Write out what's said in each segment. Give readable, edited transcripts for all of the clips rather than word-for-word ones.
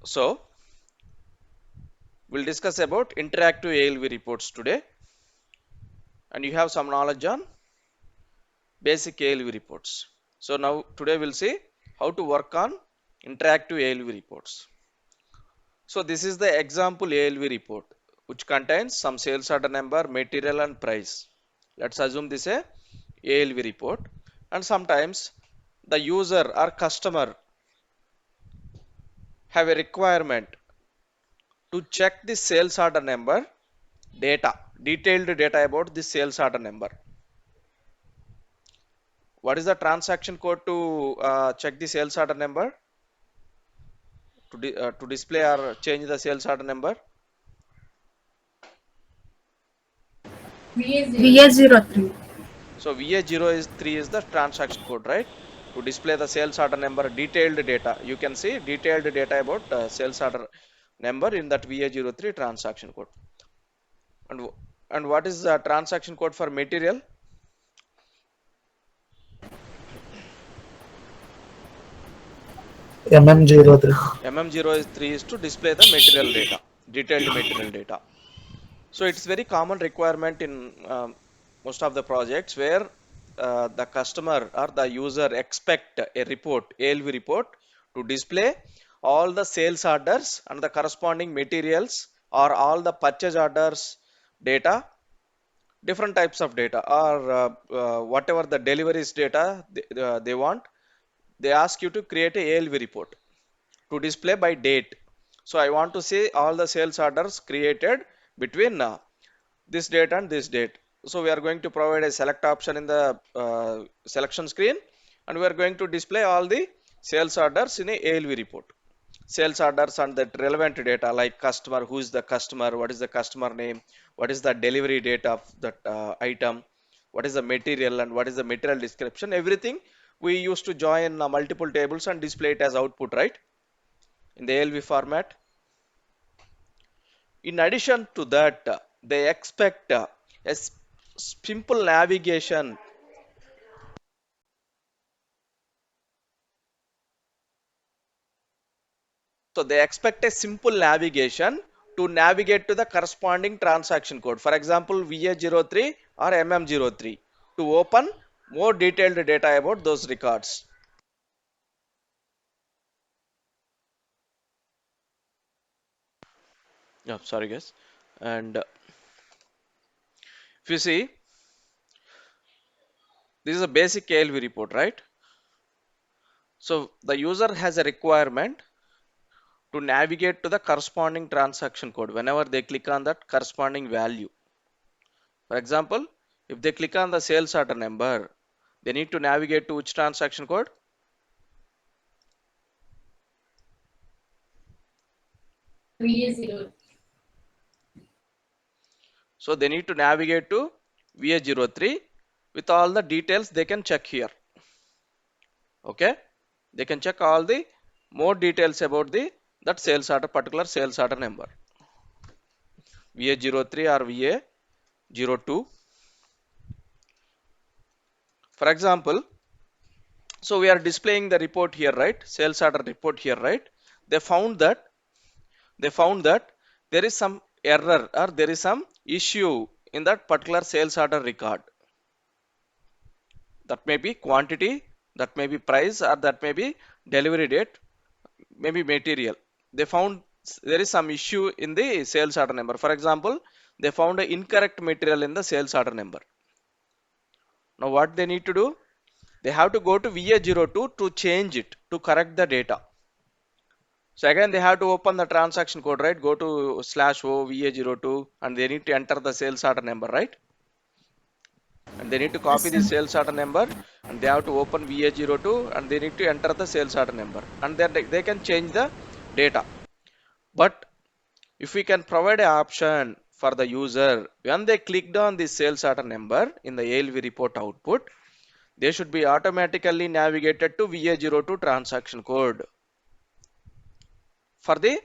So we'll discuss about interactive ALV reports today, and you have some knowledge on basic ALV reports. So now today we'll see how to work on interactive ALV reports. So this is the example ALV report which contains some sales order number, material and price. Let's assume this is a ALV report, and sometimes the user or customer have a requirement to check the sales order number detailed data about the sales order number. What is the transaction code to check the sales order number? To display or change the sales order number? VA03. So VA03 is the transaction code, right? To display the sales order number detailed data. You can see detailed data about sales order number in that VA03 transaction code. And, and what is the transaction code for material? MM03. MM03 is to display the material data, detailed material data. So it's very common requirement in most of the projects where the customer or the user expect a report, ALV report, to display all the sales orders and the corresponding materials or all the purchase orders data, different types of data, or whatever the deliveries data they want. They ask you to create a ALV report to display by date. So I want to see all the sales orders created between this date and this date. So we are going to provide a select option in the selection screen, and we are going to display all the sales orders in a ALV report. Sales orders and the relevant data like customer, who is the customer, what is the customer name, what is the delivery date of that item, what is the material and what is the material description. Everything we used to join multiple tables and display it as output, right, in the ALV format. In addition to that, they expect simple navigation. So they expect a simple navigation to navigate to the corresponding transaction code. For example, VA03 or MM03 to open more detailed data about those records. Yeah, sorry guys. And if you see, this is a basic ALV report, right? So the user has a requirement to navigate to the corresponding transaction code whenever they click on that corresponding value. For example, if they click on the sales order number, they need to navigate to which transaction code? VA0. So they need to navigate to VA03 with all the details they can check here. Okay, they can check all the more details about the that sales order, particular sales order number, VA03 or VA02. For example, so we are displaying the report here, right? Sales order report here, right? They found that there is some error or there is some issue in that particular sales order record. That may be quantity, that may be price, or that may be delivery date, maybe material. They found there is some issue in the sales order number. For example, they found an incorrect material in the sales order number. Now what they need to do? They have to go to VA02 to change it, to correct the data. So again, they have to open the transaction code, right? Go to /o VA02 and they need to enter the sales order number, right? And they need to Yes, copy the sir. sales order number and they have to open VA02 and they need to enter the sales order number, and then they can change the data. But if we can provide an option for the user, when they clicked on the sales order number in the ALV report output, they should be automatically navigated to VA02 transaction code for the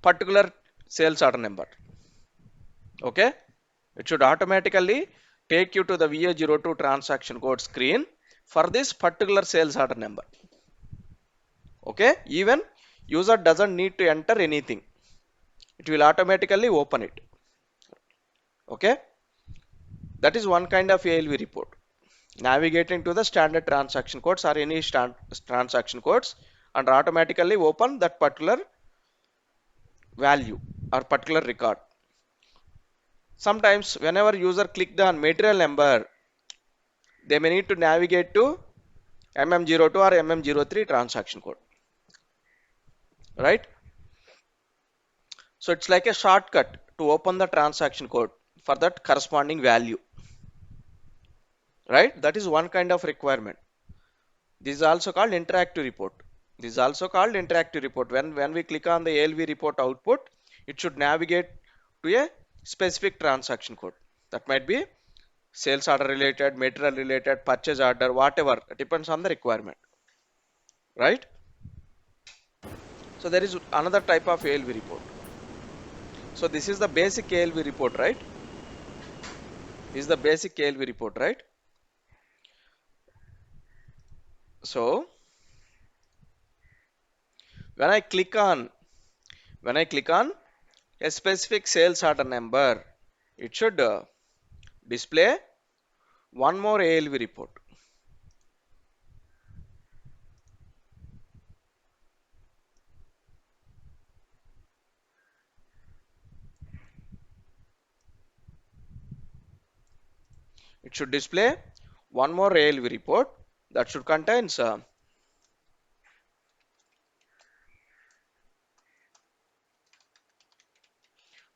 particular sales order number. Okay, it should automatically take you to the VA02 transaction code screen for this particular sales order number. Okay, even User doesn't need to enter anything. It will automatically open it. Okay. That is one kind of ALV report. Navigating to the standard transaction codes or any transaction codes and automatically open that particular value or particular record. Sometimes whenever user clicked on material number, they may need to navigate to MM02 or MM03 transaction code, right? So it's like a shortcut to open the transaction code for that corresponding value, right? That is one kind of requirement. This is also called interactive report. This is also called interactive report. When we click on the ALV report output, it should navigate to a specific transaction code. That might be sales order related, material related, purchase order, whatever. It depends on the requirement, right? So there is another type of ALV report. So this is the basic ALV report, right? This is the basic ALV report, right? So when I click on a specific sales order number, it should display one more ALV report. It should display one more ALV report that should contain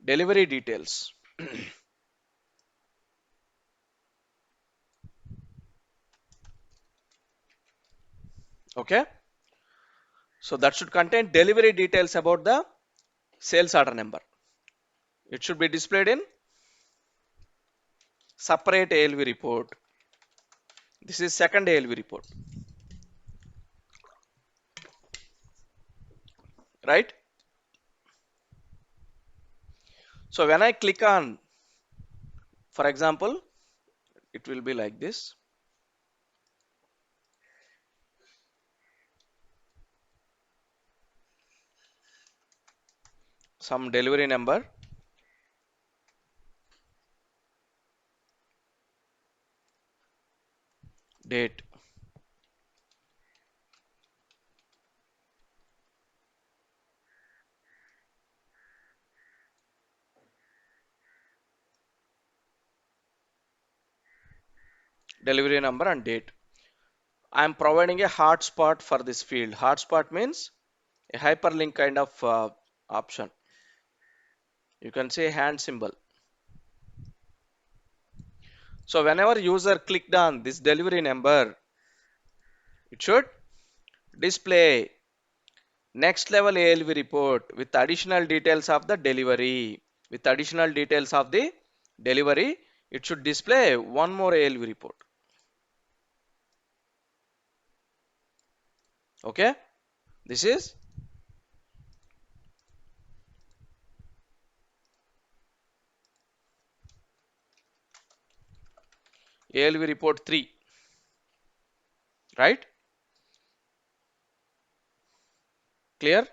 delivery details. Okay. So that should contain delivery details about the sales order number. It should be displayed in separate ALV report. This is second ALV report, right? So when I click on, for example, it will be like this. Some delivery number, date, delivery number and date. I am providing a hotspot for this field. Hotspot means a hyperlink kind of option. You can say hand symbol. So whenever user clicked on this delivery number, it should display next level ALV report with additional details of the delivery. With additional details of the delivery, it should display one more ALV report. Okay, this is ALV report 3, right? Clear?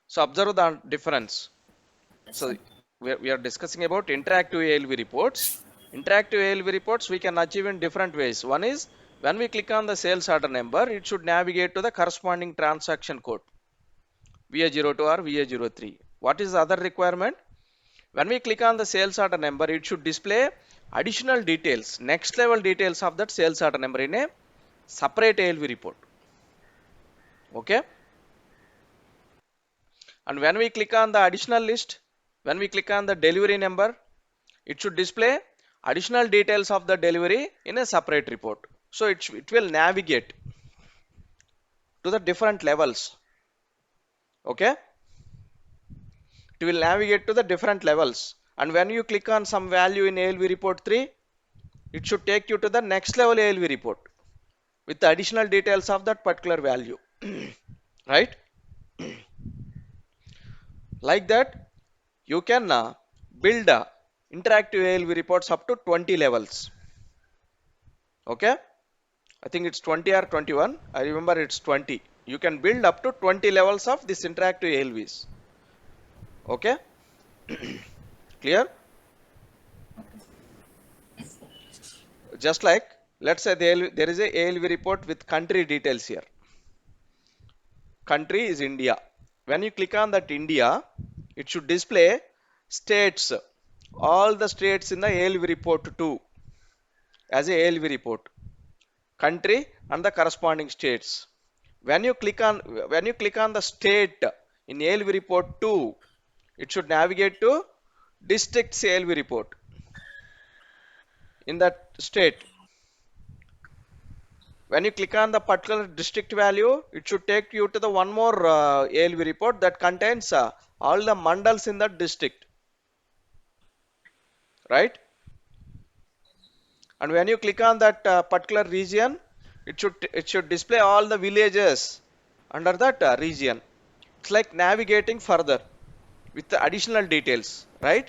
So observe the difference. So we are discussing about interactive ALV reports. Interactive ALV reports we can achieve in different ways. One is when we click on the sales order number, it should navigate to the corresponding transaction code VA02 or VA03. What is the other requirement? When we click on the sales order number, it should display additional details, next level details of that sales order number in a separate ALV report. Okay. And when we click on the additional list, when we click on the delivery number, it should display additional details of the delivery in a separate report. So it will navigate to the different levels. Okay. It will navigate to the different levels. And when you click on some value in ALV report 3, it should take you to the next level ALV report with the additional details of that particular value. Right? Like that, you can build interactive ALV reports up to 20 levels. Okay, I think it's 20 or 21. I remember it's 20. You can build up to 20 levels of this interactive ALVs. Okay, clear? Just like, let's say there is a ALV report with country details here. Country is India. When you click on that India, it should display states, all the states in the ALV report too, as a ALV report, country and the corresponding states. When you click on the state in ALV report 2, it should navigate to districts ALV report in that state. When you click on the particular district value, it should take you to the one more ALV report that contains all the mandals in that district, right? And when you click on that particular region, it should display all the villages under that region. It's like navigating further with the additional details, right?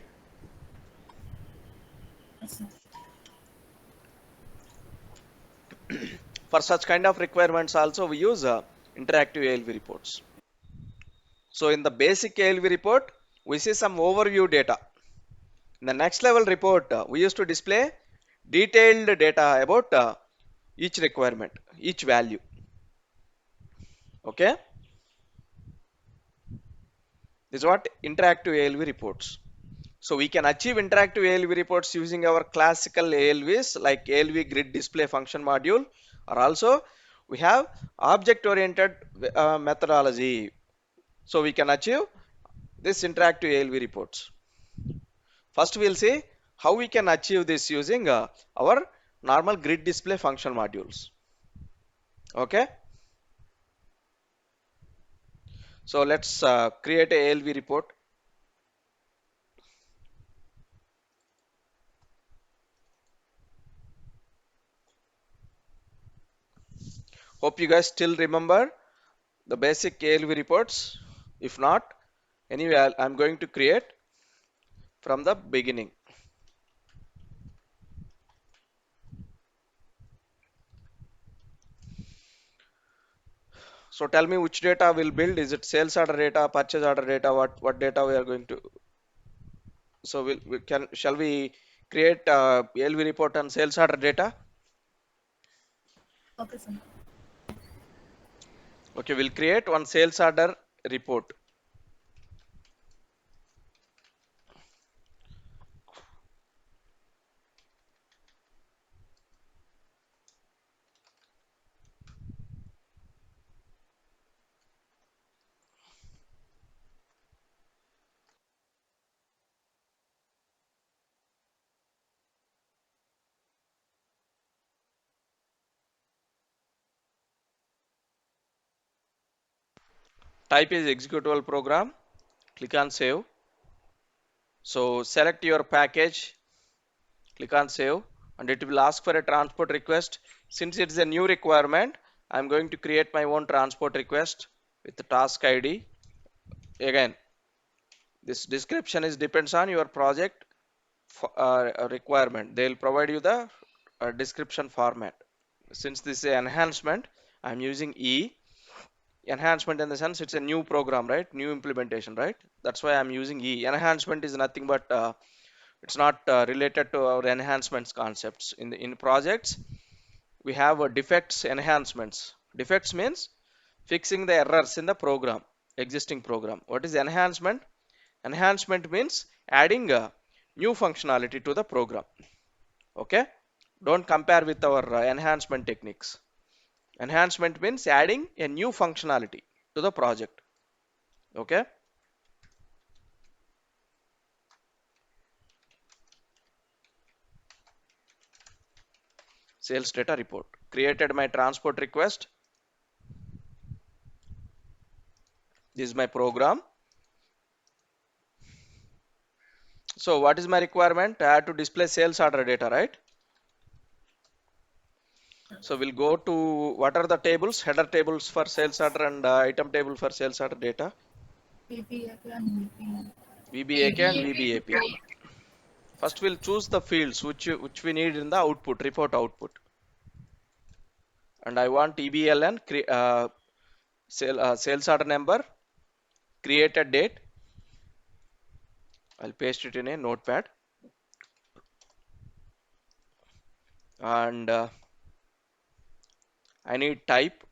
For such kind of requirements also we use interactive ALV reports. So in the basic ALV report, we see some overview data. In the next level report, we used to display detailed data about each requirement, each value. Okay, this is what interactive ALV reports. So we can achieve interactive ALV reports using our classical ALVs like ALV grid display function module, or also we have object oriented methodology. So we can achieve this interactive ALV reports. First we'll see how we can achieve this using our normal grid display function modules. Okay, so let's create a ALV report. Hope you guys still remember the basic ALV reports. If not, anyway, I'm going to create from the beginning. So tell me which data we'll build. Is it sales order data, purchase order data? What data we are going to? So shall we create ALV report on sales order data? Okay, sir. Okay, we'll create one sales order report. Type is executable program. Click on save. So select your package, click on save, and it will ask for a transport request. Since it's a new requirement, I'm going to create my own transport request with the task ID. Again, this description is depends on your project requirement. They'll provide you the description format. Since this is an enhancement, I'm using E. Enhancement in the sense it's a new program, right? New implementation, right? That's why I'm using E. Enhancement is nothing but it's not related to our enhancements concepts. In projects, we have defects enhancements. Defects means fixing the errors in the program, existing program. What is enhancement? Enhancement means adding new functionality to the program. Okay, don't compare with our enhancement techniques. Enhancement means adding a new functionality to the project. Okay, sales data report. Created my transport request. This is my program. So what is my requirement? I have to display sales order data, right? So we'll go to what are the tables? Header tables for sales order and item table for sales order data. PPAP and VPA. VBAK and VBAP. First we'll choose the fields which we need in the output, report output. And I want EBLN sales order number, created date. I'll paste it in a notepad, and I need type,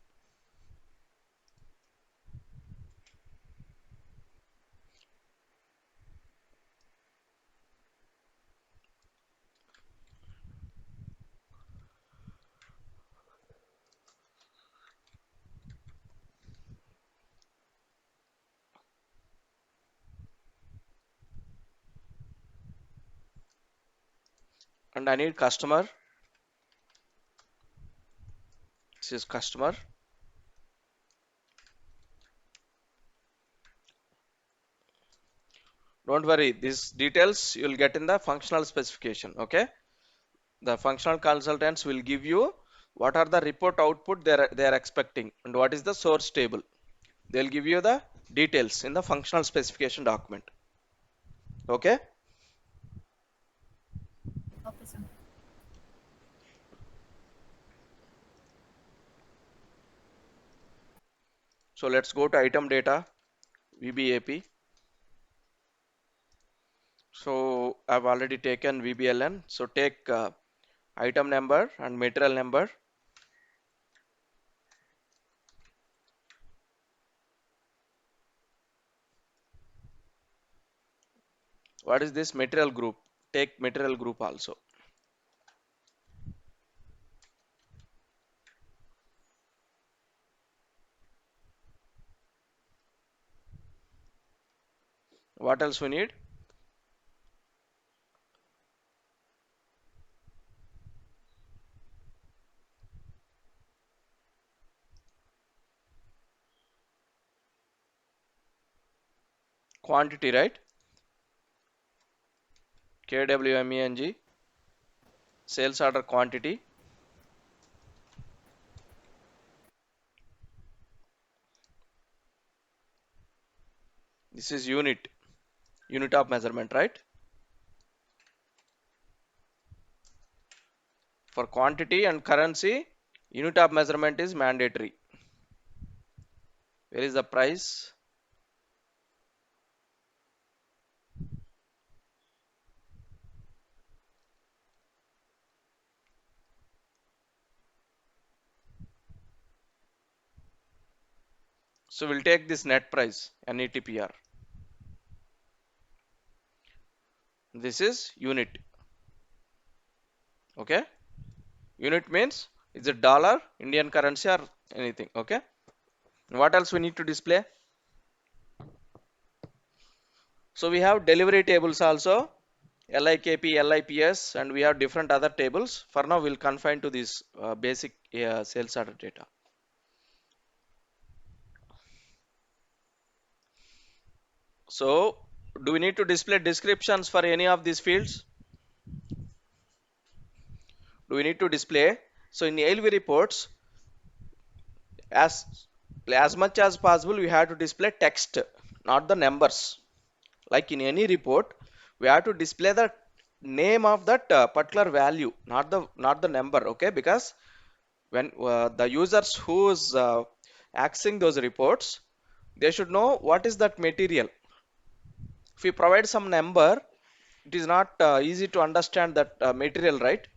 and I need customer. This is customer. Don't worry, these details you'll get in the functional specification. Okay, the functional consultants will give you what are the report output they are expecting and what is the source table. They'll give you the details in the functional specification document. Okay, Okay, sir. so let's go to item data, VBAP. So I've already taken VBLN. So take item number and material number. What is this material group? Take material group also. What else we need? Quantity, right? KWMENG, sales order quantity. This is unit of measurement, right? For quantity and currency, unit of measurement is mandatory. Where is the price? So we'll take this net price, NETPR. This is unit. Okay. Unit means is it dollar, Indian currency, or anything. Okay. What else we need to display? So we have delivery tables also, LIKP, LIPS, and we have different other tables. For now, we'll confine to this basic sales order data. So do we need to display descriptions for any of these fields? Do we need to display? So in ALV reports, as as much as possible, we have to display text, not the numbers. Like in any report, we have to display the name of that particular value, not the number. Okay, because when the users who is accessing those reports, they should know what is that material. If we provide some number, it is not easy to understand that material, right?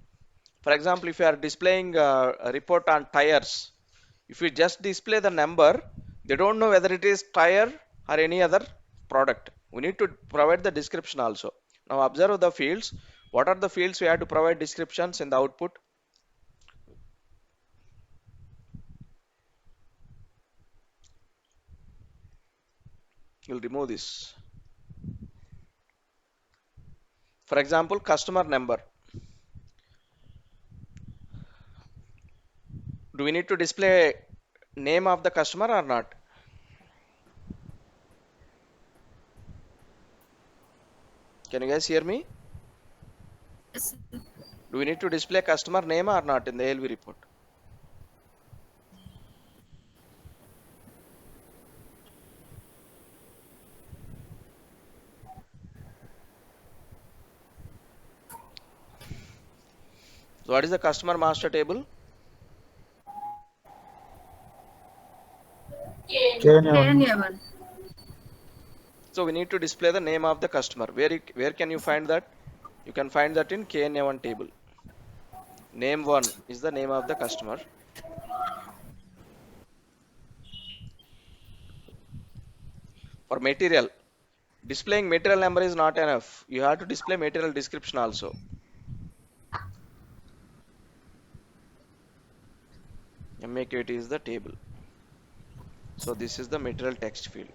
For example, if you are displaying a report on tires, if you just display the number, they don't know whether it is tire or any other product. We need to provide the description also. Now observe the fields. What are the fields we have to provide descriptions in the output? You'll remove this. For example, customer number. Do we need to display name of the customer or not? Can you guys hear me? Yes, sir. Do we need to display customer name or not in the ALV report? So what is the customer master table? KN1. KN1. So we need to display the name of the customer. Where can you find that? You can find that in KN1 table. Name 1 is the name of the customer. For material, displaying material number is not enough. You have to display material description also. MAKT is the table. So this is the material text field.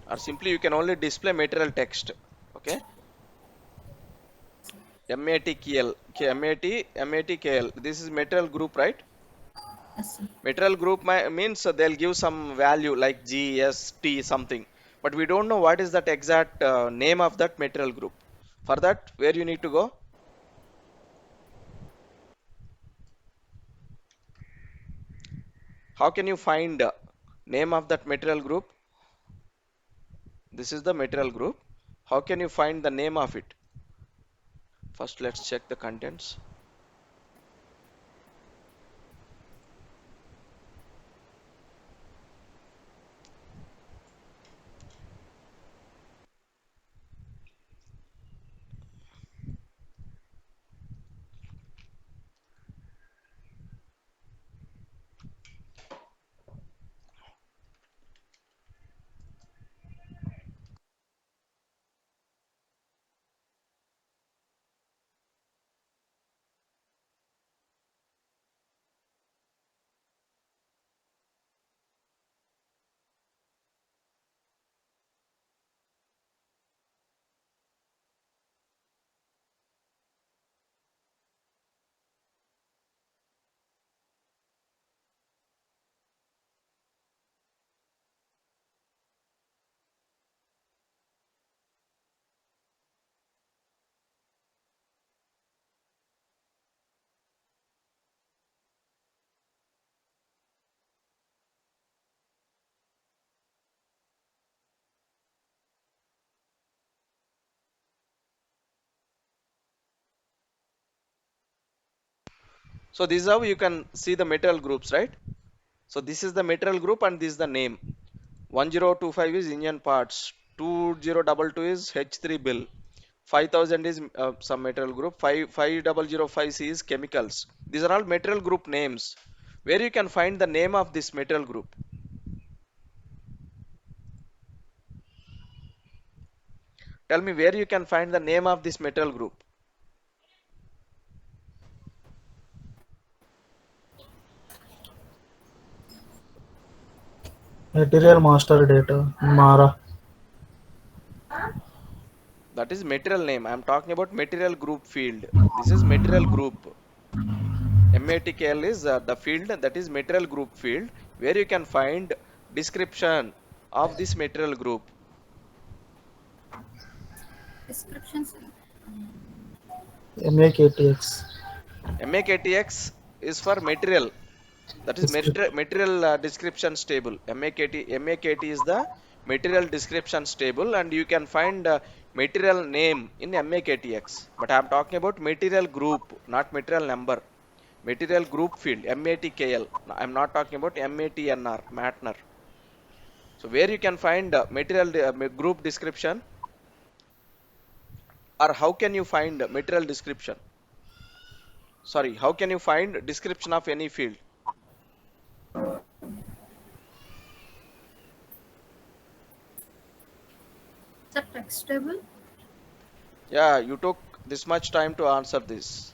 Or simply you can only display material text. Okay. MATKL. MATKL. This is material group, right? Yes, sir. Material group means they'll give some value like G, S, T something. But we don't know what is that exact name of that material group. For that, where you need to go? How can you find name of that material group? This is the material group. How can you find the name of it? First, let's check the contents. So this is how you can see the material groups, right? So this is the material group and this is the name. 1025 is engine parts. 2022 is H3 bill. 5000 is some material group. 5005C is chemicals. These are all material group names. Where you can find the name of this material group? Tell me where you can find the name of this material group. Material master data. Mara. That is material name. I am talking about material group field. This is material group. MATKL is the field that is material group field where you can find description of this material group. Descriptions. MAKTX. MAKTX is for material. That is Descript. material descriptions table. MAKT is the material descriptions table and you can find material name in MAKTX. But I am talking about material group, not material number. Material group field, MATKL. I am not talking about MATNR, Matner. So where you can find material group description, or how can you find material description? Sorry, how can you find description of any field? The text table. Yeah, you took this much time to answer this.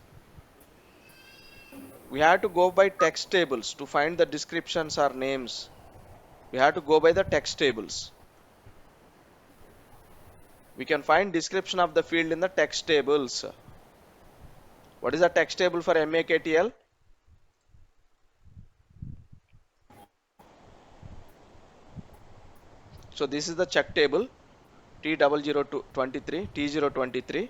We have to go by text tables to find the descriptions or names. We have to go by the text tables. We can find description of the field in the text tables. What is the text table for MAKTL? So this is the check table T0023, T023.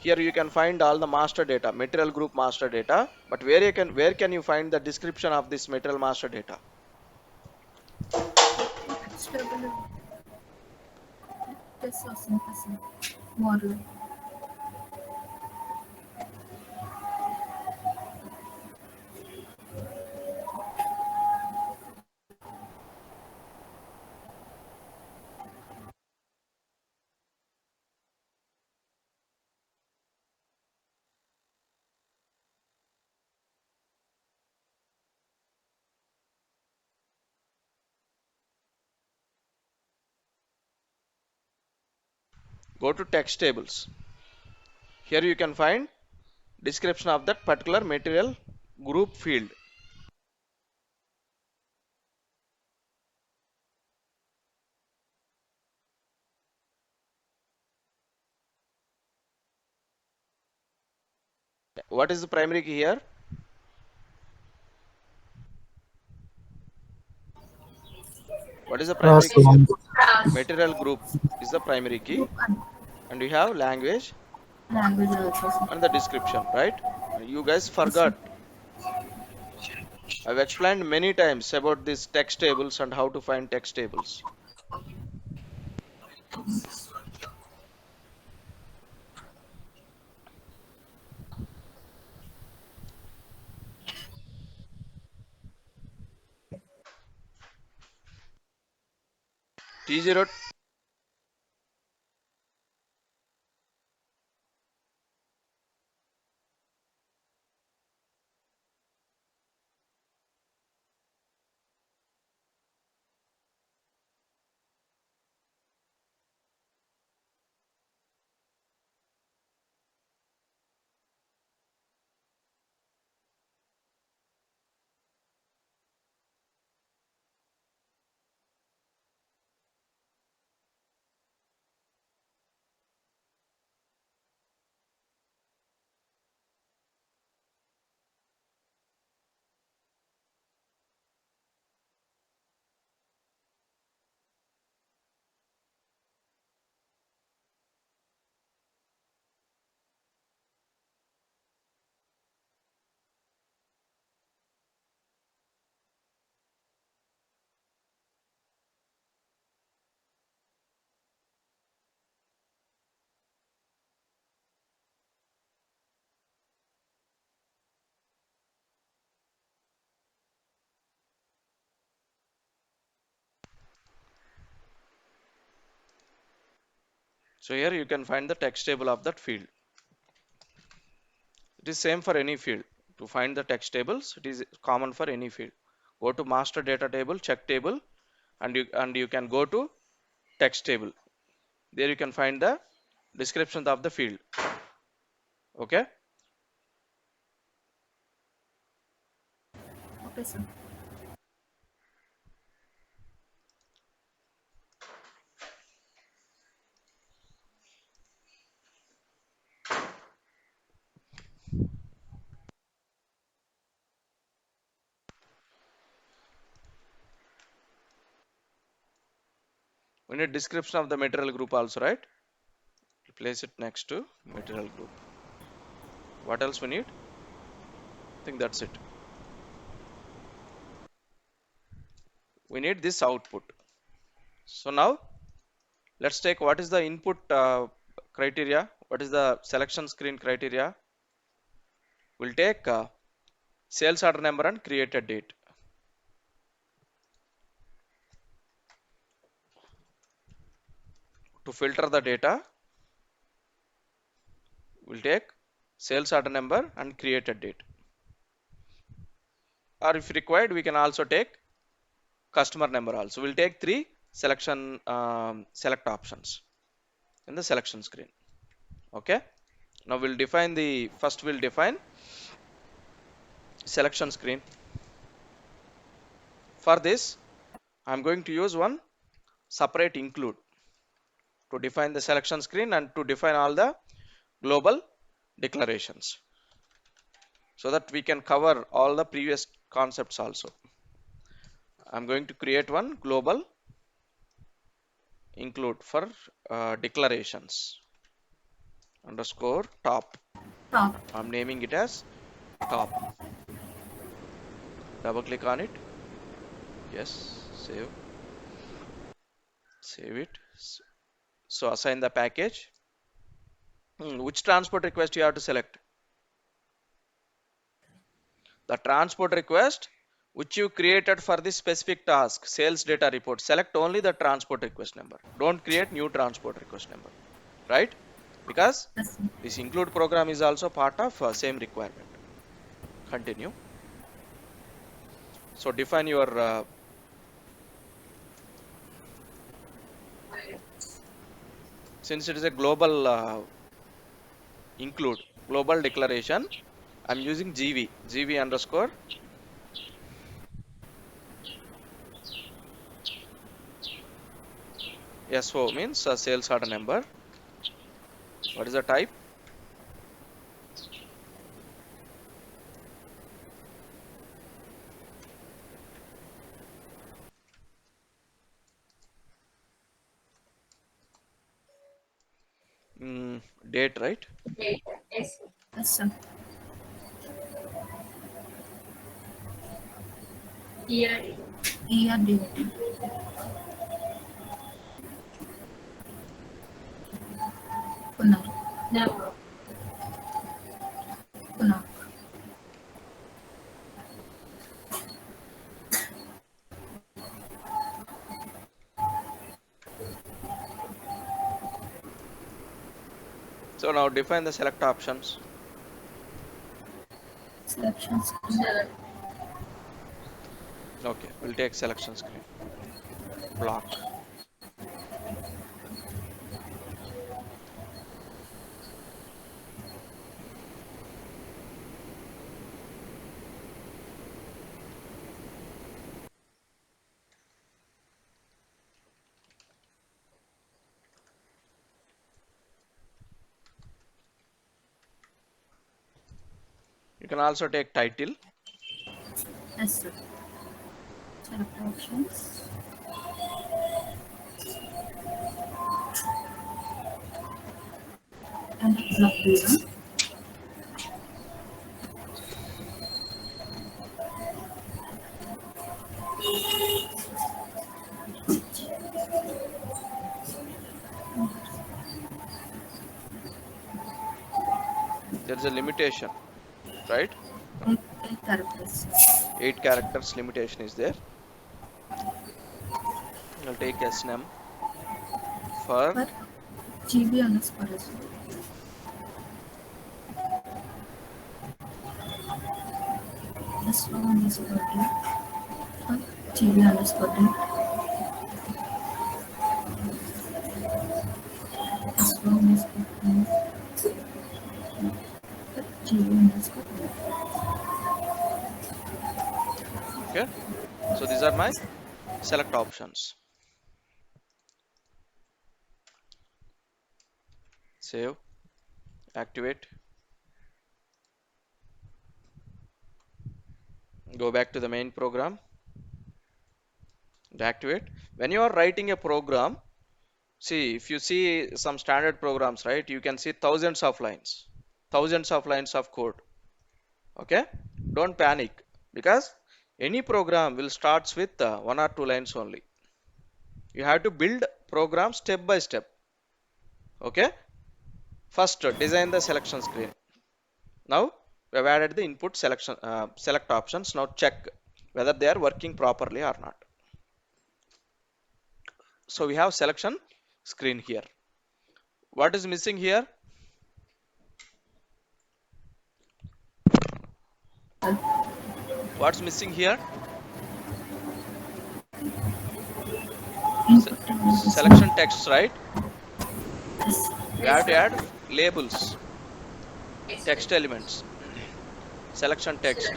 Here you can find all the master data, material group master data. But where can you find the description of this material master data? Text table. This or something. More like. Go to text tables. Here you can find description of that particular material group field. What is the primary key here? What is the primary Class key here? 1. Material group is the primary key, Group and and you have language language also, sir. and the description, right? You guys Yes, sir. forgot. I've explained many times about these text tables and how to find text tables. T0. So here you can find the text table of that field. It is same for any field. To find the text tables, it is common for any field. Go to master data table, check table, and you can go to text table. There you can find the description of the field. Okay. Okay, sir. We need description of the material group also, right? Place it next to material group. What else we need? I think that's it. We need this output. So now let's take what is the input criteria. What is the selection screen criteria? We'll take sales order number and created date. To filter the data, we'll take sales order number and created date. Or if required, we can also take customer number also. We'll take three selection select options in the selection screen. Okay. Now we'll define the first. We'll define selection screen. For this, I'm going to use one separate include to define the selection screen and to define all the global declarations, so that we can cover all the previous concepts also. I'm going to create one global include for declarations underscore top. Top. I'm naming it as top. Double click on it. Yes, save it. So assign the package. Which transport request you have to select? The transport request which you created for this specific task, sales data report. Select only the transport request number. Don't create new transport request number, right? Because Yes, sir. this include program is also part of same requirement. Continue. So define your Since it is a global include global declaration, I'm using gv underscore so means sales order number. What is the type? Date, right? Yes, sir. Year date. Punar. Punar. So now define the select options. Selection screen. Okay, we'll take selection screen. Block. You can also take title. Yes, sir. Select options. And block data. There is a limitation, right? 8 characters. 8 characters limitation is there. I'll take snum for For GB underscore as well. S1 underscore date. For GB underscore date. S1 underscore date. For GB underscore date. okay. So these are my select options. Save, activate, go back to the main program, activate. When you are writing a program, see, if you see some standard programs, right, you can see thousands of lines of code. Okay, don't panic, because any program will starts with 1 or 2 lines only. You have to build program step by step. Okay, first design the selection screen. Now we have added the input selection select options. Now check whether they are working properly or not. So we have selection screen here. What is missing here? What's missing here? Se- Input labels. Selection text, right? Yes. We have to add labels, text elements, selection text.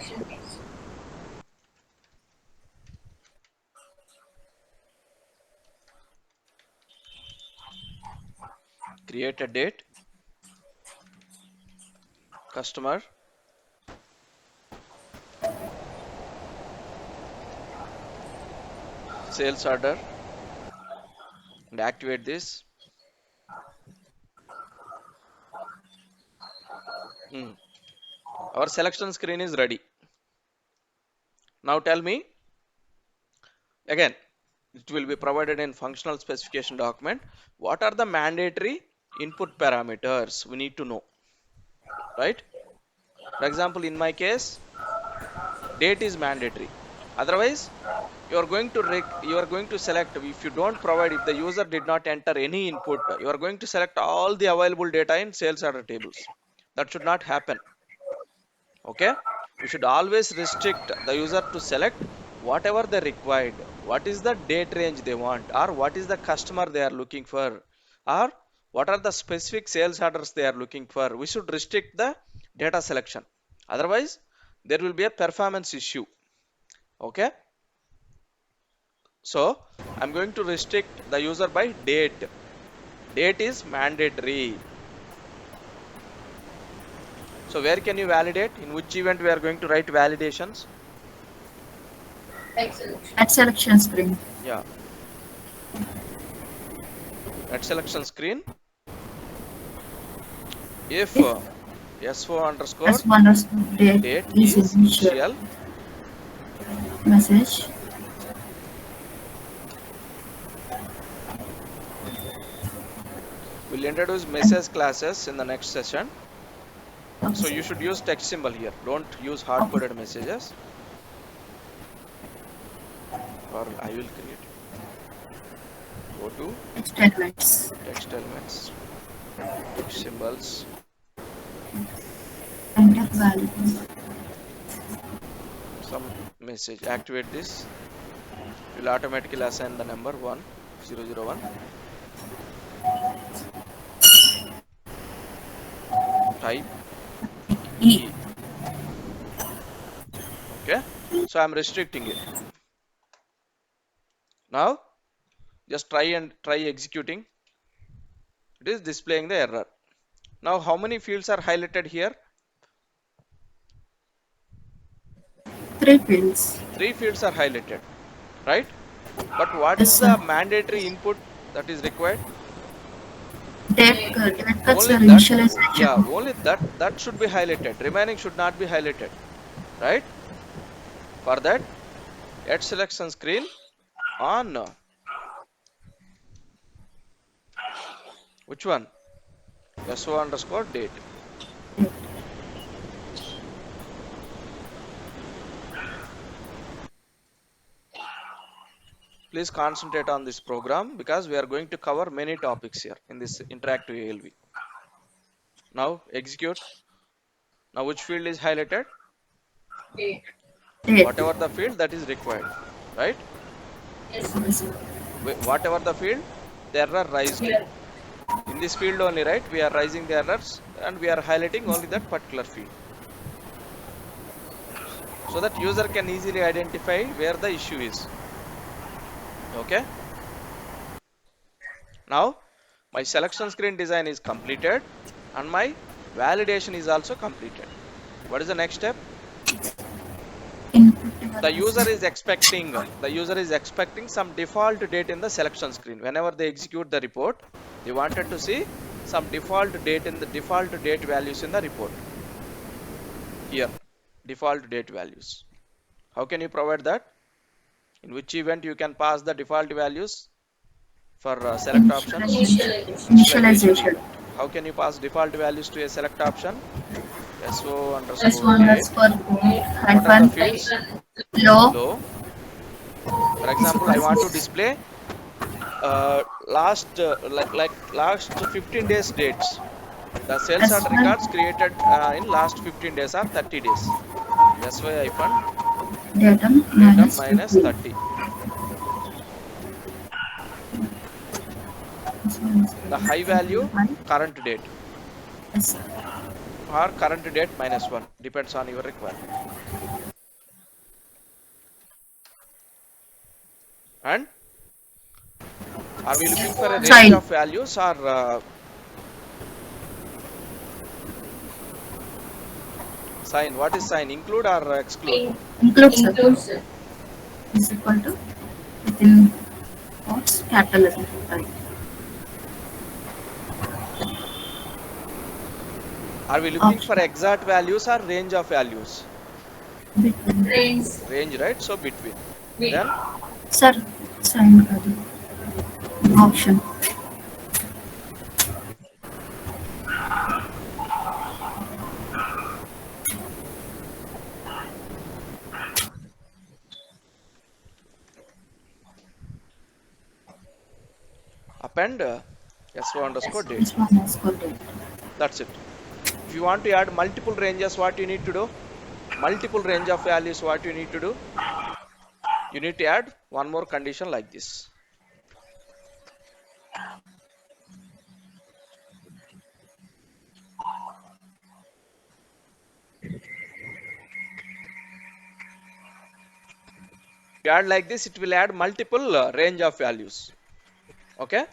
Create a date, customer, sales order, and activate this. Hmm. Our selection screen is ready. Now tell me again, it will be provided in functional specification document. What are the mandatory input parameters we need to know, right? For example, in my case, date is mandatory. Otherwise, you are going to select, if you don't provide, if the user did not enter any input, you are going to select all the available data in sales order tables. That should not happen. Okay, we should always restrict the user to select whatever they required, what is the date range they want, or what is the customer they are looking for, or what are the specific sales orders they are looking for, we should restrict the data selection. Otherwise, there will be a performance issue. Okay. So I'm going to restrict the user by date. Date is mandatory. So where can you validate? In which event we are going to write validations? At selection screen. Yeah. At selection screen. If SO underscore S1 underscore date date is is initial initial, message. we'll introduce message classes in the next session. Okay, So sir. you should use text symbol here. Don't use hard-coded messages. Or I will create it. Go to Text elements. text elements, text symbols, Enter value. some message. Activate this. Will automatically assign the number 1001. Type E. E. Okay. So I'm restricting it. Now just try executing. It is displaying the error. Now how many fields are highlighted here? 3 fields. 3 fields are highlighted, right? But what Yes, is the sir. mandatory input that is required? Date cuts Only are that, initialization. yeah, only that should be highlighted. Remaining should not be highlighted, right? For that, at selection screen on which one? SO underscore date. Please concentrate on this program because we are going to cover many topics here in this interactive ALV. Now execute. Now which field is highlighted? Date. Whatever the field that is required, right? Yes, sir. Whatever the field, the error raised. In this field only, right? We are raising the errors and we are highlighting only that particular field. So that user can easily identify where the issue is. Okay. Now my selection screen design is completed and my validation is also completed. What is the next step? Input The user is expecting some default date in the selection screen. Whenever they execute the report, they wanted to see some default date values in the report. Here, default date values. How can you provide that? In which event you can pass the default values for select options? Initialization. Event. How can you pass default values to a select option? SO underscore S1 date. underscore date What are the hyphen fields? low. Low. For example, I want to display last 15 days dates. The sales order records created in last 15 days or 30 days. SY hyphen Datum datum minus minus 50. 30. The high value current date Yes, sir. or current date minus 1 depends on your requirement. And are we looking for a range Sign. of values or sign? What is sign? Include or exclude? Include, sir. Is equal to within quotes capital letter. Right. Are we looking for exact values or range of values? Between. Range, right? So between. Then Sir, sign option. append SO underscore date. S1 underscore date. That's it. If you want to add multiple ranges, what you need to do? Multiple range of values, what you need to do? You need to add one more condition like this. you add like this, it will add multiple range of values. Okay.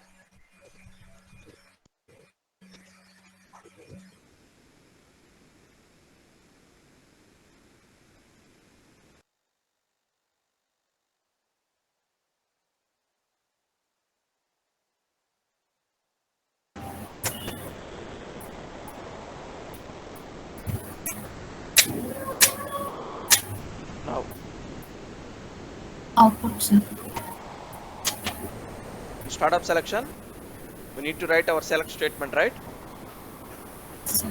Now Output, sir. in startup selection, we need to write our select statement, right? Sir.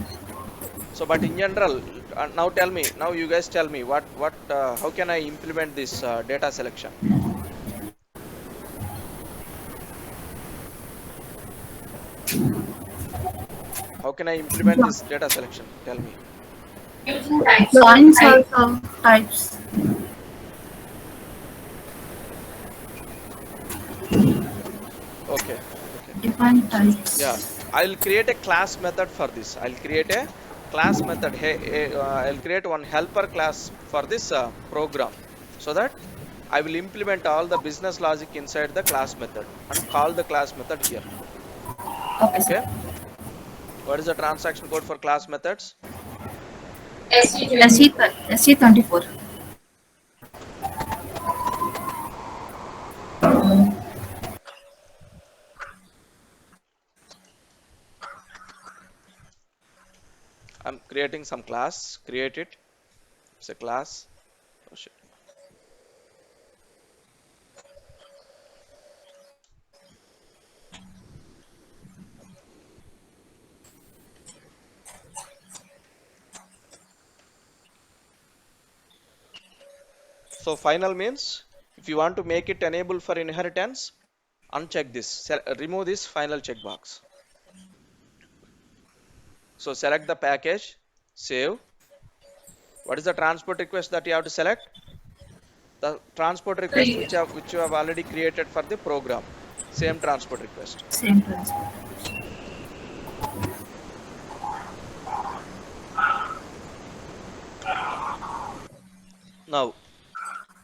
So, but in general, now tell me, now you guys tell me how can I implement this data selection? How can I implement this data selection? Tell me. Joins also types. Okay. Define types. Yeah, I'll create a class method for this. I'll create a class method. Hey, I'll create one helper class for this program, so that I will implement all the business logic inside the class method and call the class method here. Okay, Okay. sir. What is the transaction code for class methods? SE24. I'm creating some class. Create it. It's a class. Oh shit. So final means if you want to make it enable for inheritance, uncheck this. Remove this final checkbox. So select the package, save. What is the transport request that you have to select? The transport request which you have already created for the program. Same transport request. Same principle. Now,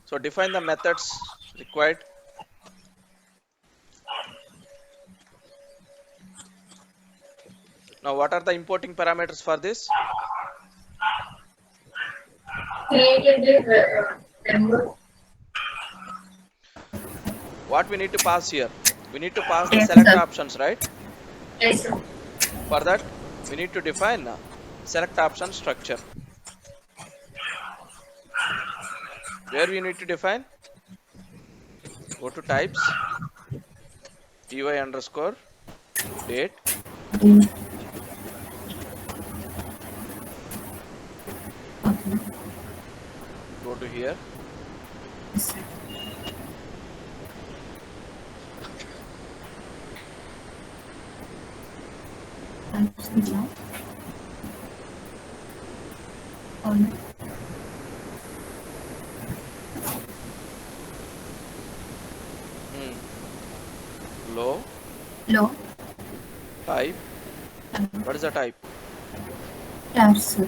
so define the methods required. Now, what are the importing parameters for this? What we need to pass here? We need to pass the Yes, select sir. options, right? For that, we need to define select option structure. Where we need to define? Go to types, ty underscore date. Okay. Go to here. Yes, sir. Types below. Alright. Low Low. type. What is the type? Tabs, sir.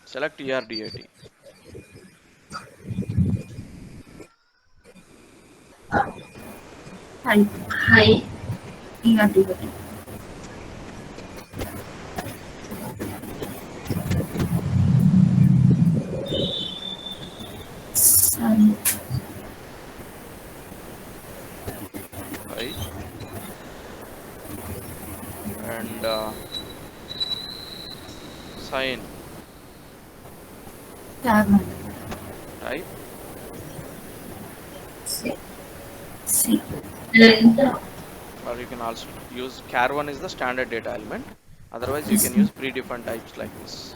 Select ERDAT. Type. ERDAT. Sign. Right. And sign. Tab. Type. See. Length. or you can also use char1 is the standard data element. Otherwise, you This can one. use predefined types like this.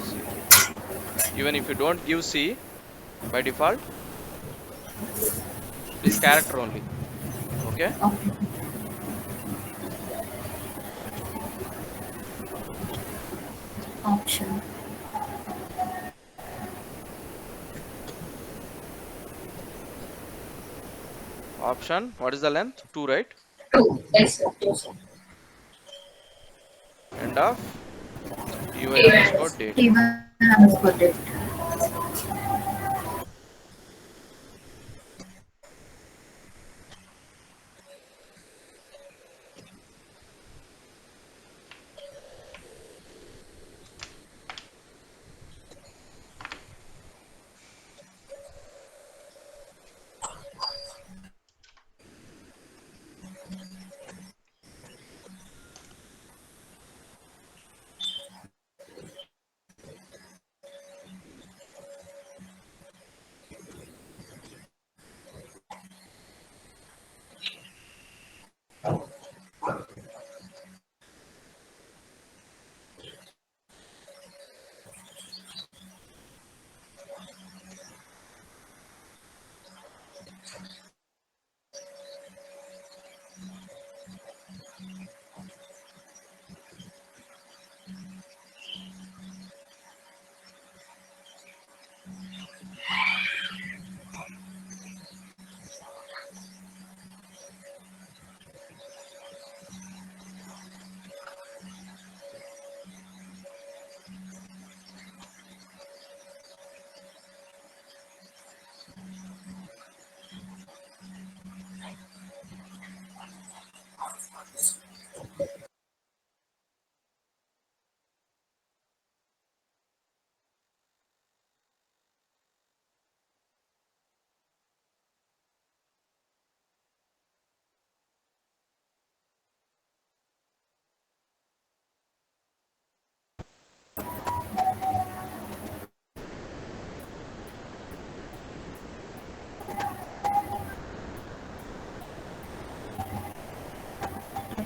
C. Even if you don't give C by default, it is character only. Okay. Okay. Option. Option. What is the length? 2, right? 2. Yes, sir. 2, sir. End of ty underscore T1. date. T1 underscore date.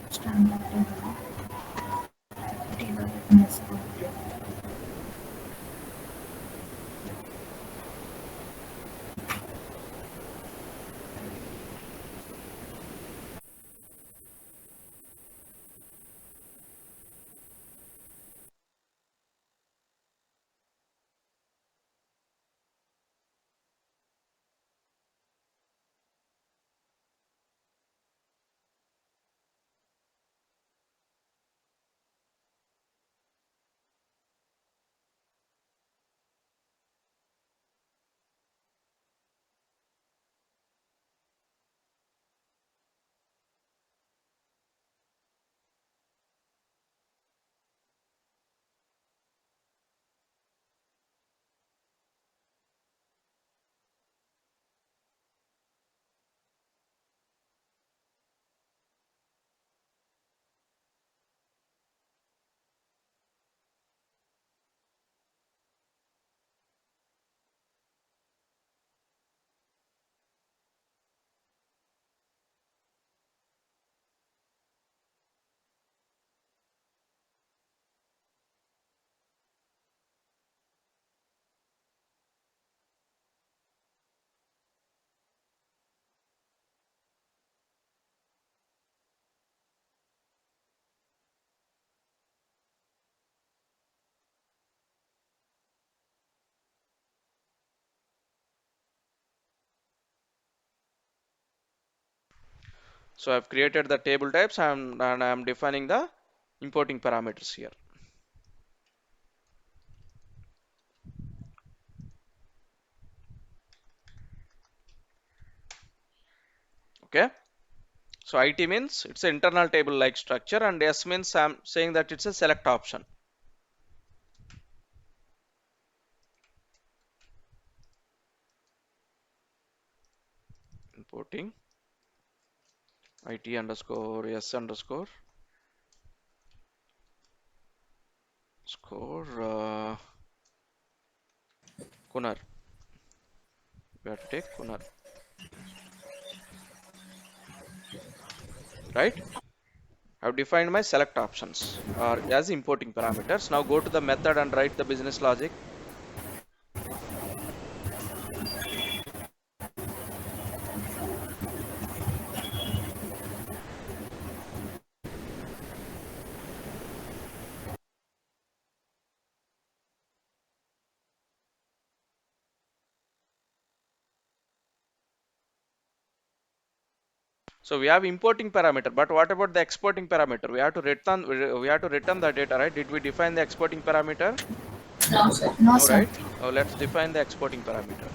Standard T1 underscore date. So I've created the table types and I'm defining the importing parameters here. Okay. So IT means it's an internal table like structure, and S means I'm saying that it's a select option. Importing IT underscore S underscore score Kunar. We have to take Kunal, right? I've defined my select options or as importing parameters. Now go to the method and write the business logic. So we have importing parameter, but what about the exporting parameter? We have to return the data, right? Did we define the exporting parameter? No, sir. No, No, sir. right? Now let's define the exporting parameter.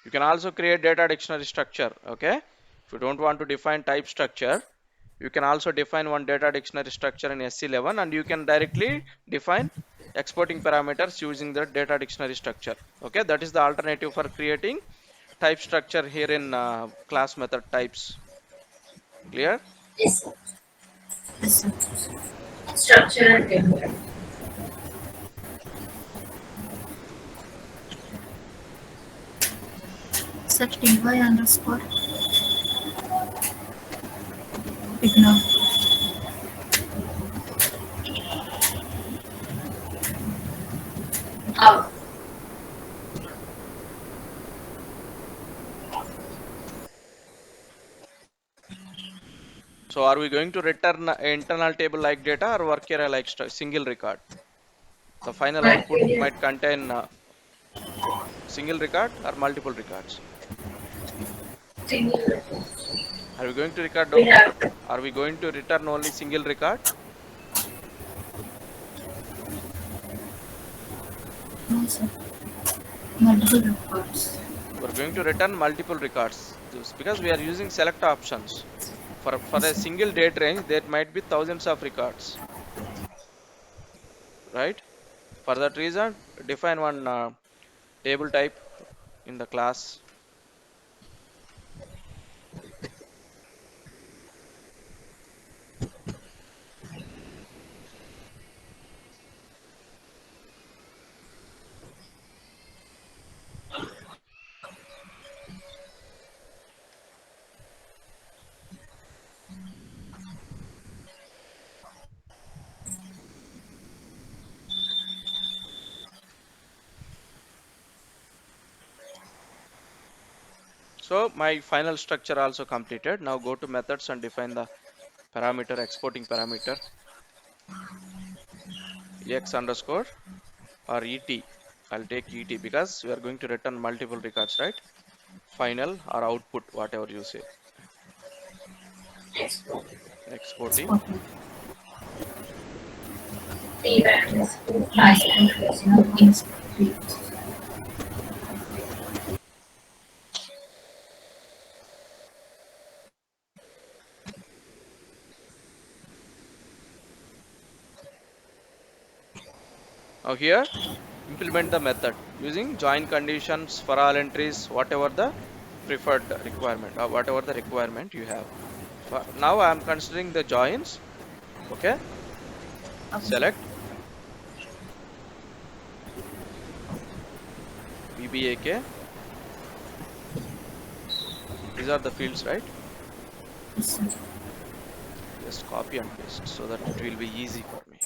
You can also create data dictionary structure, okay? If you don't want to define type structure, you can also define one data dictionary structure in SC11 and you can directly define exporting parameters using the data dictionary structure. Okay, that is the alternative for creating type structure here in class method types. Clear? Yes, sir. Yes, sir. Structure and table. Sir, ty underscore ignore. Oh. So are we going to return internal table like data or work area like single record? The final output might contain single record or multiple records. Single. Are we going to record? We have. Are we going to return only single record? No, sir. Multiple records. We're going to return multiple records just because we are using select options. For Yes, a sir. single date range, there might be thousands of records, right? For that reason, define one table type in the class. So my final structure also completed. Now go to methods and define the parameter, exporting parameter, x underscore or et. I'll take ET because we are going to return multiple records, right? Final or output, whatever you say. Exporting. Exporting. Export. Now here, implement the method using join conditions for all entries, whatever the preferred requirement or whatever the requirement you have. Now I am considering the joins. Okay. Okay. Select VBAK. These are the fields, right? Yes, sir. Just copy and paste so that it will be easy for me.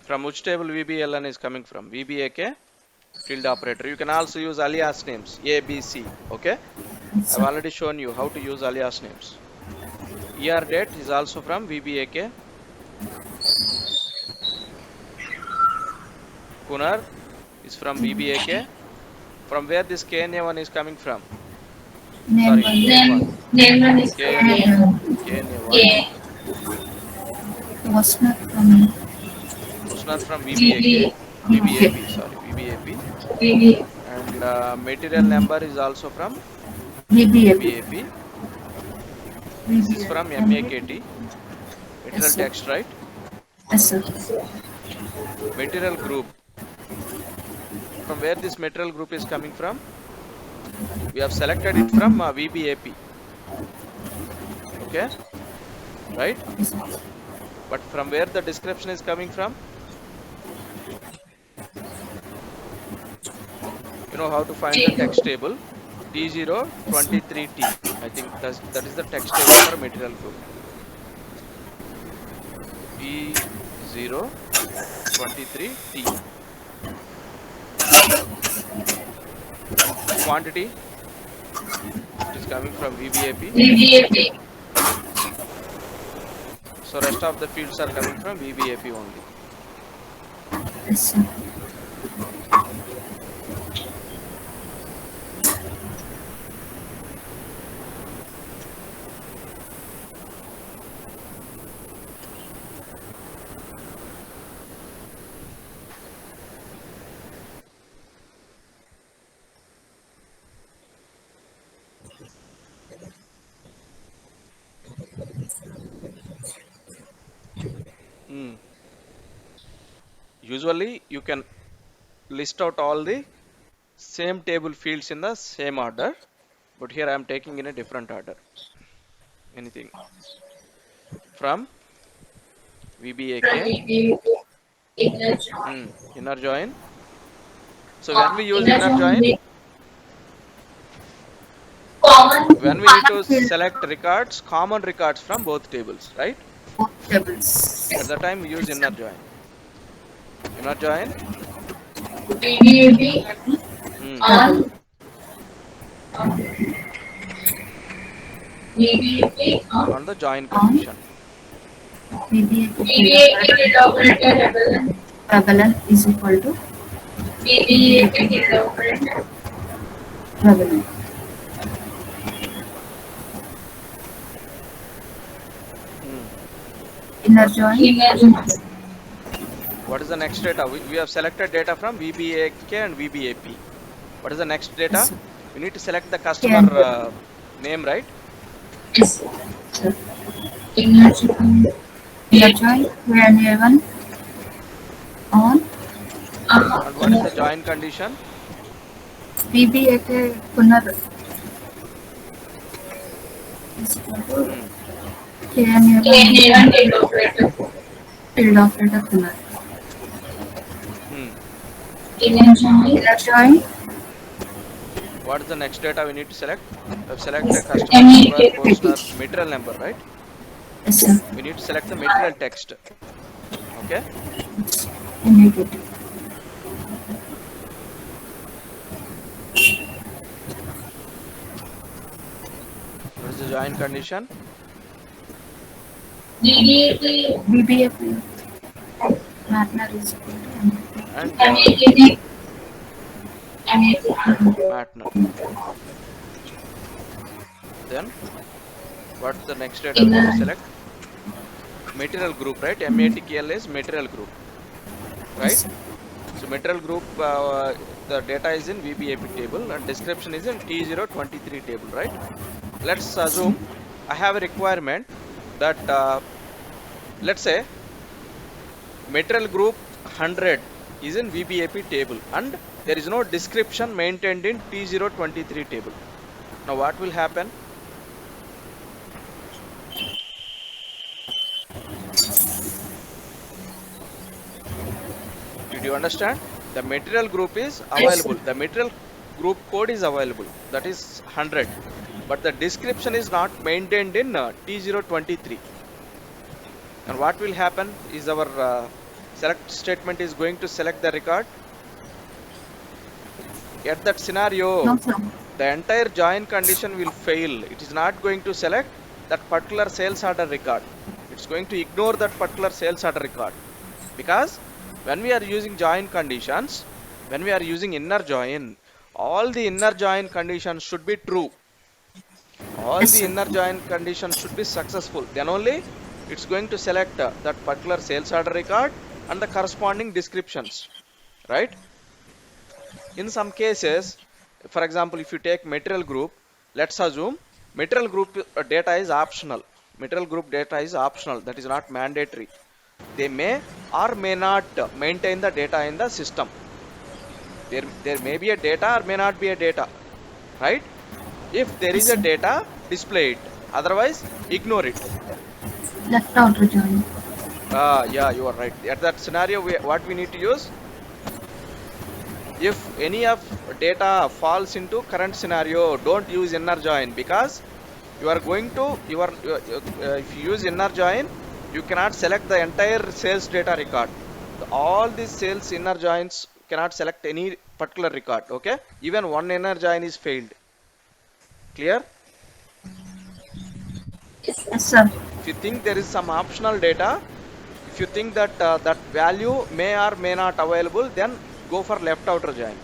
From which table VBLN is coming from? VBAK field operator. You can also use alias names A, B, C. Okay. Yes, I've sir. already shown you how to use alias names. ER date is also from VBAK. Kunar is from VBAK. From where this KNA1 is coming from? Name Sorry, one. name one. Name one is KNA1 was not from was not from VBAK. VBAP, sorry, VBAP. And material number is also from VBAP. VBAP. This is from MAKT. Material Yes, sir. text, right? Yes, sir. Material group. From where this material group is coming from? We have selected it from VBAP. Okay, right? Yes, sir. But from where the description is coming from? You know how to find the text table? T023T. I think that is the text table for material group. T023T. And quantity, it is coming from VBAP. So rest of the fields are coming from VBAP only. Yes, sir. Usually you can list out all the same table fields in the same order, but here I am taking in a different order. Anything from VBAK, inner join. So when we use inner join, when we need to select records, common records from both tables, right? Both tables. At the time we use inner join. Inner join. On On the join condition. prevalent is equal to prevalent. Inner join. What is the next data? We have selected data from VBAK and VBAP. What is the next data? Yes, We need to select the customer name, right? Yes, sir. Inner join. Where one on. And what is the join condition? VBAK Punar is equal to KNA1 Field of data pillar. Hmm. Inner join. What is the next data we need to select? We have selected customer, employer, Postner, material number, right? Yes, sir. We need to select the material text. Okay. MAT. What is the join condition? BBAP. Partner is equal to And MAT. partner. Then what's the next data we need to select? Material group, right? MATKL is material group, right? Yes, sir. So material group, the data is in VBAP table and description is in T023 table, right? Let's assume I have a requirement that let's say material group 100 is in VBAP table and there is no description maintained in T023 table. Now what will happen? Did you understand? The material group is available. The material group code is available. That is 100. But the description is not maintained in T023. And what will happen is our select statement is going to select the record. At that scenario, No, sir. the entire join condition will fail. It is not going to select that particular sales order record. It's going to ignore that particular sales order record. Because when we are using join conditions, when we are using inner join, all the inner join conditions should be true. All Yes, the sir. inner join conditions should be successful. Then only it's going to select that particular sales order record and the corresponding descriptions, right? In some cases, for example, if you take material group, let's assume material group data is optional. Material group data is optional. That is not mandatory. They may or may not maintain the data in the system. There may be a data or may not be a data, right? If there is Yes, a sir. data, display it. Otherwise, ignore it. Left outer join. Yeah, you are right. At that scenario, what we need to use? If any of data falls into current scenario, don't use inner join because you are going to if you use inner join, you cannot select the entire sales data record. All these sales inner joins cannot select any particular record. Okay, even one inner join is failed. Clear? Yes, sir. If you think there is some optional data, if you think that that value may or may not available, then go for left outer join.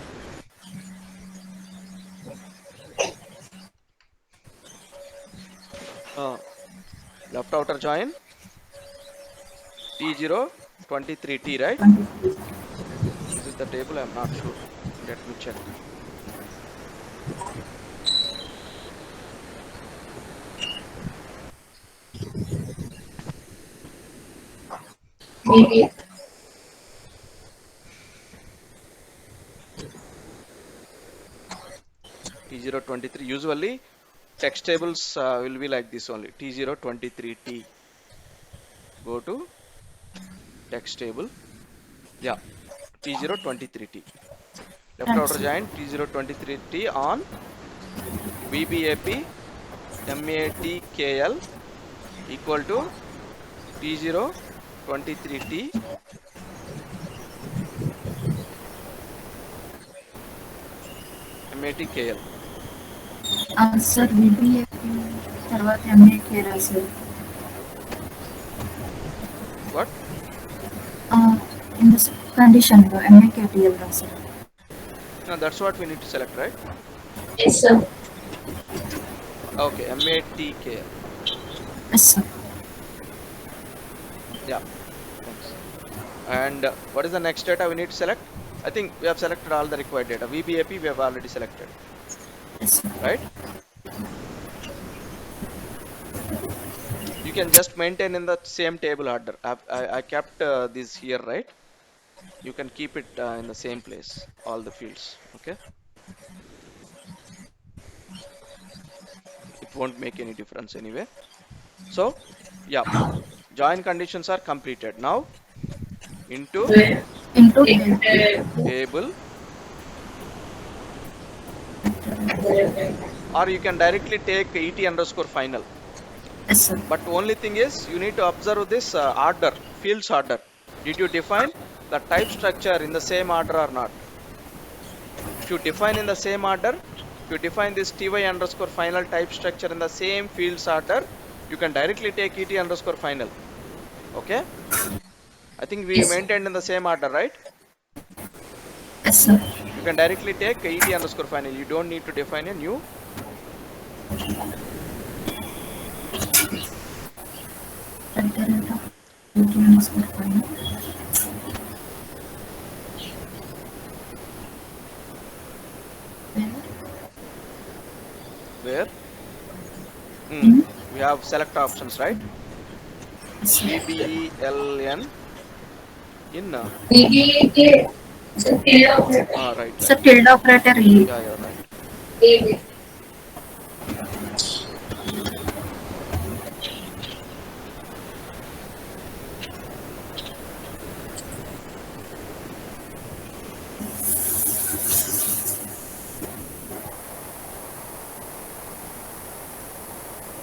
Uh, Left outer join T023T, right? 23. Is it the table? I'm not sure. Let me check. Maybe. T023. Usually text tables will be like this only. T023T. Go to text table. Yeah, T023T. Left Thanks, outer sir. join T023T on VBAP MATKL equal to T023T MATKL. Sir, BBAP తర్వాత MAK రాశారు. What? In this condition, MAKTL రాశారు. No, that's what we need to select, right? Yes, sir. Okay, MATKL. Yes, sir. Yeah, thanks. And what is the next data we need to select? I think we have selected all the required data. VBAP we have already selected, Yes, sir. right? You can just maintain in the same table order. I kept this here, right? You can keep it in the same place, all the fields, okay? It won't make any difference anyway. So, yeah, join conditions are completed. Now, into into table, or you can directly take et underscore final. yes, sir. But only thing is you need to observe this order, fields order. Did you define the type structure in the same order or not? If you define in the same order, if you define this ty underscore final type structure in the same fields order, you can directly take et underscore final. Okay? I think we maintained in the same order, right? Yes, sir. You can directly take et underscore final. You don't need to define a new. At the rate of 18 is per final. Where? In We have select options, right? yes, sir. EBLN in. Right, It's a right. tilde operator E. Yeah, you're right.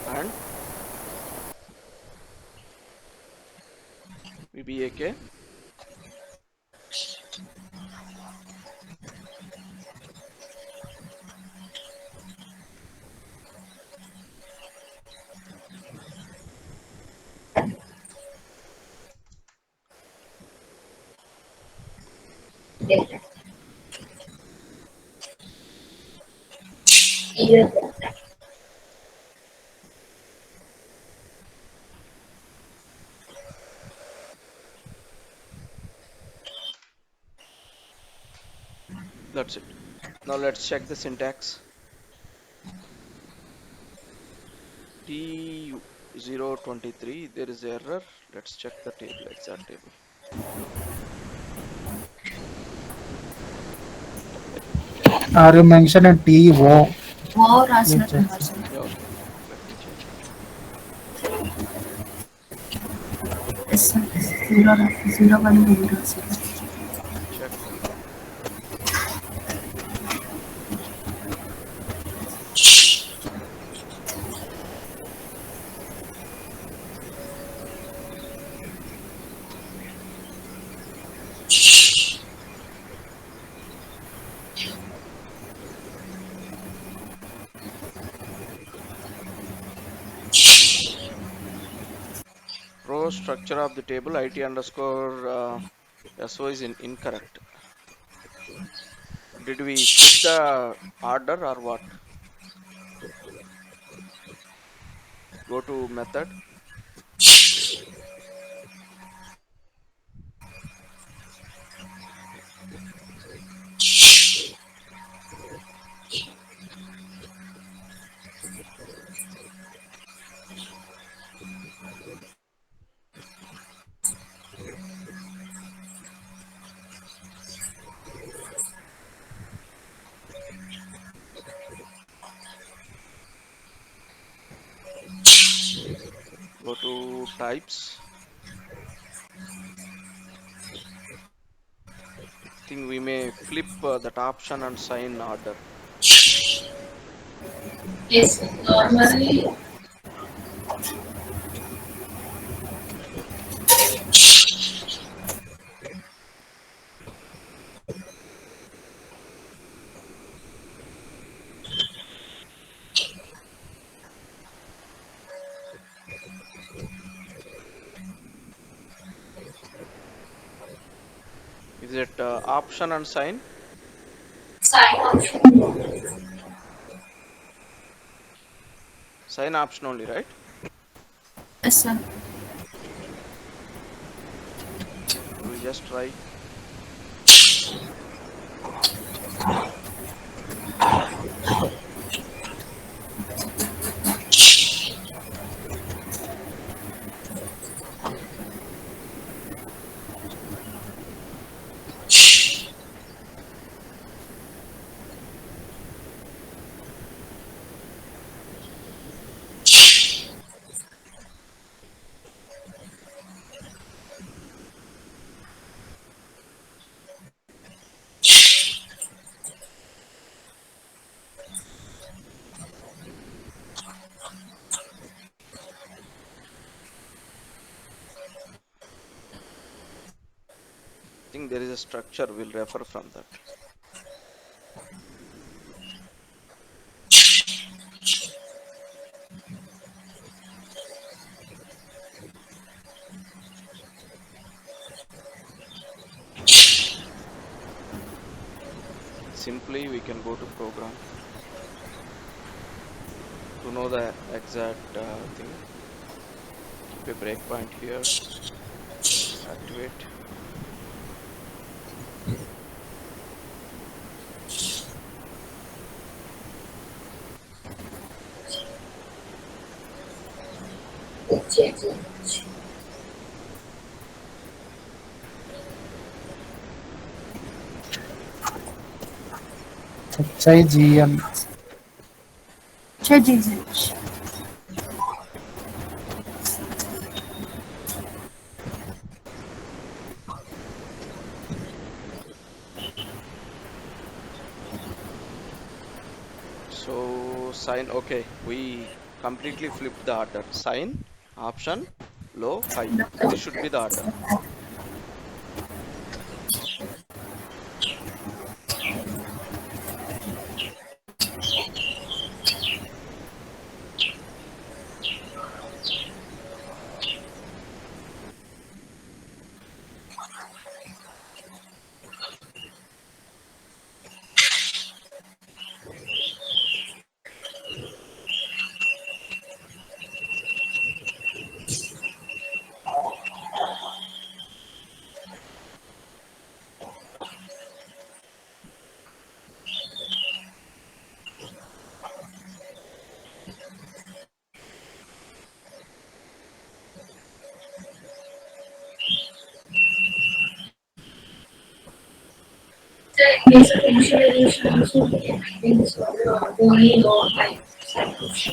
And VBAK. That's it. Now let's check the syntax. T023, there is error. Let's check the table, exact table. Are you mentioning TO? O రాసినట్టున్నారు sir. Yeah, okay. Let me change it. Yes, sir. 0 1 రాశారు. Check. Row structure of the table IT underscore SO is incorrect. Did we skip the order or what? Go to method. Go to types. I think we may flip that option and sign order. Yes, normally Is it option and sign? sign option. Sign option only, right? Yes, sir. We'll just try. think there is a structure. We'll refer from that. Simply, we can go to program to know the exact thing. Keep a breakpoint here. Activate. HIGL. HIGH. So sign. Okay, we completely flipped the order. Sign, option, low, high. This should be the order. Basic initialization also we can maintain this only low or high cycles.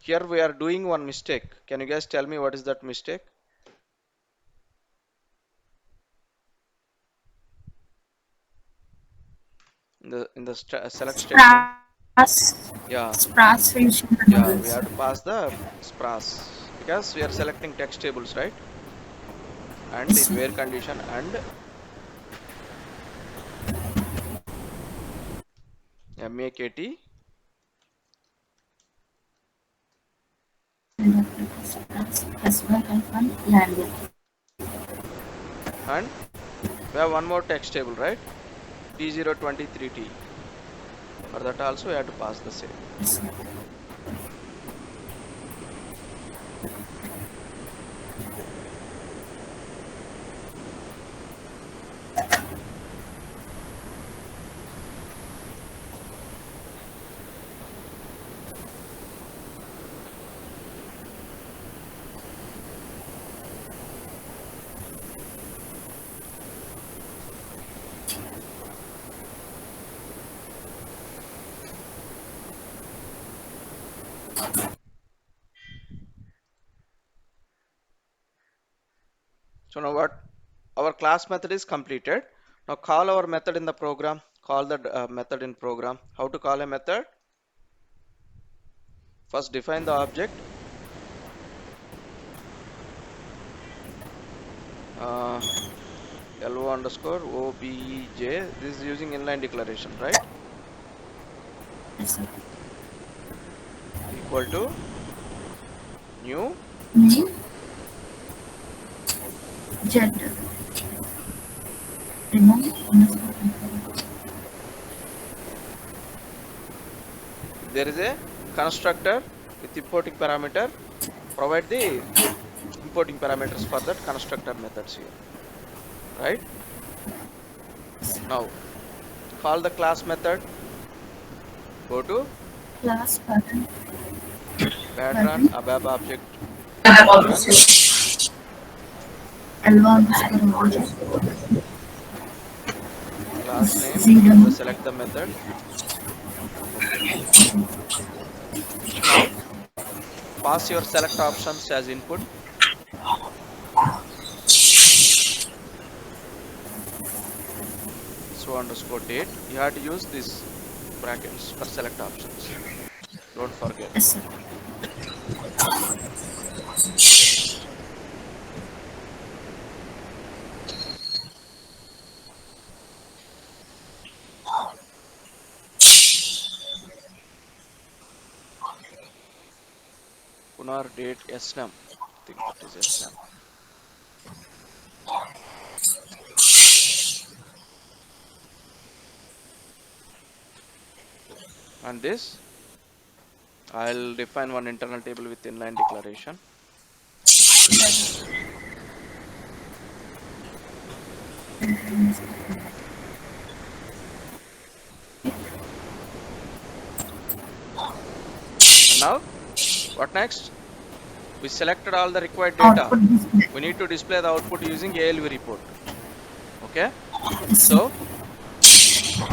Here we are doing one mistake. Can you guys tell me what is that mistake? In the select statement. Yeah, Spras solution yeah, we models. have to pass the spras because we are selecting text tables, right? And Yes, in sir. where condition and MAKT Spras plus one hyphen language. and we have one more text table, right? T023T. For that also we have to pass the same. Yes, sir. So now what? Our class method is completed. Now call our method in the program. Call the method in program. How to call a method? First define the object. Uh, LO underscore OBEJ. This is using inline declaration, right? Yes, sir. Equal to new. Name jet. Remove underscore. If there is a constructor with importing parameter, provide the importing parameters for that constructor methods here, right? Now call the class method. Go to Class pattern. pattern Pattern. ABAP object pattern L1 underscore object. class name and Zero. select the method. Okay. Now pass your select options as input. So underscore date. You have to use these brackets for select options. Don't forget. Yes, sir. Punar date SNAM. I think that is SNAM. And this I'll define one internal table with inline declaration. And now what next? We selected all the required data. Output display. We need to display the output using ALV report. Okay. Yes, sir. So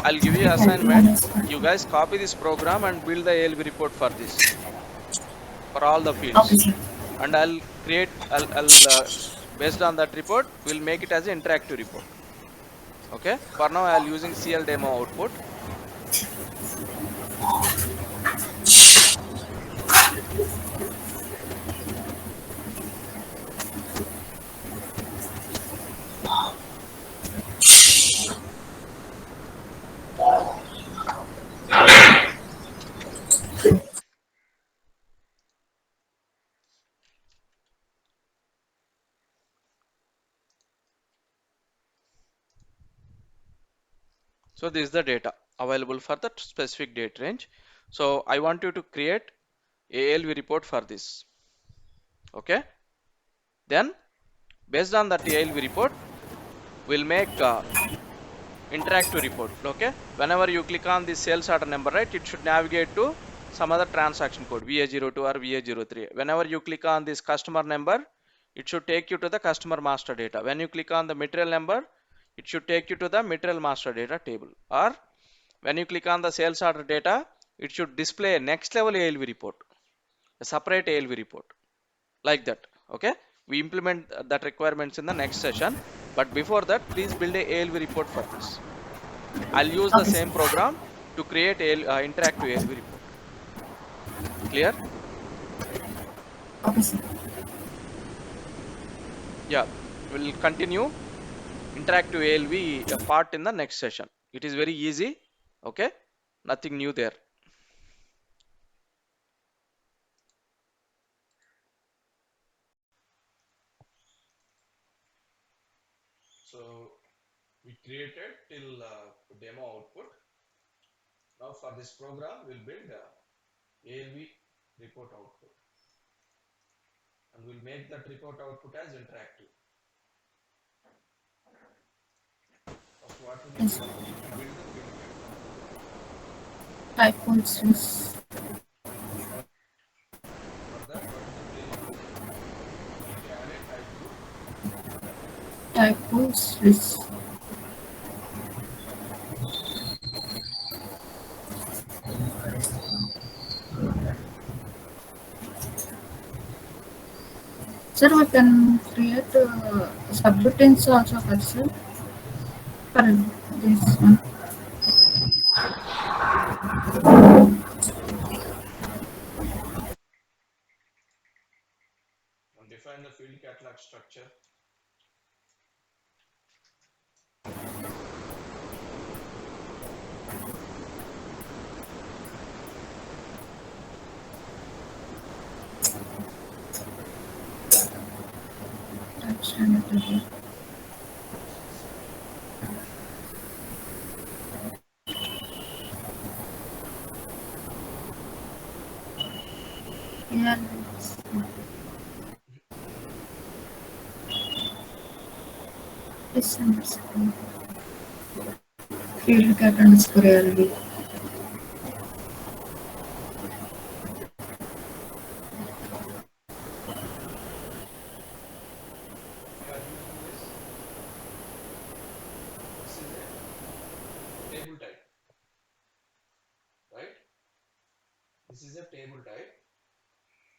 I'll give you assignment. You guys copy this program and build the ALV report for this, for all the Okay, fields. sir. And I'll based on that report, we'll make it as an interactive report. Okay. For now, I'll using CL demo output. So this is the data available for that specific date range. So I want you to create ALV report for this. Okay. Then based on that ALV report, we'll make interactive report. Okay. Whenever you click on the sales order number, right, it should navigate to some other transaction code VA02 or VA03. Whenever you click on this customer number, it should take you to the customer master data. When you click on the material number, it should take you to the material master data table. Or when you click on the sales order data, it should display next level ALV report. a separate ALV report, like that. Okay, we implement that requirements in the next session, but before that, please build a ALV report for this. I'll use the Okay, sir. same program to create a interactive ALV report. Clear? Okay, sir. Yeah, we'll continue interactive ALV part in the next session. It is very easy. Okay, nothing new there. So we created till demo output. Now for this program, we'll build ALV report output, and we'll make that report output as interactive. First, what we need Yes. to do, we need to build the field catalog. Type is For that, what is the variable name? We need to add a type to Swiss. Sir, we can create subroutines also for sir. For this one. and define the field catalog structure. Type standard table. Yeah. Yes, understand. Field cat underscore LV. If you are using this is a table type, right? This is a table type,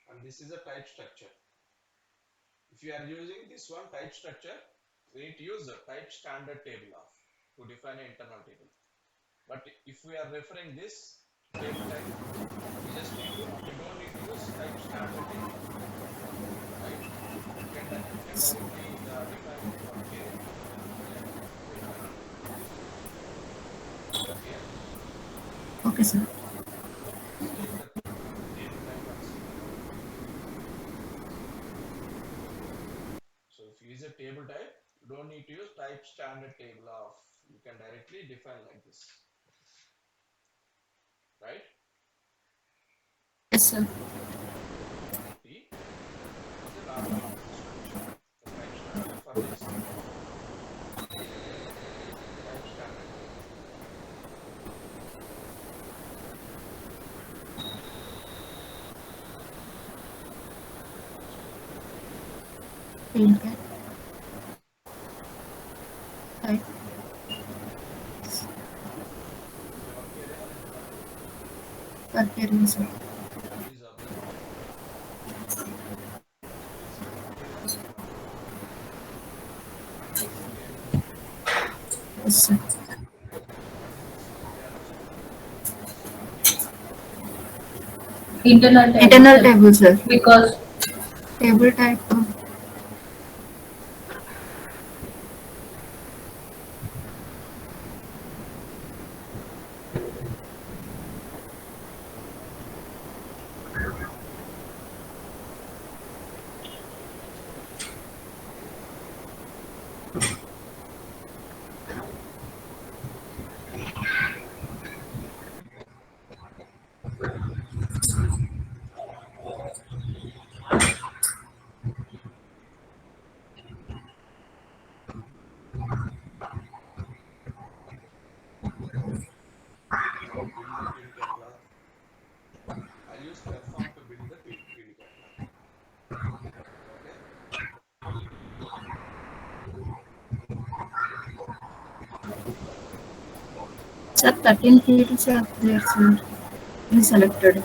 and this is a type structure. If you are using this one type structure, we need to use the type standard table of to define an internal table. But if we are referring this table type, we don't need to use type standard table of, right? We can directly define this one here and define it like this. Clear? Okay, sir. Just take the table type and see. So if you use a table type, you don't need to use type standard table of. You can directly define like this, right? Yes, sir. T is a large language structure. The type structure for this type standard table. Field cat. Type. Work area or internal table? Work area, sir. Please observe. Is it work area or internal table? Table. Yes, sir. What is this work area underscore? Internal table, sir. Because table type. Now we build the field catalog. I'll use perform to build the field catalog. Okay. Sir, 13 fields are there, sir. We selected.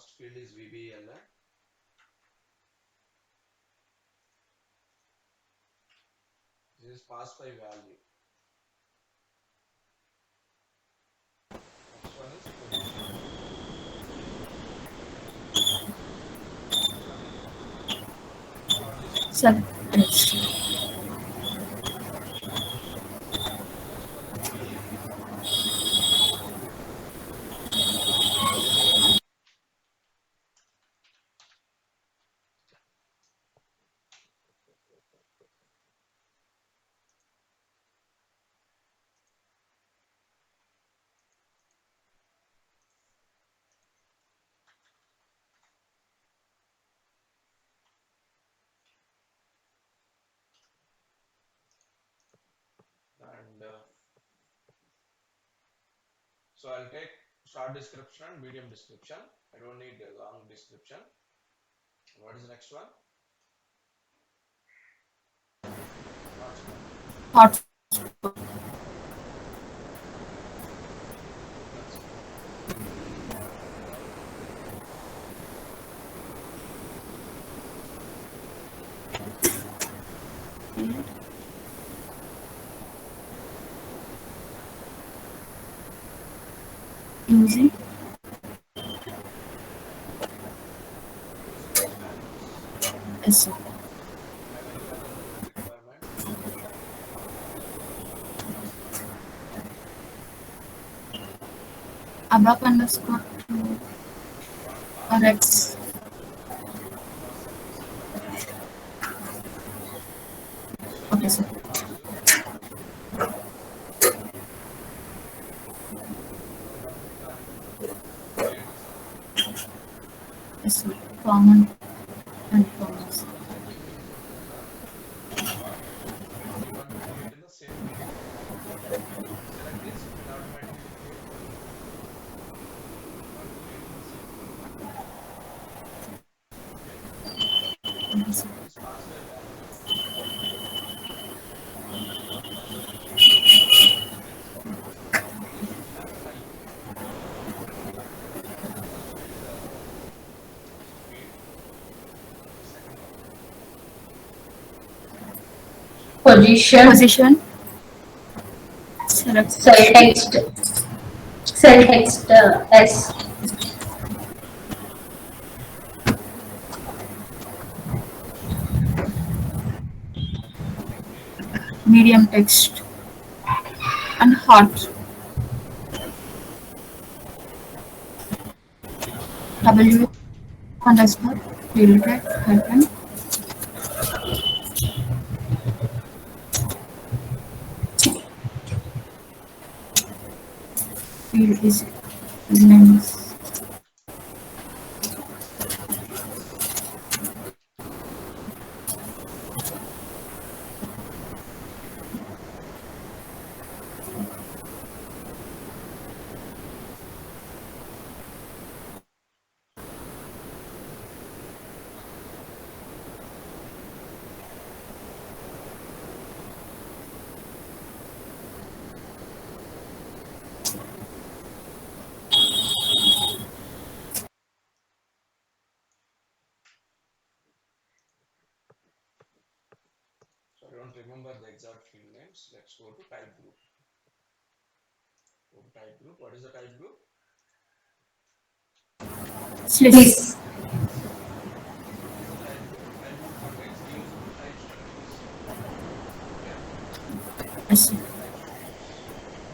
first field is VBLN. This is pass by value. Next one is position. Next one is short description. Select text. Next one is medium. And so I'll take short description and medium description. I don't need a long description. What is the next one? Hotspot. Hot. That's it. Using Using values. SAP. Do you have any other requirement? ABAP underscore to What or cost X. cost service implementation. So Okay, sir. cost to create the subject. SAP. Common and commerce. Everything is okay, sir. But we want to create in the same field. Select this, it will automatically create position. We want to create in the same field. Okay. Okay, sir. Next one is pass by value. First let's we should have time. First field speed. The second one position. Position. Select Cell text, cell text S. Medium. medium text and hot. W underscore filter hyphen field is length. So I don't remember the exact field names. Let's go to type group. Go to type group. What is the type group? Slice. This What is the type group? Type group contains reusable type strings. Okay. Yes. Type strings. We want to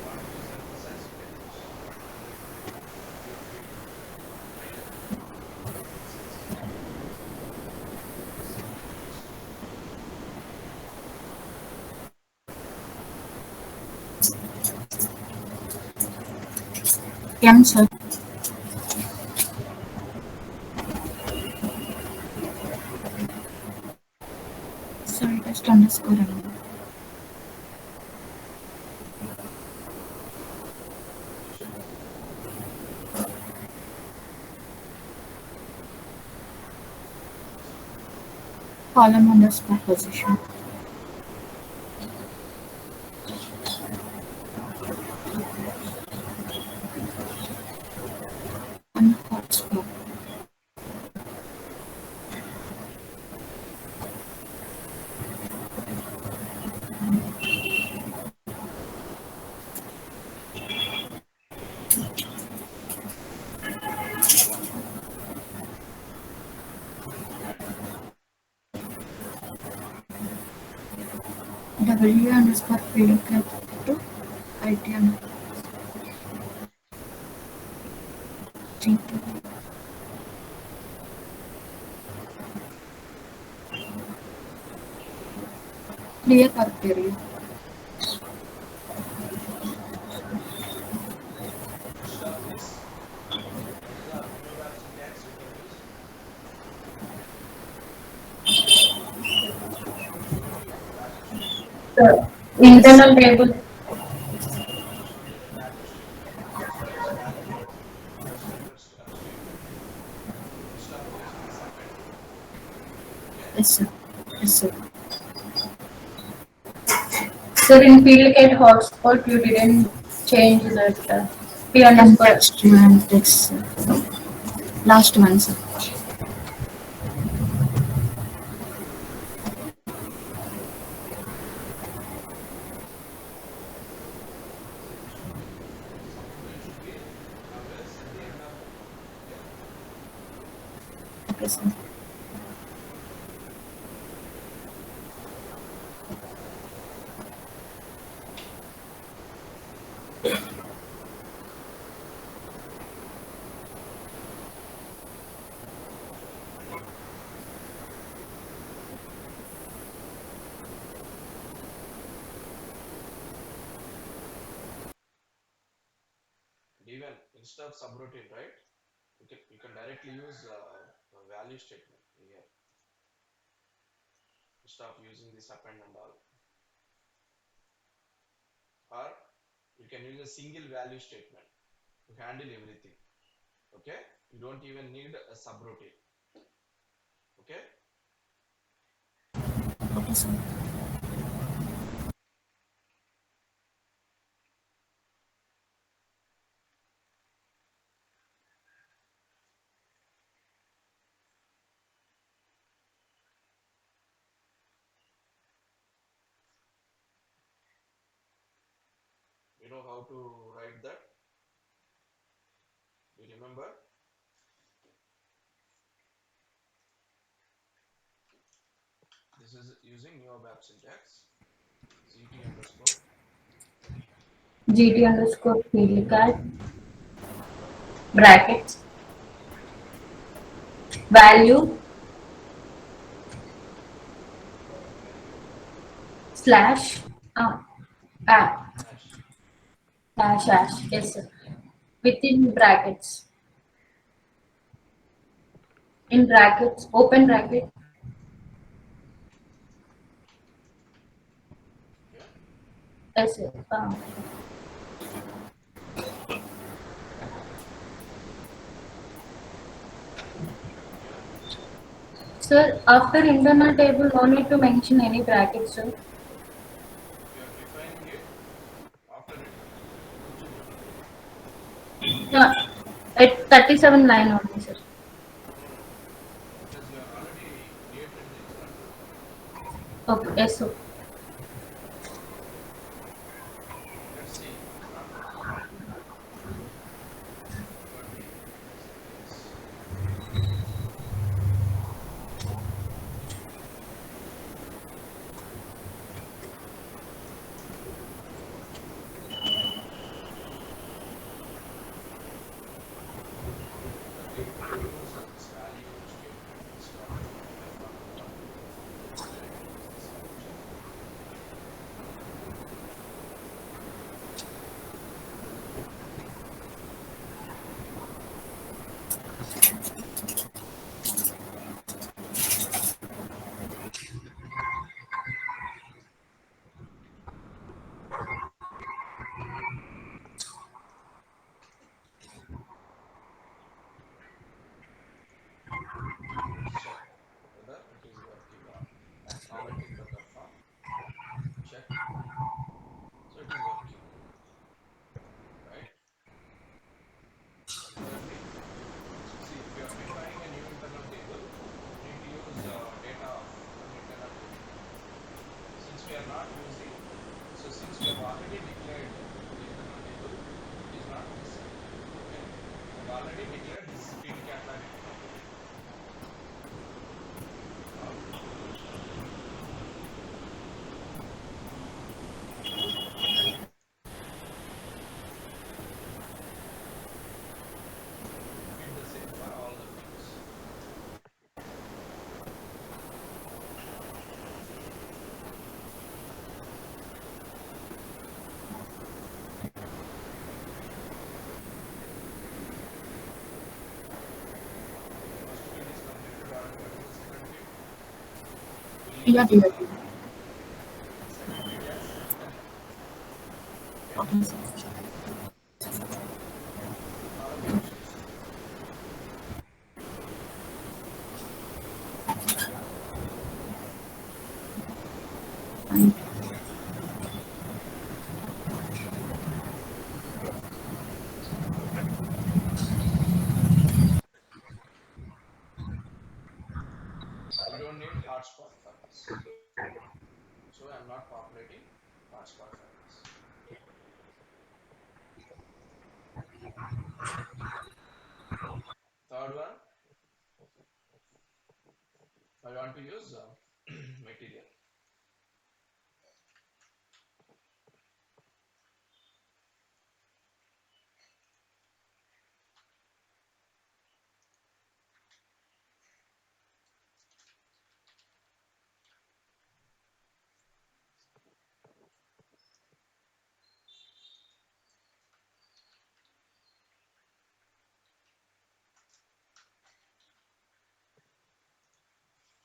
use emphasize pages. Your field. Emphasize. Next. Sir. Sorry, just underscore M. Position. Column underscore position. W underscore predicate to IT and GT. Clear correct area. Instead of this, what is the neoweb syntax we can use? Value statement. The Yes. internal table. It should be the value statement. So its value underscore statement instead of using this append. Okay. Yes, sir. Yes, sir. So in field get hotspot, you didn't change that P underscore. Context and text, sir. Last one, sir. See, it should be subroutine should be always at the end of the code. Okay. Okay, sir. And even instead of subroutine, right? You can directly use a value statement here instead of using this append and all. Or you can use a single value statement to handle everything. Okay, you don't even need a subroutine. Okay, Okay, sir. you know how to write that? Do you remember? This is using new ABAP syntax. GT underscore GT underscore field card brackets value value slash uh, ah, hash. dash yes sir. Within brackets, in brackets, open bracket. Okay, Yes sir. here Sir, after internal table, no need to mention any brackets, sir. if you are defining it after it, which internal table? Yeah, at 37 line only, sir. No, because you are already created the example. Okay, yes sir. Let's see, it is not working. What is the case? Okay, you can use this value statement instead of using method and all. So you can use this value statement. Check whether it is working or commenting the confirm. Check. So it is working, right? Similarly, see, if you are defining a new internal table, you need to use data from internal table. Since we are not using, so since we have already declared the internal table, it is not necessary. Okay, we have already declared this field catalog internal table. Now Yeah, dear. Second it as MM. Okay. Okay, sir. Negotiation. Fine. We don't need hotspot for this. So I'm not populating hotspot for this. Third one, I want to use material.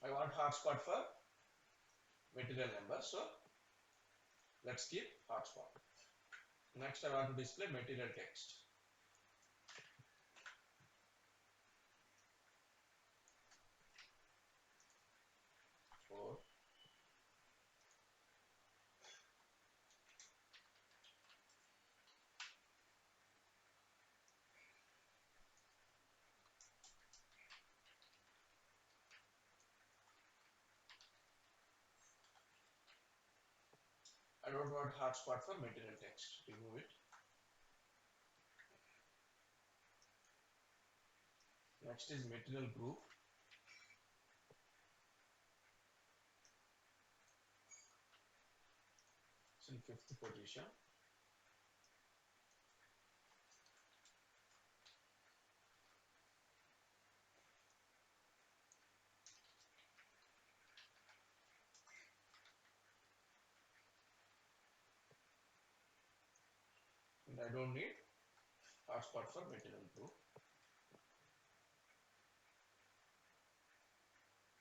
I want hotspot for material number. So let's keep hotspot. Next, I want to display material text. Four. I don't want hotspot for material text. Remove it. Next is material group. It's in fifth position. And I don't need hotspot for material group.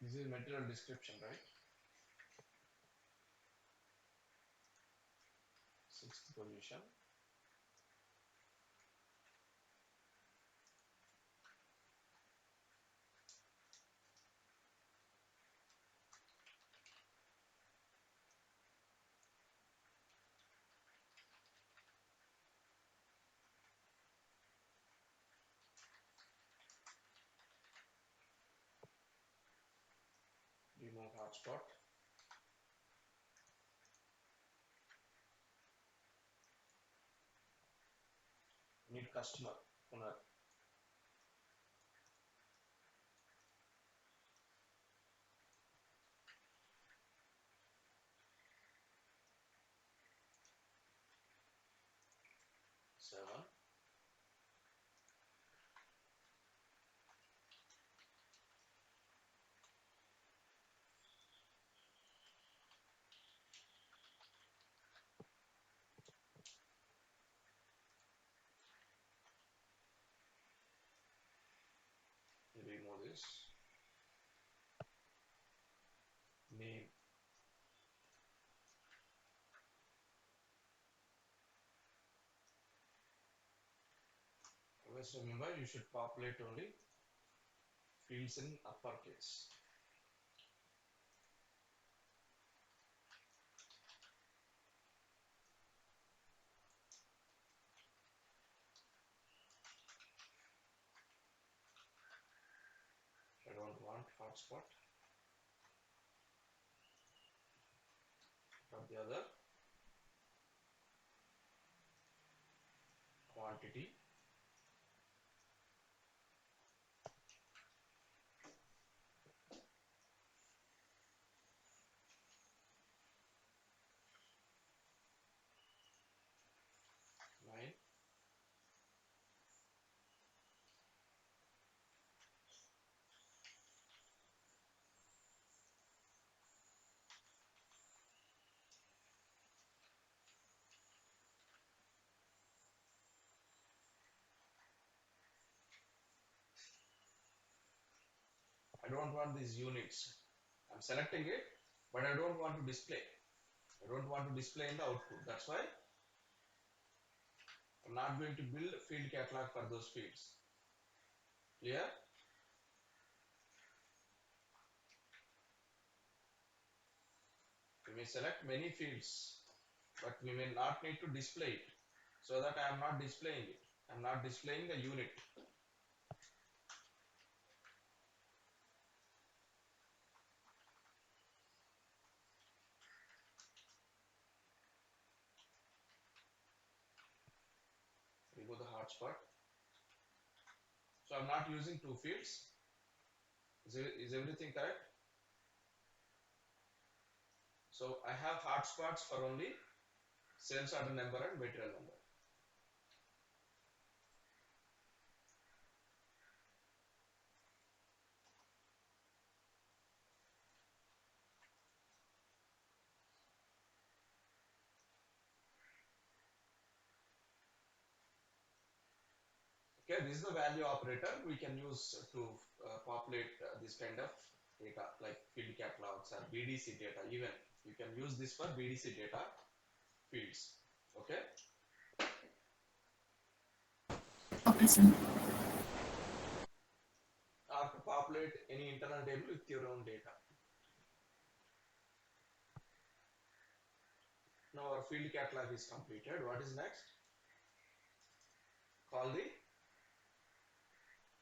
This is material description, right? Sixth position. Remove hotspot. Need customer owner. Seven. Remove this. Name. Always remember you should populate only fields in uppercase. I don't want hotspot. For the other, quantity. Nine. I don't want these units. I'm selecting it. but I don't want to display. I don't want to display in the output. That's why I'm not going to build field catalog for those fields. Clear? We may select many fields, but we may not need to display it, so that I am not displaying it. I am not displaying the unit. Remove the hotspot. So I'm not using two fields. Is everything correct? So I have hotspots for only sales order number and material number. Okay, this is the value operator we can use to populate this kind of data like field catalogs or BDC data. Even you can use this for BDC data fields. Okay. Okay, sir. Or to populate any internal table with your own data. Now our field catalog is completed. What is next? Call the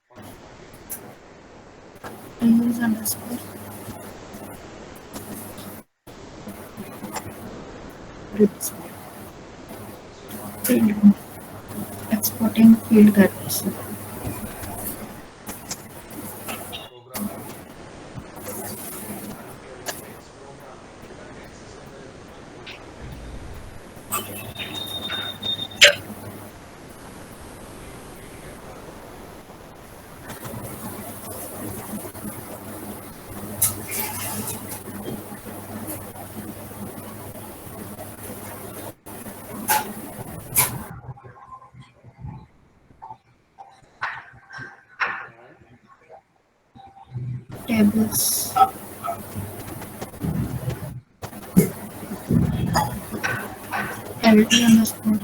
function Reuse underscore grips field exporting field grips. program contains program contains system Tables LT underscore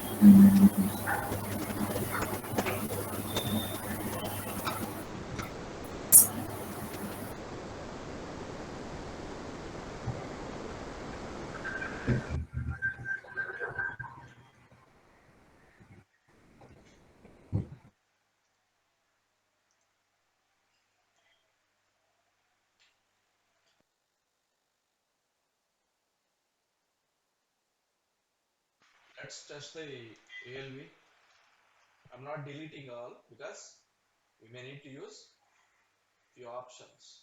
Let's test the ALV. I'm not deleting all because we may need to use few options.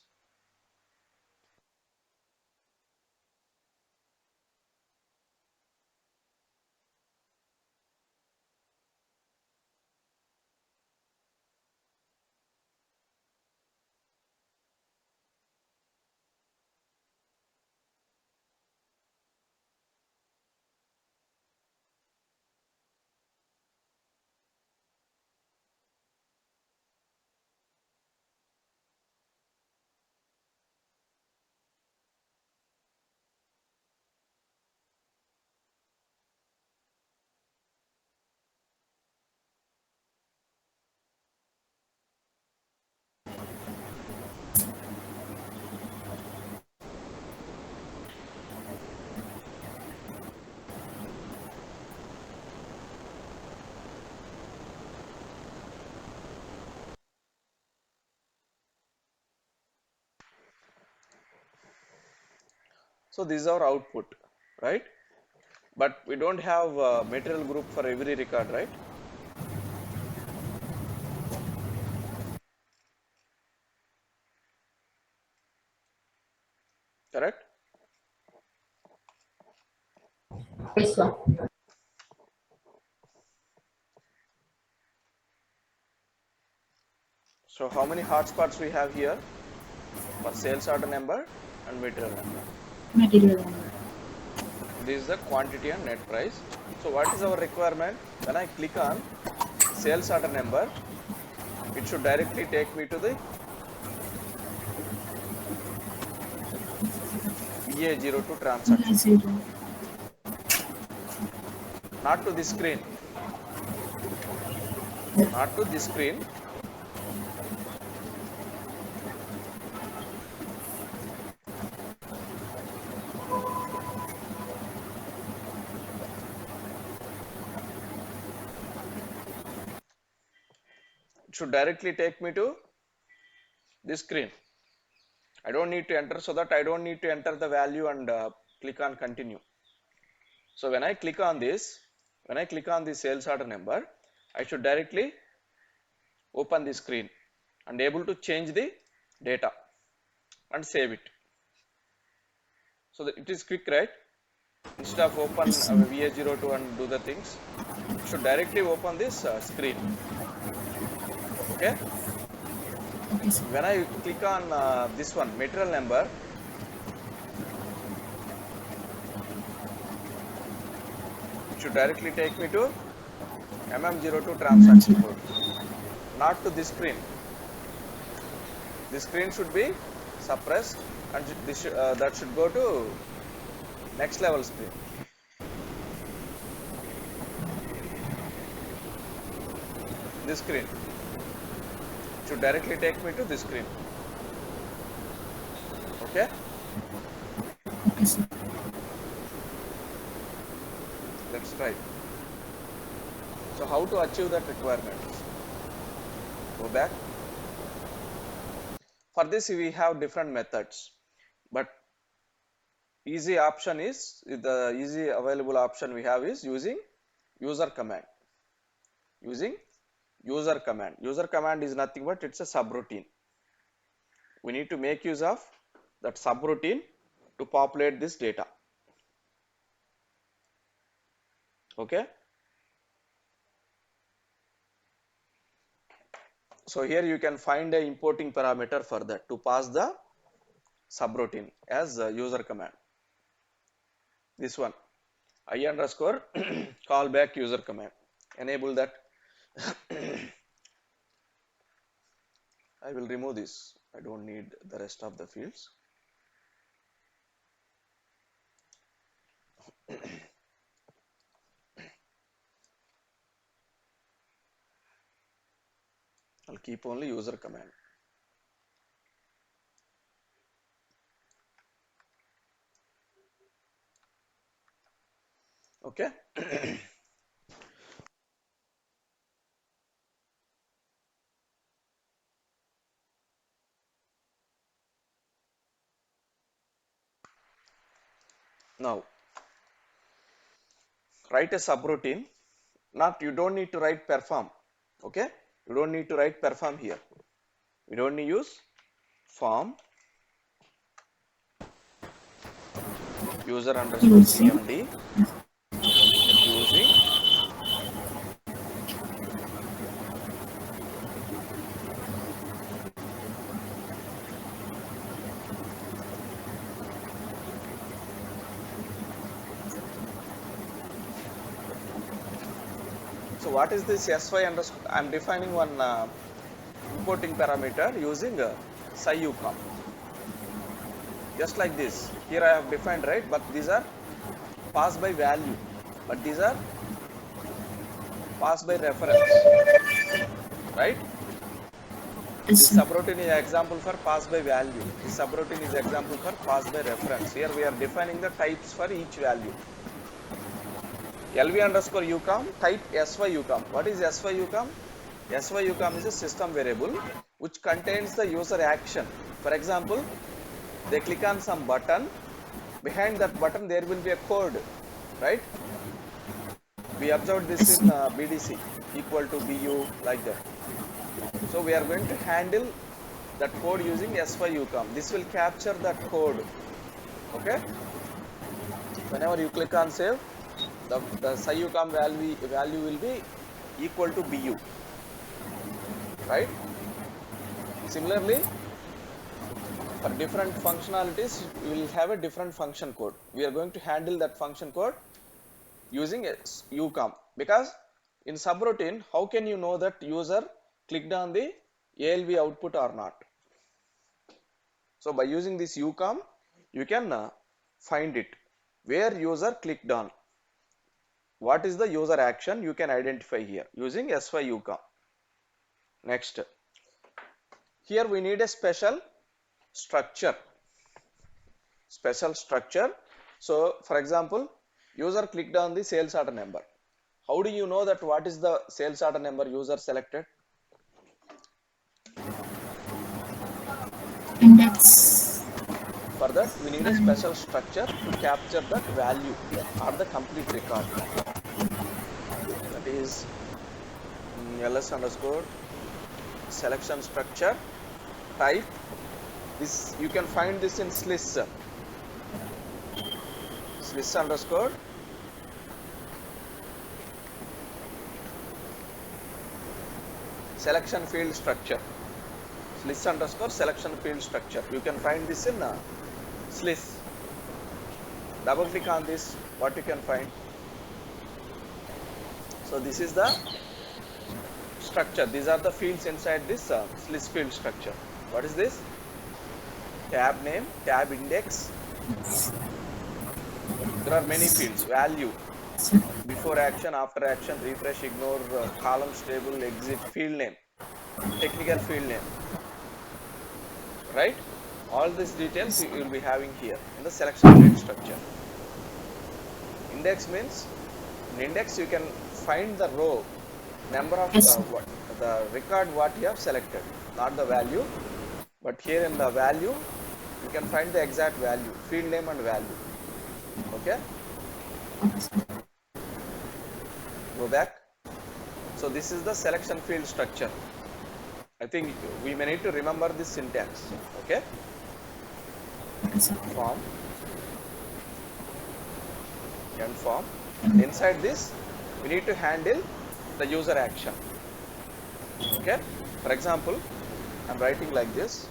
So this is our output, right? But we don't have a material group for every record, right? Correct? Yes, sir. So how many hotspots we have here for sales order number and material number? material number. This is the quantity and net price. So what is our requirement? When I click on sales order number, it should directly take me to the VA02 transaction, 0. not to this screen, not to this screen. It should directly take me to this screen. I don't need to enter, so that I don't need to enter the value and click on continue. So when I click on this, when I click on the sales order number, I should directly open the screen and able to change the data and save it. So that it is quick, right? Instead of open Yes, sir. VA02 and do the things, it should directly open this screen. Okay. Okay, sir. When I click on this one, material number, it should directly take me to MM02 transaction code, not to this screen. This screen should be suppressed, and this that should go to next level screen. This screen should directly take me to this screen. Okay. Okay, sir. Let's try. So how to achieve that requirement? Go back. For this we have different methods, but easy option is, the easy available option we have is using user command. Using user command. User command is nothing but it's a subroutine. We need to make use of that subroutine to populate this data. Okay. So here you can find a importing parameter for that to pass the subroutine as a user command. This one, I underscore callback user command. Enable that. I will remove this. I don't need the rest of the fields. I'll keep only user command. Okay. Now write a subroutine. Not, you don't need to write perform. Okay, you don't need to write perform here. We don't need use form user underscore cmd using so what is this sy underscore? I am defining one importing parameter using SciUcom. Just like this. Here I have defined, right? But these are passed by value. But these are passed by reference. Right? Yes, This sir. subroutine is example for pass by value. This subroutine is example for pass by reference. Here we are defining the types for each value. LV underscore UCOM, type SYUCOM. What is SYUCOM? SYUCOM is a system variable which contains the user action. For example, they click on some button. Behind that button there will be a code, right? We observed this in BDC equal to BU, like that. So we are going to handle that code using SYUCOM. This will capture that code. Okay. Whenever you click on save, the SciUcom value will be equal to BU. Right. Similarly, for different functionalities, we will have a different function code. We are going to handle that function code using UCOM, because in subroutine, how can you know that user clicked on the ALV output or not? So by using this UCOM, you can find it. Where user clicked on. What is the user action you can identify here using SY UCOM. Next, here we need a special structure. So for example, user clicked on the sales order number. How do you know that what is the sales order number user selected? Index. For that, we need a special structure to capture that value or the complete record. That is ls underscore selection structure type. This you can find this in sliss underscore selection field structure. Sliss underscore selection field structure. You can find this in sliss. Double click on this. What you can find? So this is the structure. These are the fields inside this sliss field structure. What is this? Tab name, tab index. There are many fields. Value, before action, after action, refresh, ignore, columns, table, exit, field name, technical field name. Right? All these details you will be having here in the selection field structure. Index means in index you can find the row number of the record what you have selected, not the value, but here in the value you can find the exact value, field name and value. Okay? Go back. So this is the selection field structure. I think we may need to remember this syntax. Okay? Form, end form. Inside this, we need to handle the user action. Okay? For example, I am writing like this.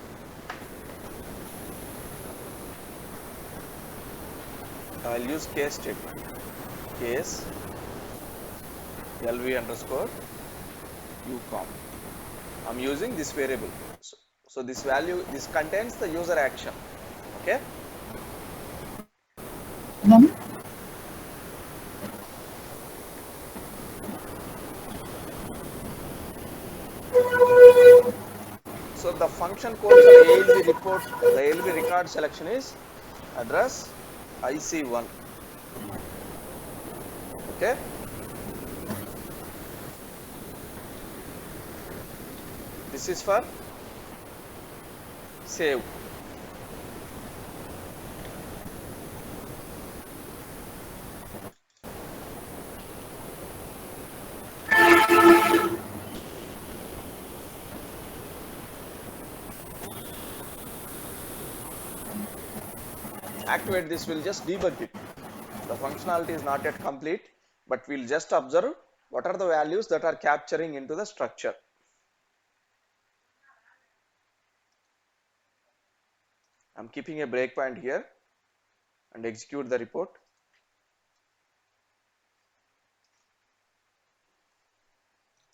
I will use case statement. Case LV underscore UCOM. I am using this variable. So this value, this contains the user action. Okay? So the function codes of ALV report, the ALV record selection is address IC1. Okay? This is for save. Activate this will just debug it. The functionality is not yet complete, but we'll just observe what are the values that are capturing into the structure. I'm keeping a breakpoint here and execute the report.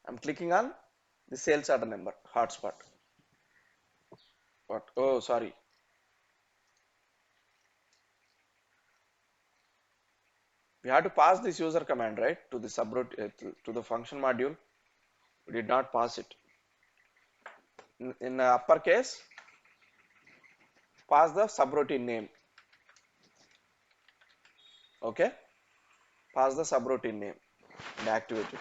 I'm clicking on the sales order number, hotspot. What? Oh, sorry. We had to pass this user command, right, to the subroutine, to the function module. We did not pass it. In uppercase, pass the subroutine name. Okay? Pass the subroutine name and activate it.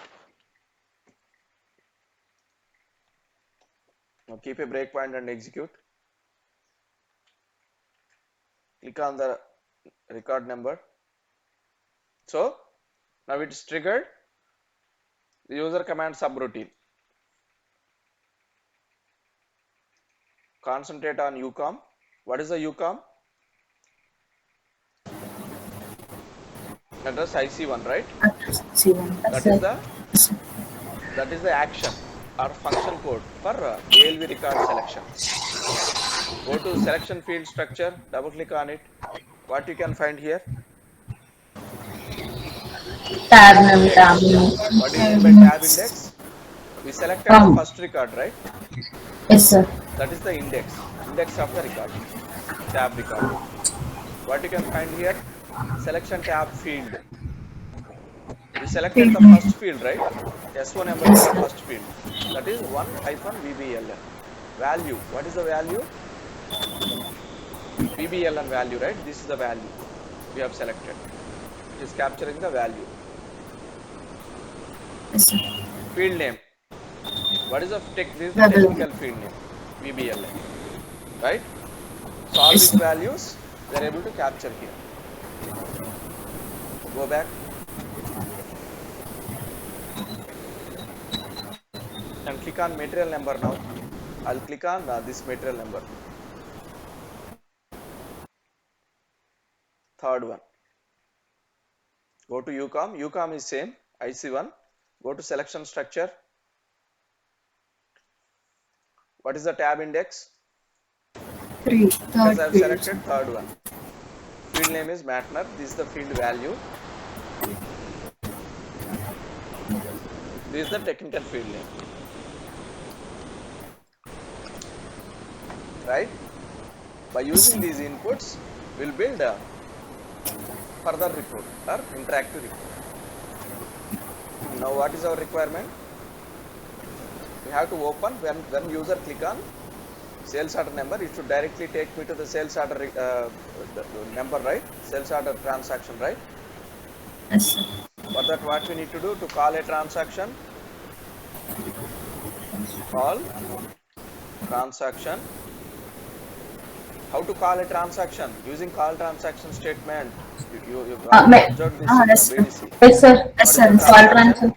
Now keep a breakpoint and execute. Click on the record number. So now it is triggered the user command subroutine. Concentrate on UCOM. What is the UCOM? Address IC1, right? That is the action or function code for ALV record selection. Go to selection field structure, double click on it. What you can find here? Tab name, tab name. What do you mean by tab index? We selected the first record, right? Yes, sir. That is the index of the record, tab record. What you can find here? Selection tab field. We selected Field the name. first field, right? S1 number is Yes, the sir. first field. That is 1-VBLN. Value. What is the value? VBLN value, right? This is the value we have selected. It is capturing the value. Yes, sir. Field name. What is the this is the Double. technical field name? VBLN. Right? So all Yes, these sir. values they are able to capture here. Go back. And click on material number now. I'll click on this material number. Third one. Go to UCOM. UCOM is same. IC1. Go to selection structure. What is the tab index? 3. Yes, Third I have field. selected third one. Field name is Matner. This is the field value. This is the technical field name. Right? By using these inputs, we'll build a further report or interactive report. Now, what is our requirement? We have to open when user click on sales order number, it should directly take me to the sales order number, right? Sales order transaction, right? Yes, sir. For that, what we need to do to call a transaction? Call transaction. How to call a transaction? Using call transaction statement. You observed this in Yes, sir. BDC. Yes, sir. Yes, What is sir. the Call transaction? transaction.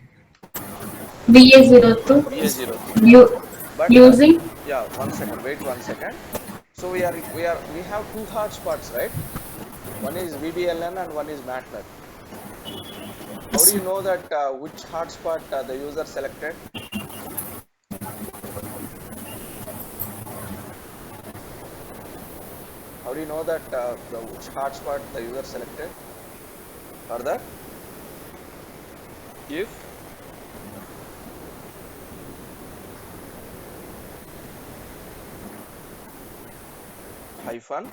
BA02. BA02. But Using. yeah, 1 second. Wait 1 second. So we have two hotspots, right? One is VBLN and one is MATLAB. How do you know that which hotspot the user selected? How do you know that which hotspot the user selected? Further, if hyphen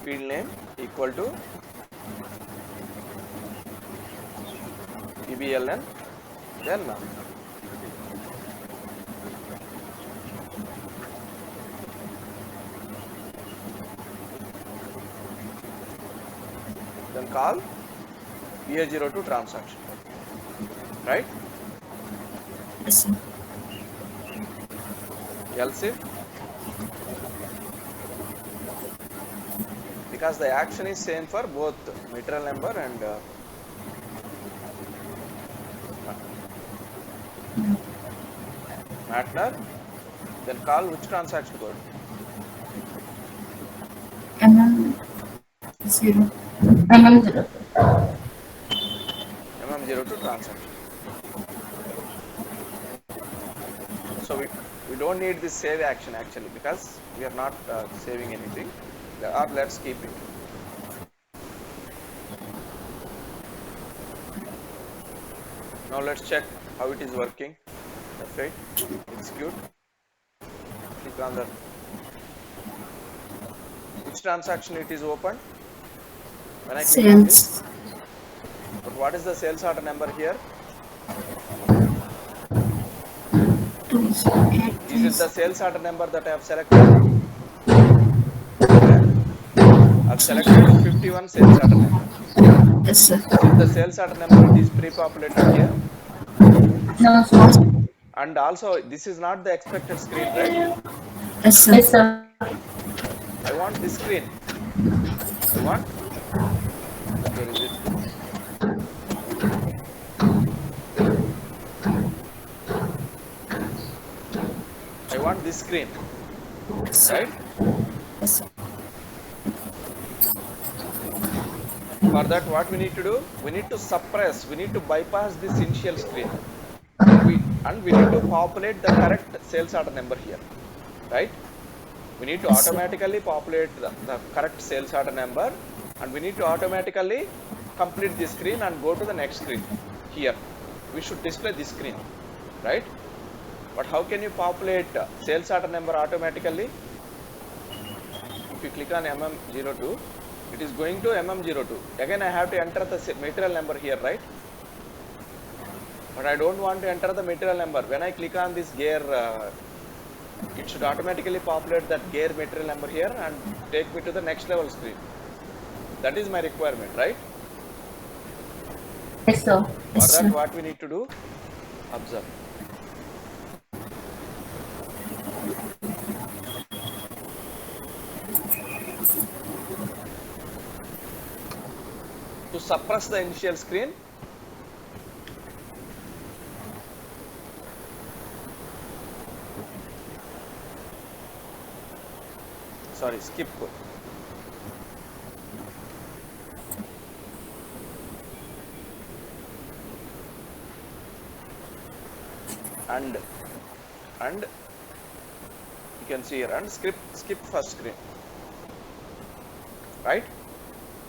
field name equal to VBLN, then call BA02 transaction, right? Yes, sir. Else if, because the action is same for both material number and Matner, then call which transaction code? MM0. MM0. MM02 transaction. So we don't need this save action actually because we are not saving anything, or let's keep it. Now let's check how it is working. F8, execute, click on the which transaction it is opened when I click on this. Sales. But what is the sales order number here? Is it the sales order number that I have selected? I have selected 251 sales order number. Yes, sir. Is it the sales order number? It is pre-populated here. No, sir. And also, this is not the expected screen, right? Yes, sir. Yes, sir. I want this screen. I want. Where is it? I want this screen, right? Yes, sir. For that, what we need to do? We need to suppress. We need to bypass this initial screen. And we need to populate the correct sales order number here, right? We need to automatically populate the correct sales order number, and we need to automatically complete this screen and go to the next screen. Here, we should display this screen, right? But how can you populate sales order number automatically? If you click on MM02, it is going to MM02. Again, I have to enter the material number here, right? But I don't want to enter the material number. When I click on this gear, it should automatically populate that gear material number here and take me to the next level screen. That is my requirement, right? Yes, sir. For that, what we need to do? Observe. To suppress the initial screen, sorry, skip. And you can see here, and skip first screen, right?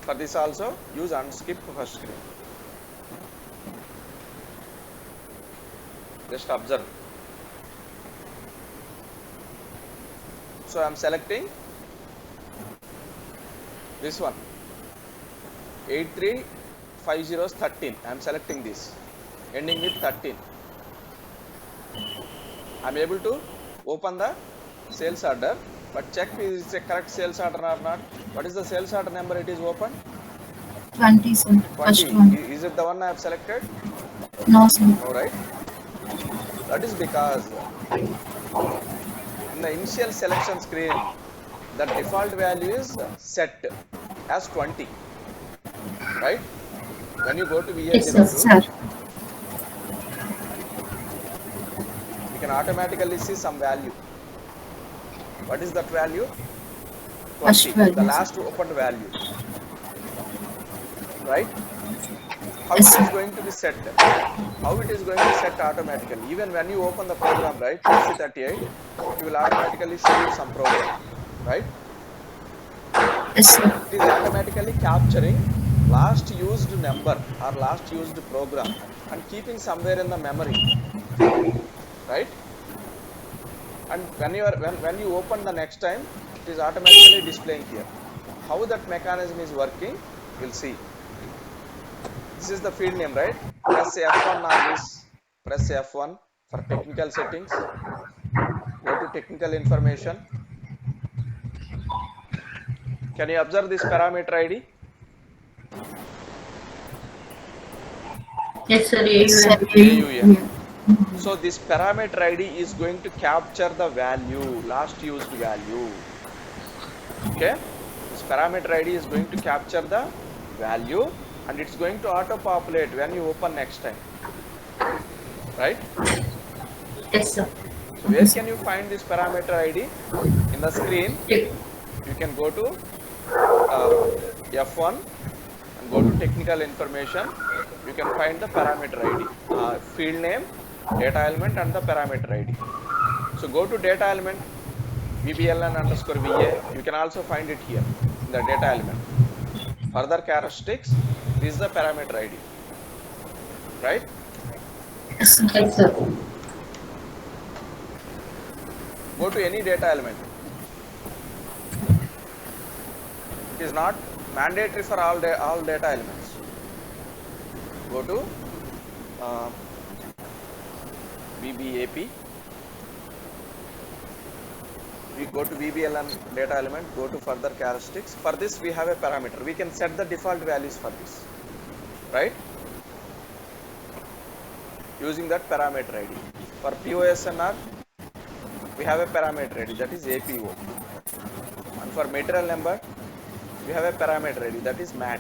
For this also use unskip first screen. Just observe. So I am selecting this one, 835013. I am selecting this, ending with 13. I am able to open the sales order, but check is it a correct sales order or not. What is the sales order number it is open? 20, sir. 20. First one. Is it the one I have selected? No, sir. No, right? That is because in the initial selection screen, the default value is set as 20, right? When you go to Yes, VA02, Sir. you can automatically see some value. What is that value? First 20, value, the sir. last opened value, right? How Yes, it is sir. going to be set? How it is going to set automatically? Even when you open the program, right, PC38, it will automatically show you some program, right? Yes, sir. It is automatically capturing last used number or last used program and keeping somewhere in the memory, right? And when you open the next time, it is automatically displaying here. How that mechanism is working, we'll see. This is the field name, right? Press F1 on this. Press F1 for technical settings. Go to technical information. Can you observe this parameter ID? Yes, sir. Yes, sir. AUN. Yeah. So this parameter ID is going to capture the value, last used value. Okay? This parameter ID is going to capture the value and it's going to auto populate when you open next time. Right? Yes, sir. So where can you find this parameter ID? In the screen, you can go to F1 and go to technical information. You can find the parameter ID, field name, data element and the parameter ID. So go to data element, VBLN_VA. You can also find it here in the data element. Further characteristics, this is the parameter ID, right? Yes, sir. Yes, sir. Go to any data element. It is not mandatory for all data elements. Go to VBAP. We go to VBLN data element, go to further characteristics. For this we have a parameter. We can set the default values for this, right? Using that parameter ID. For POSNR, we have a parameter ID, that is APO. And for material number, we have a parameter ID, that is MAT.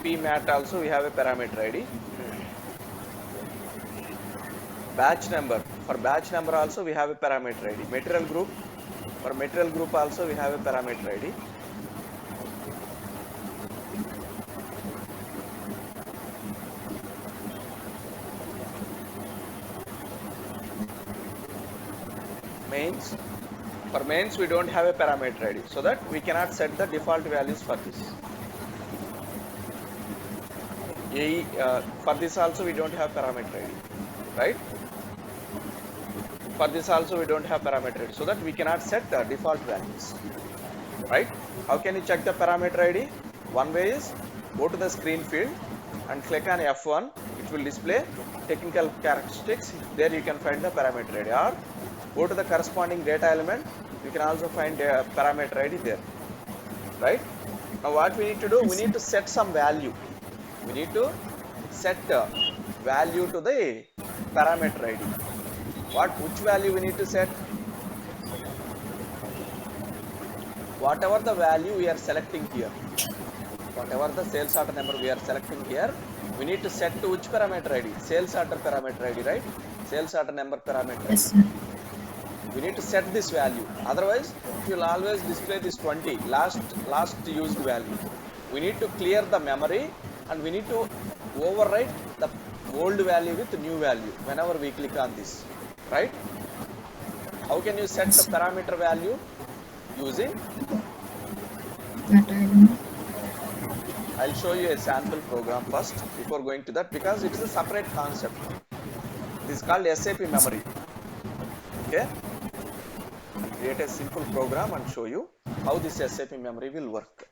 PMAT also we have a parameter ID. Batch number, for batch number also we have a parameter ID. Material group, for material group also we have a parameter ID. Mains, for mains we don't have a parameter ID, so that we cannot set the default values for this. For this also we don't have parameter ID, right? For this also we don't have parameter ID, so that we cannot set default values, right? How can you check the parameter ID? One way is go to the screen field and click on F1. It will display technical characteristics. There you can find the parameter ID, or go to the corresponding data element. You can also find the parameter ID there, right? Now what we need to do, we Yes, need sir. to set some value. We need to set value to the parameter ID. Which value we need to set? Whatever the value we are selecting here, whatever the sales order number we are selecting here, we need to set to which parameter ID? Sales order parameter ID, right? Sales order number parameter Yes, ID. sir. We need to set this value. Otherwise, it will always display this 20, last used value. We need to clear the memory and we need to overwrite the old value with new value whenever we click on this, right? How can you set the Yes, sir. parameter value? Using, That I don't know. I'll show you a sample program first before going to that, because it is a separate concept. This is called SAP memory. Okay, I'll create a simple program and show you how this SAP memory will work.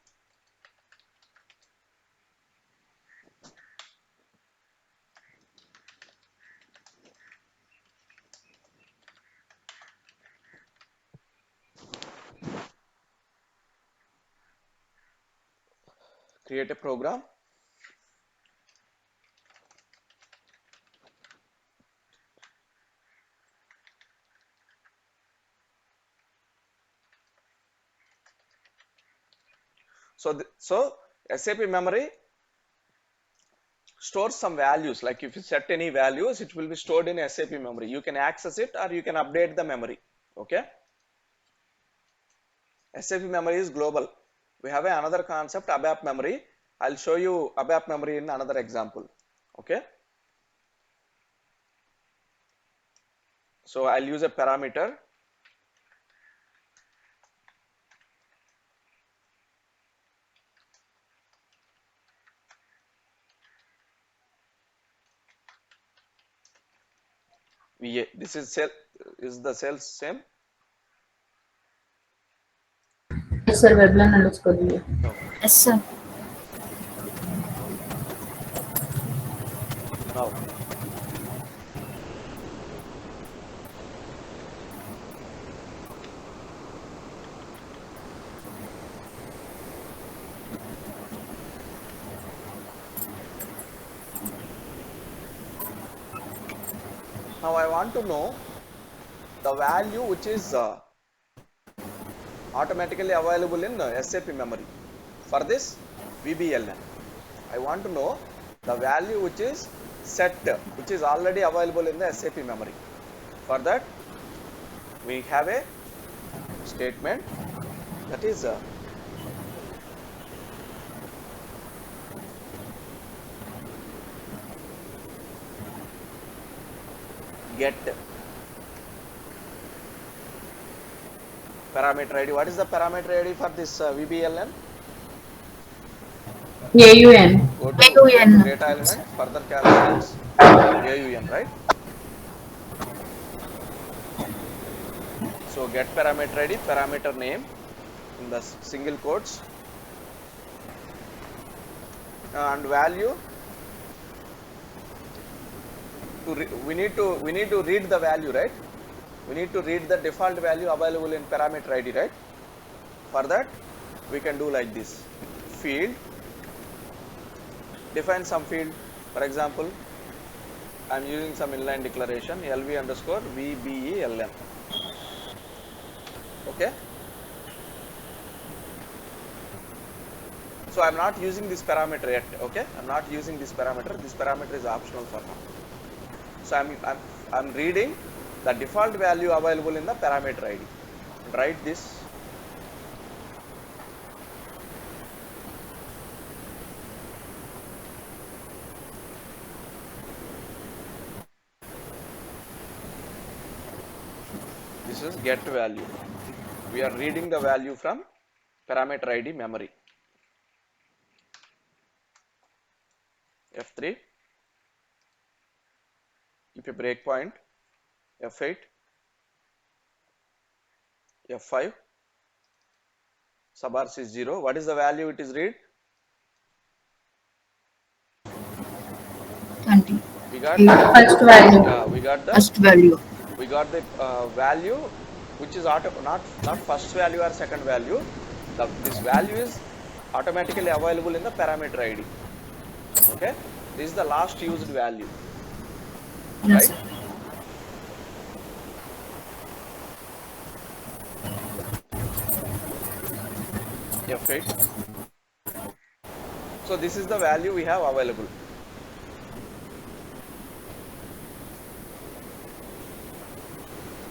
Create a program. So SAP memory stores some values. Like if you set any values, it will be stored in SAP memory. You can access it or you can update the memory. Okay. SAP memory is global. We have another concept, ABAP memory. I'll show you ABAP memory in another example. Okay. So I'll use a parameter. VA. This is the sales same. Yes, sir. Webland underscore VA. Okay. Yes, sir. Now I want to know the value which is automatically available in SAP memory. For this VBLN, I want to know the value which is set, which is already available in the SAP memory. For that, we have a statement that is get parameter ID. What is the parameter ID for this VBLN? AUN. Go to AUN. data element, further calculates AUN, right? So get parameter ID, parameter name in the single quotes, and value. We need to read the value, right? We need to read the default value available in parameter ID, right? For that, we can do like this. Field, define some field. For example, I am using some inline declaration LV underscore VBELN. Okay. So I am not using this parameter yet. Okay, I am not using this parameter. This parameter is optional for now. So I'm reading the default value available in the parameter ID. Write this. This is get value. We are reading the value from parameter ID memory. F3. Keep a breakpoint. F8. F5, subars is 0. What is the value it is read? 20. We got First value. we got the First value. value which is not first value or second value. This value is automatically available in the parameter ID. Okay, this is the last used value, Yes, right? sir. F8. So this is the value we have available.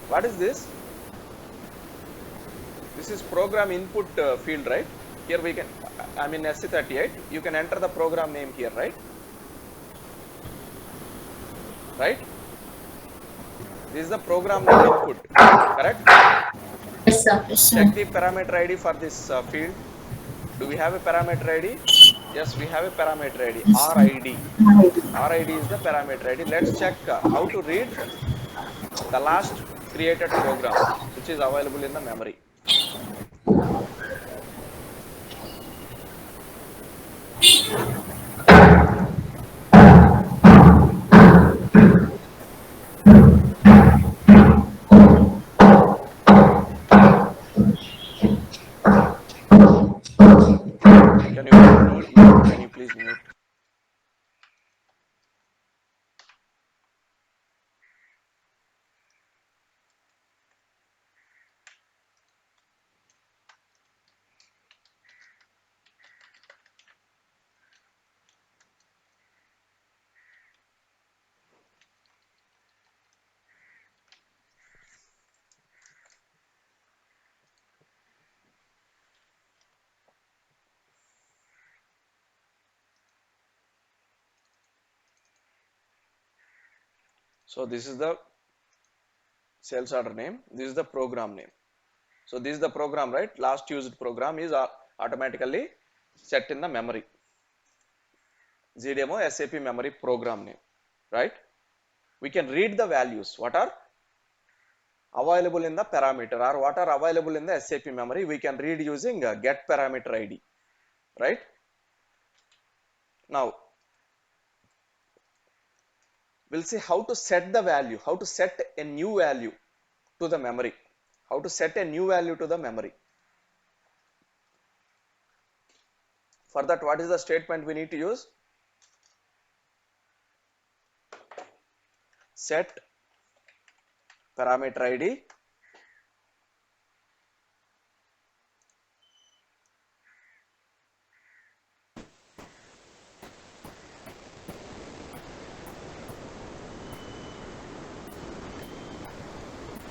What is this? This is program input field, right? Here we can, I'm in SC38. You can enter the program name here, right? Right? This is the program name input, correct? Yes, sir. Yes, sir. Check the parameter ID for this field. Do we have a parameter ID? Yes, we have a parameter ID, Yes, sir. RID. Right. RID is the parameter ID. Let's check how to read the last created program, which is available in the memory. Can you mute? Can you please mute? So this is the sales order name. This is the program name. So this is the program, right? Last used program is automatically set in the memory. ZDemo SAP memory program name, right? We can read the values what are available in the parameter or what are available in the SAP memory. We can read using get parameter ID, right? Now we'll see how to set the value, how to set a new value to the memory, how to set a new value to the memory. For that, what is the statement we need to use? Set parameter ID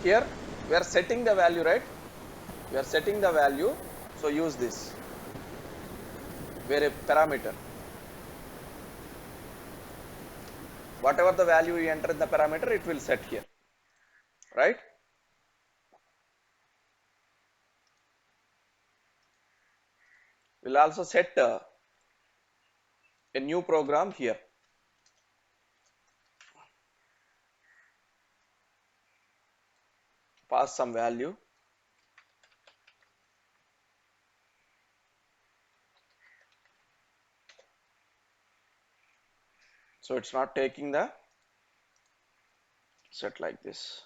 here. We are setting the value, right? We are setting the value, so use this where a parameter, whatever the value you enter in the parameter, it will set here, right? We'll also set a new program here. Pass some value. So it's not taking the set like this.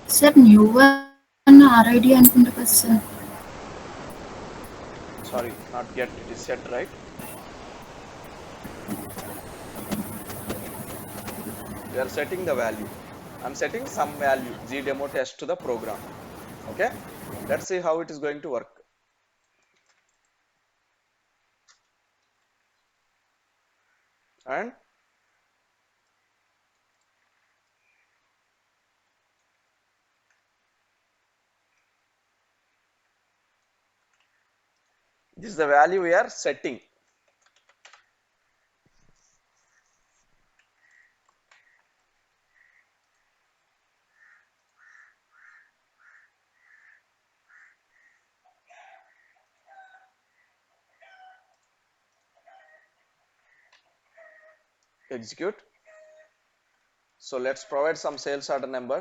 Sir, new one RID అనుకుంటా కదా sir. Sorry, not get, it is set, right? We are setting the value. I'm setting some value gdemo test to the program. Okay, let's see how it is going to work. And this is the value we are setting. Execute. So let's provide some sales order number.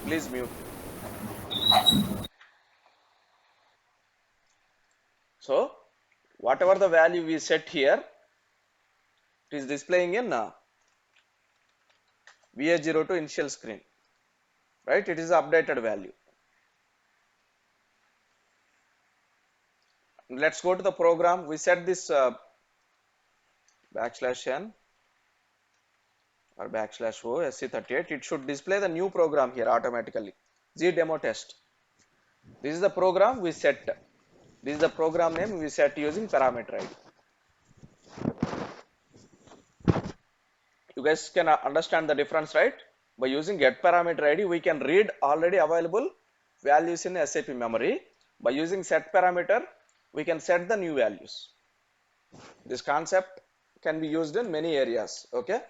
Please mute. So whatever the value we set here, it is displaying in VA0 to initial screen, right? It is the updated value. Let's go to the program. We set this \n or \o SC38. It should display the new program here automatically. Gdemo test. This is the program we set. This is the program name we set using parameter ID. You guys can understand the difference, right? By using get parameter ID, we can read already available values in SAP memory. By using set parameter, we can set the new values. This concept can be used in many areas. Okay?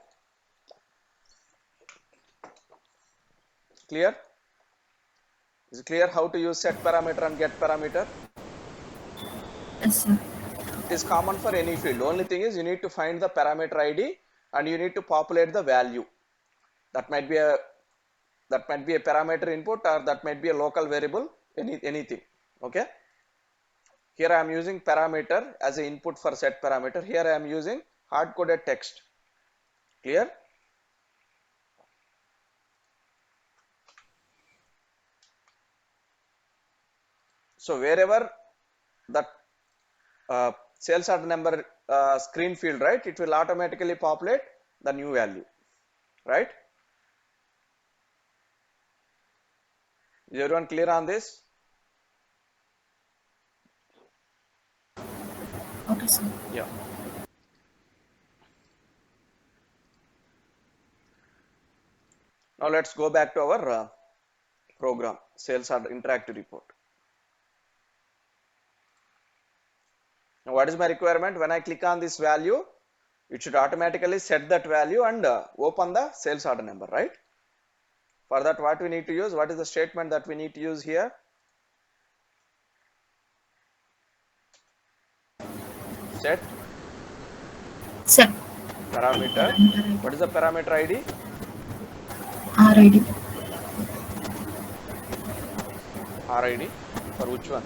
Clear? Is it clear how to use set parameter and get parameter? Yes, sir. It is common for any field. Only thing is you need to find the parameter ID and you need to populate the value. That might be a parameter input, or that might be a local variable, anything. Okay? Here I am using parameter as an input for set parameter. Here I am using hard coded text. Clear? So wherever that sales order number screen field, right, it will automatically populate the new value, right? Is everyone clear on this? Okay, sir. Yeah. Now let's go back to our program, sales order interactive report. Now what is my requirement? When I click on this value, it should automatically set that value and open the sales order number, right? For that, what we need to use? What is the statement that we need to use here? Set parameter. What is the parameter ID? RID. RID for which one?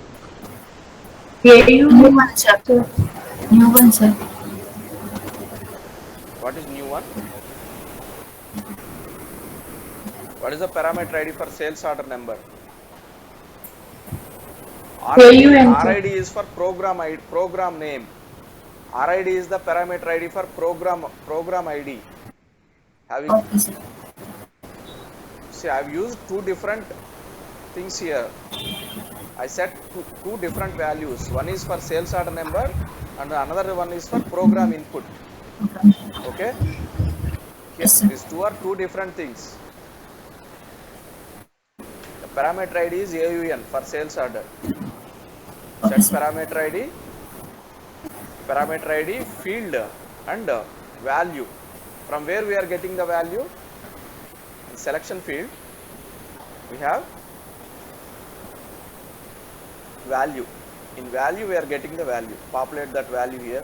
New one, sir. New one, sir. What is new one? What is the parameter ID for sales order number? RID is for program ID, program name. RID is the parameter ID for program ID. Have you? Okay, sir. See, I have used two different things here. I set two different values. One is for sales order number and another one is for program input. Okay? Yes, sir. These two are two different things. The parameter ID is AUN for sales order. Okay, Set sir. parameter ID, field and value. From where we are getting the value? In selection field, we have value. In value, we are getting the value. Populate that value here.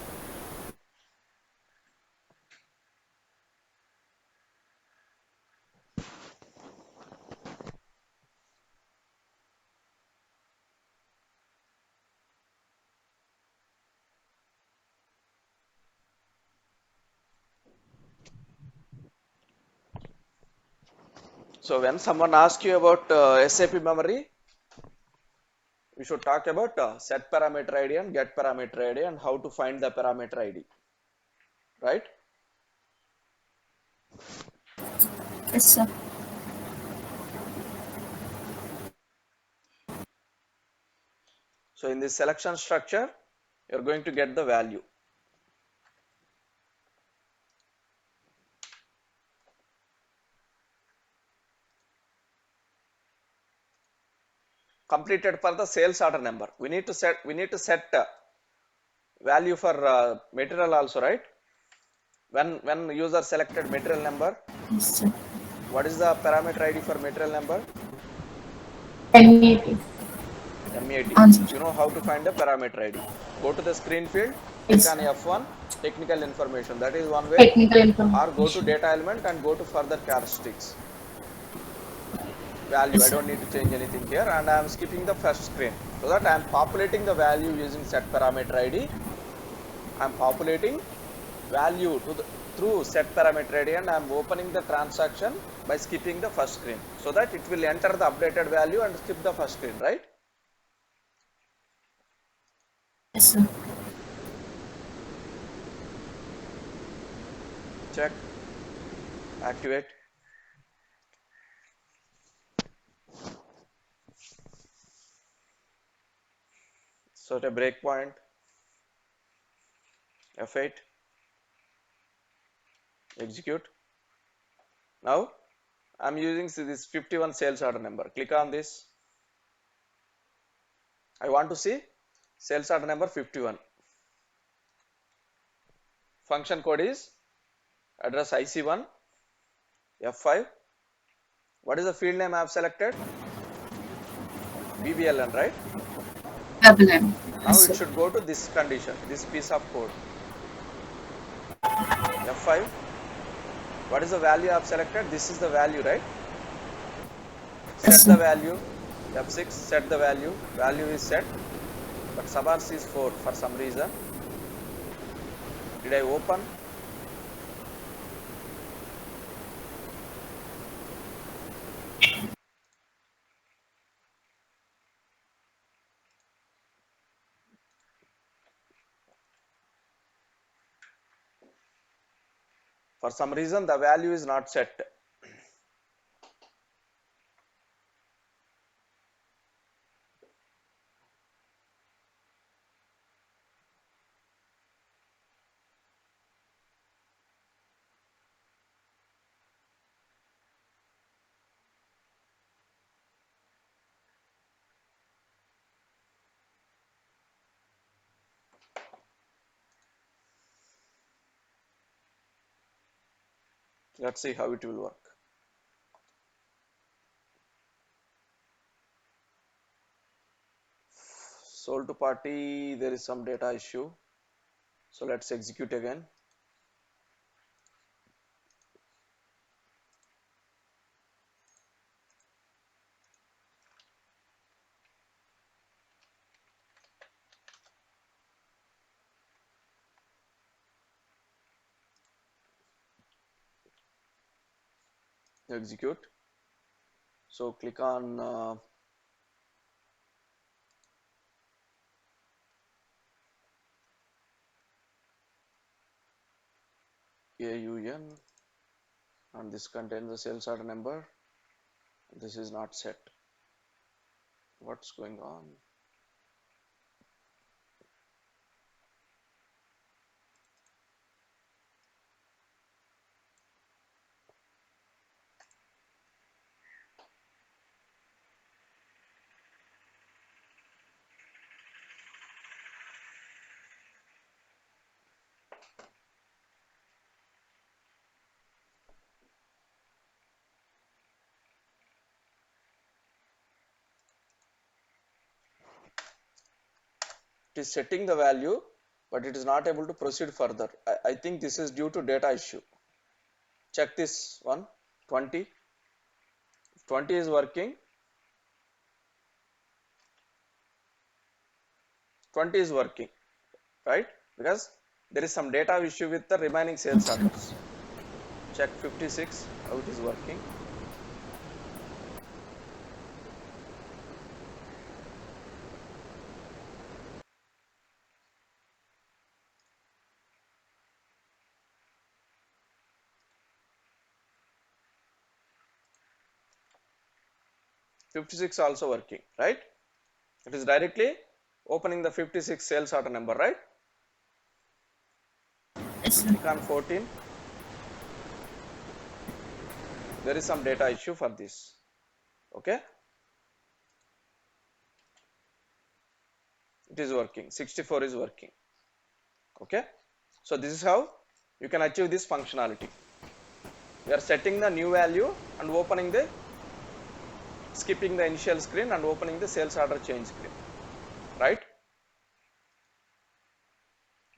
So when someone asks you about SAP memory, we should talk about set parameter ID and get parameter ID and how to find the parameter ID, right? Yes, sir. So in this selection structure, you're going to get the value. Completed for the sales order number. We need to set value for material also, right? When user selected material number, Yes, sir. what is the parameter ID for material number? MEAT. MEAT. Answer. You know how to find the parameter ID. Go to the screen field, click Yes. on F1, technical information. That is one way. Technical Or information. go to data element and go to further characteristics. value. Yes, I sir. don't need to change anything here, and I am skipping the first screen so that I am populating the value using set parameter ID. I am populating value to the through set parameter ID, and I am opening the transaction by skipping the first screen so that it will enter the updated value and skip the first screen, right? Yes, sir. Check, activate. Set a breakpoint, F8, execute. Now I'm using this 51 sales order number. Click on this. I want to see sales order number 51. Function code is address IC1 F5. What is the field name I have selected? BBLN, right? Double M. Now Yes, it sir. should go to this condition, this piece of code. F5. What is the value I have selected? This is the value, right? Yes, Set the sir. value. F6, set the value. Value is set, but subars is 4 for some reason. Did I open? For some reason, the value is not set. Let's see how it will work. Sold to party, there is some data issue. So let's execute again. Execute. So click on AUN, and this contains the sales order number. This is not set. What's going on? It is setting the value, but it is not able to proceed further. I think this is due to data issue. Check this one, 20. If 20 is working, 20 is working, right? Because there is some data issue with the remaining sales orders. Check 56, how it is working. .56 also working, right? It is directly opening the 56 sales order number, right? Yes, sir. Click on 14. There is some data issue for this. Okay, it is working. 64 is working. Okay, so this is how you can achieve this functionality. We are setting the new value and opening the skipping the initial screen and opening the sales order change screen, right?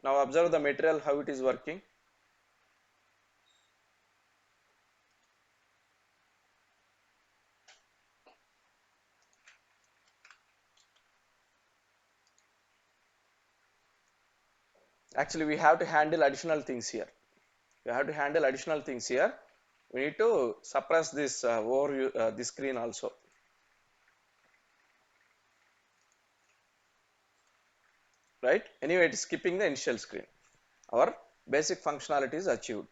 Now observe the material, how it is working. Actually, we have to handle additional things here. We need to suppress this overview, this screen also. Right? Anyway, it is skipping the initial screen. Our basic functionality is achieved.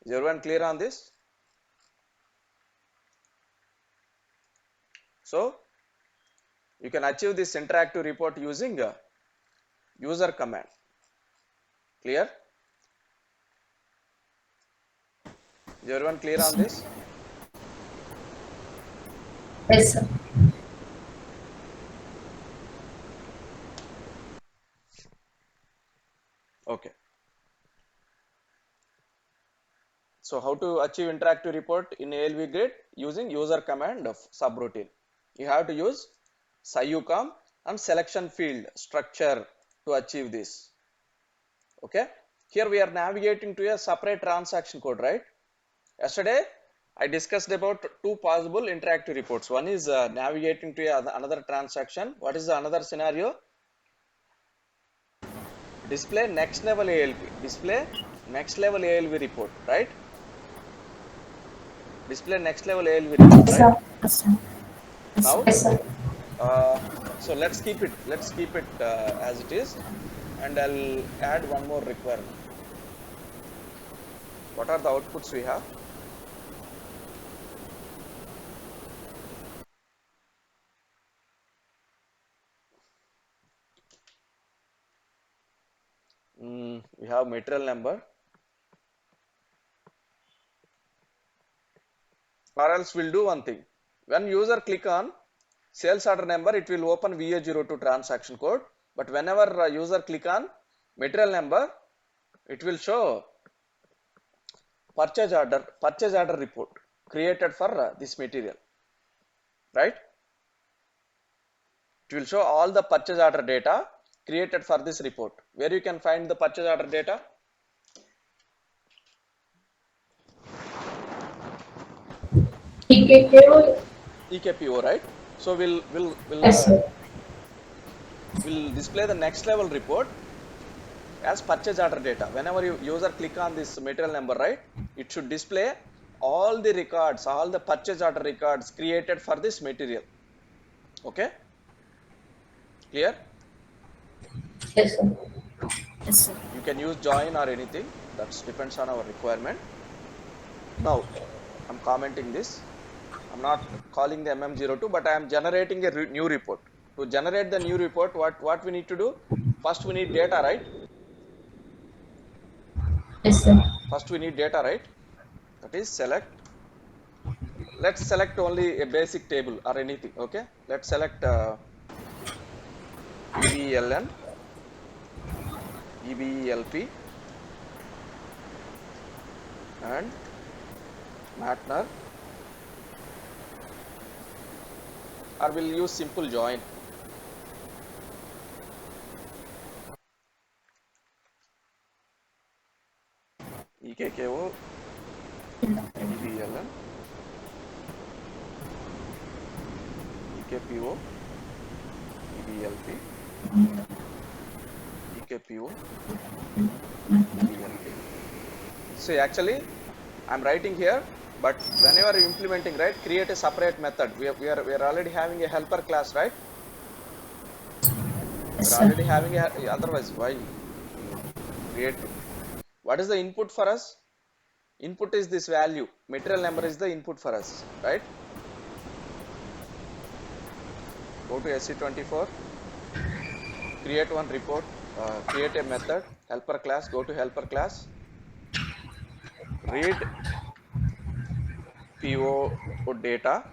Is everyone clear on this? So, you can achieve this interactive report using a user command. Clear? Is everyone clear on this? Yes, sir. Okay. So how to achieve interactive report in ALV grid? Using user command of subroutine. You have to use SciUCom and selection field structure to achieve this. Okay. Here we are navigating to a separate transaction code, right? Yesterday I discussed about two possible interactive reports. One is navigating to another transaction. What is the another scenario? Display next level ALV. Display next level ALV report, right? Display next level ALV report, Yes, right? sir. Yes, sir. Now, Yes, sir. so let's keep it as it is, and I'll add one more requirement. What are the outputs we have? We have material number, or else we'll do one thing. When user click on sales order number, it will open VA02 transaction code, but whenever user click on material number, it will show purchase order report created for this material, right? It will show all the purchase order data created for this report. Where you can find the purchase order data? EKKO. EKPO, right? So Yes, sir. we'll display the next level report as purchase order data. Whenever user click on this material number, right, it should display all the records, all the purchase order records created for this material. Okay, clear? Yes, sir. Yes, sir. You can use join or anything, that depends on our requirement. Now I'm commenting this. I'm not calling the MM02, but I am generating a new report. To generate the new report, what we need to do? First we need data, right? Yes, sir. First we need data, right? That is select. Let's select only a basic table or anything. Okay, let's select EBLN, EBLP, and Matner, or we'll use simple join. EKKO, EBLN, EKPO, EBLP, EKPO, EBLP. See, actually I'm writing here, but whenever you're implementing, right, create a separate method. We are already having a helper class, right? Yes, We're sir. already having a, otherwise why create? What is the input for us? Input is this value. Material number is the input for us, right? Go to SC24, create one report, create a method, helper class, go to helper class, read PO data,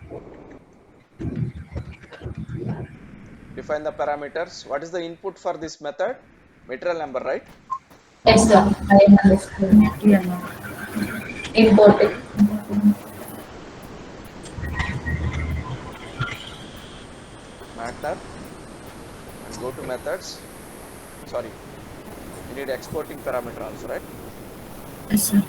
define the parameters. What is the input for this method? Material number, right? Yes, sir. I understand. Material number. Import it. Matter, and go to methods. Sorry, you need exporting parameter also, right? Yes, sir.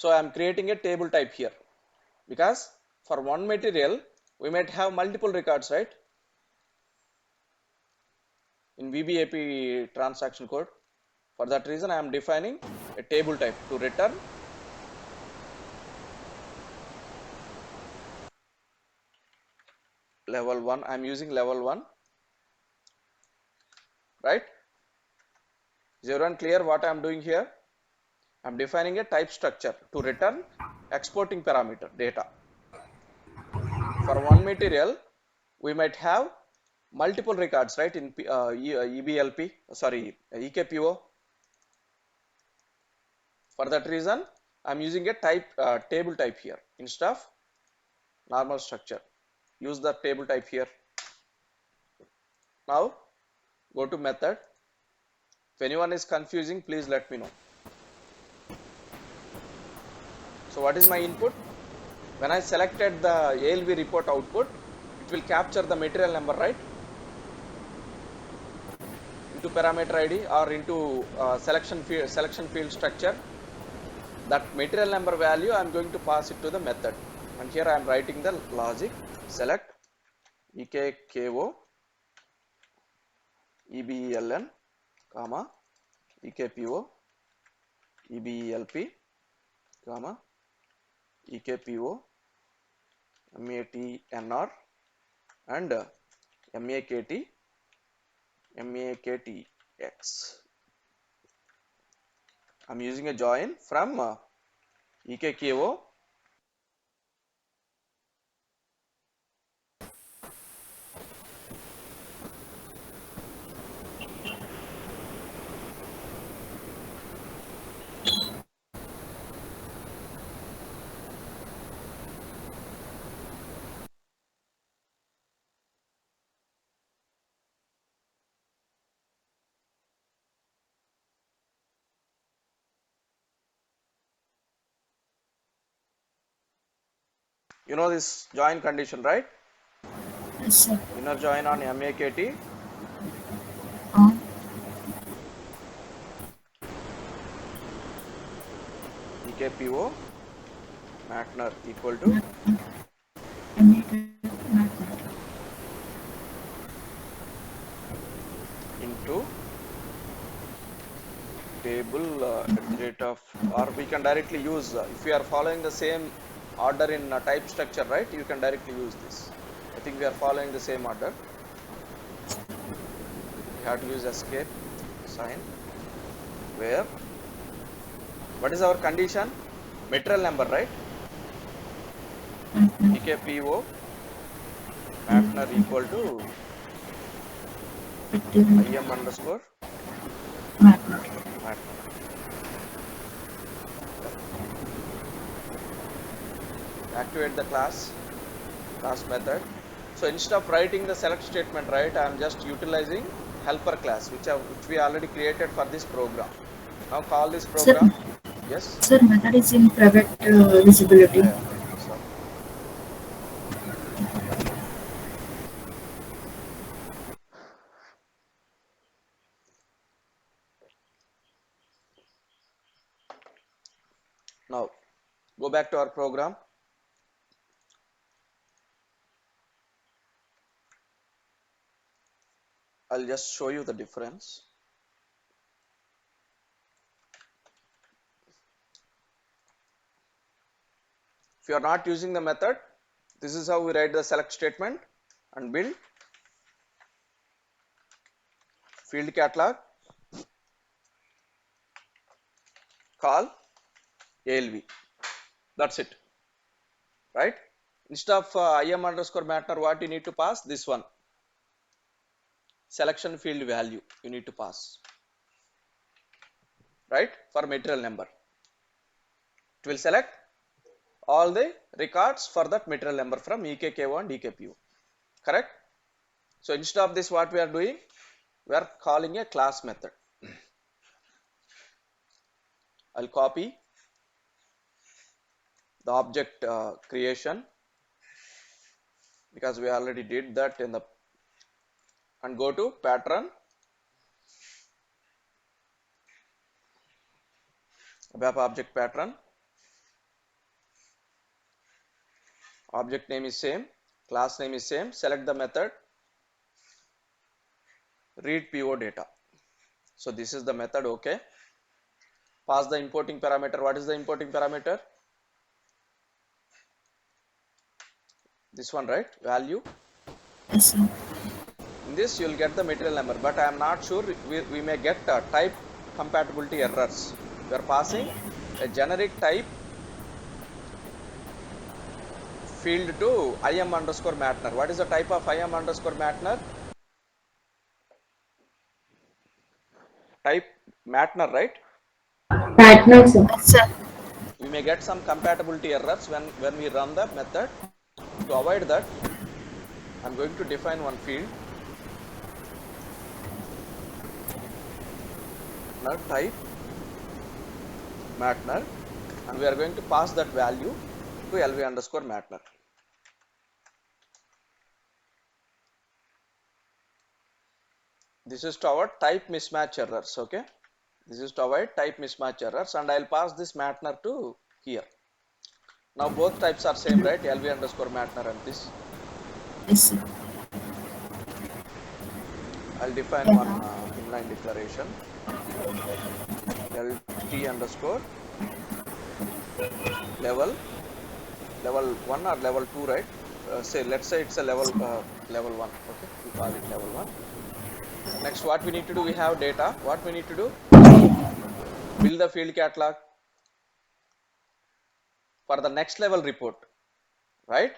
So I am creating a table type here, because for one material we might have multiple records, right? In VBAP transaction code. For that reason, I am defining a table type to return level 1. I am using level 1, right? Is everyone clear what I am doing here? I am defining a type structure to return exporting parameter data. For one material, we might have multiple records, right? In EBLP, sorry, EKPO. For that reason, I am using a table type here instead of normal structure. Use the table type here. Now go to method. If anyone is confusing, please let me know. So what is my input? When I selected the ALV report output, it will capture the material number, right? Into parameter ID or into selection field structure. That material number value I am going to pass it to the method, and here I am writing the logic: select EKKO EBELN, comma EKPO EBELP, comma EKPO MATNR and MAKTX. I'm using a join from EKKO You know this join condition, right? Yes, sir. Inner join on MAKT, EKPO, Matner equal to into table at the rate of, or we can directly use, if we are following the same order in type structure, right? You can directly use this. I think we are following the same order. We have to use escape sign, where what is our condition? Material number, right? EKPO Matner equal to IM underscore Matner. Activate the class method. So instead of writing the select statement, right, I am just utilizing helper class, which we already created for this program. Now call this program. Sir, Yes. sir, method is in private visibility. Yeah. So now go back to our program. I'll just show you the difference. If you are not using the method, this is how we write the select statement and build field catalog, call ALV. That's it, right? Instead of IM underscore Matner, what you need to pass? This one, selection field value you need to pass, right? For material number, it will select all the records for that material number from EKKO and EKPO, correct? So instead of this, what we are doing, we are calling a class method. I'll copy the object creation, because we already did that in the, and go to pattern, ABAP object pattern, Object name is same, class name is same. Select the method, read PO data. So this is the method. Okay. Pass the importing parameter. What is the importing parameter? This one, right? Value. Yes, sir. In this you will get the material number, but I am not sure. We may get type compatibility errors. We are passing a generic type field to im underscore matner. What is the type of im underscore matner? Type matner, right? Partner, sir. Yes, sir. We may get some compatibility errors when we run the method. To avoid that, I am going to define one field, type matner, and we are going to pass that value to lv underscore matner. This is to avoid type mismatch errors. Okay, this is to avoid type mismatch errors, and I'll pass this matner to here. Now both types are same, right? lv underscore matner and this. Yes, sir. I'll define Yeah. one inline declaration, lt underscore level 1 or level 2, right? Let's say it's a level 1. Okay, we call it level 1. Next, what we need to do, we have data. What we need to do? Build the field catalog for the next level report, right?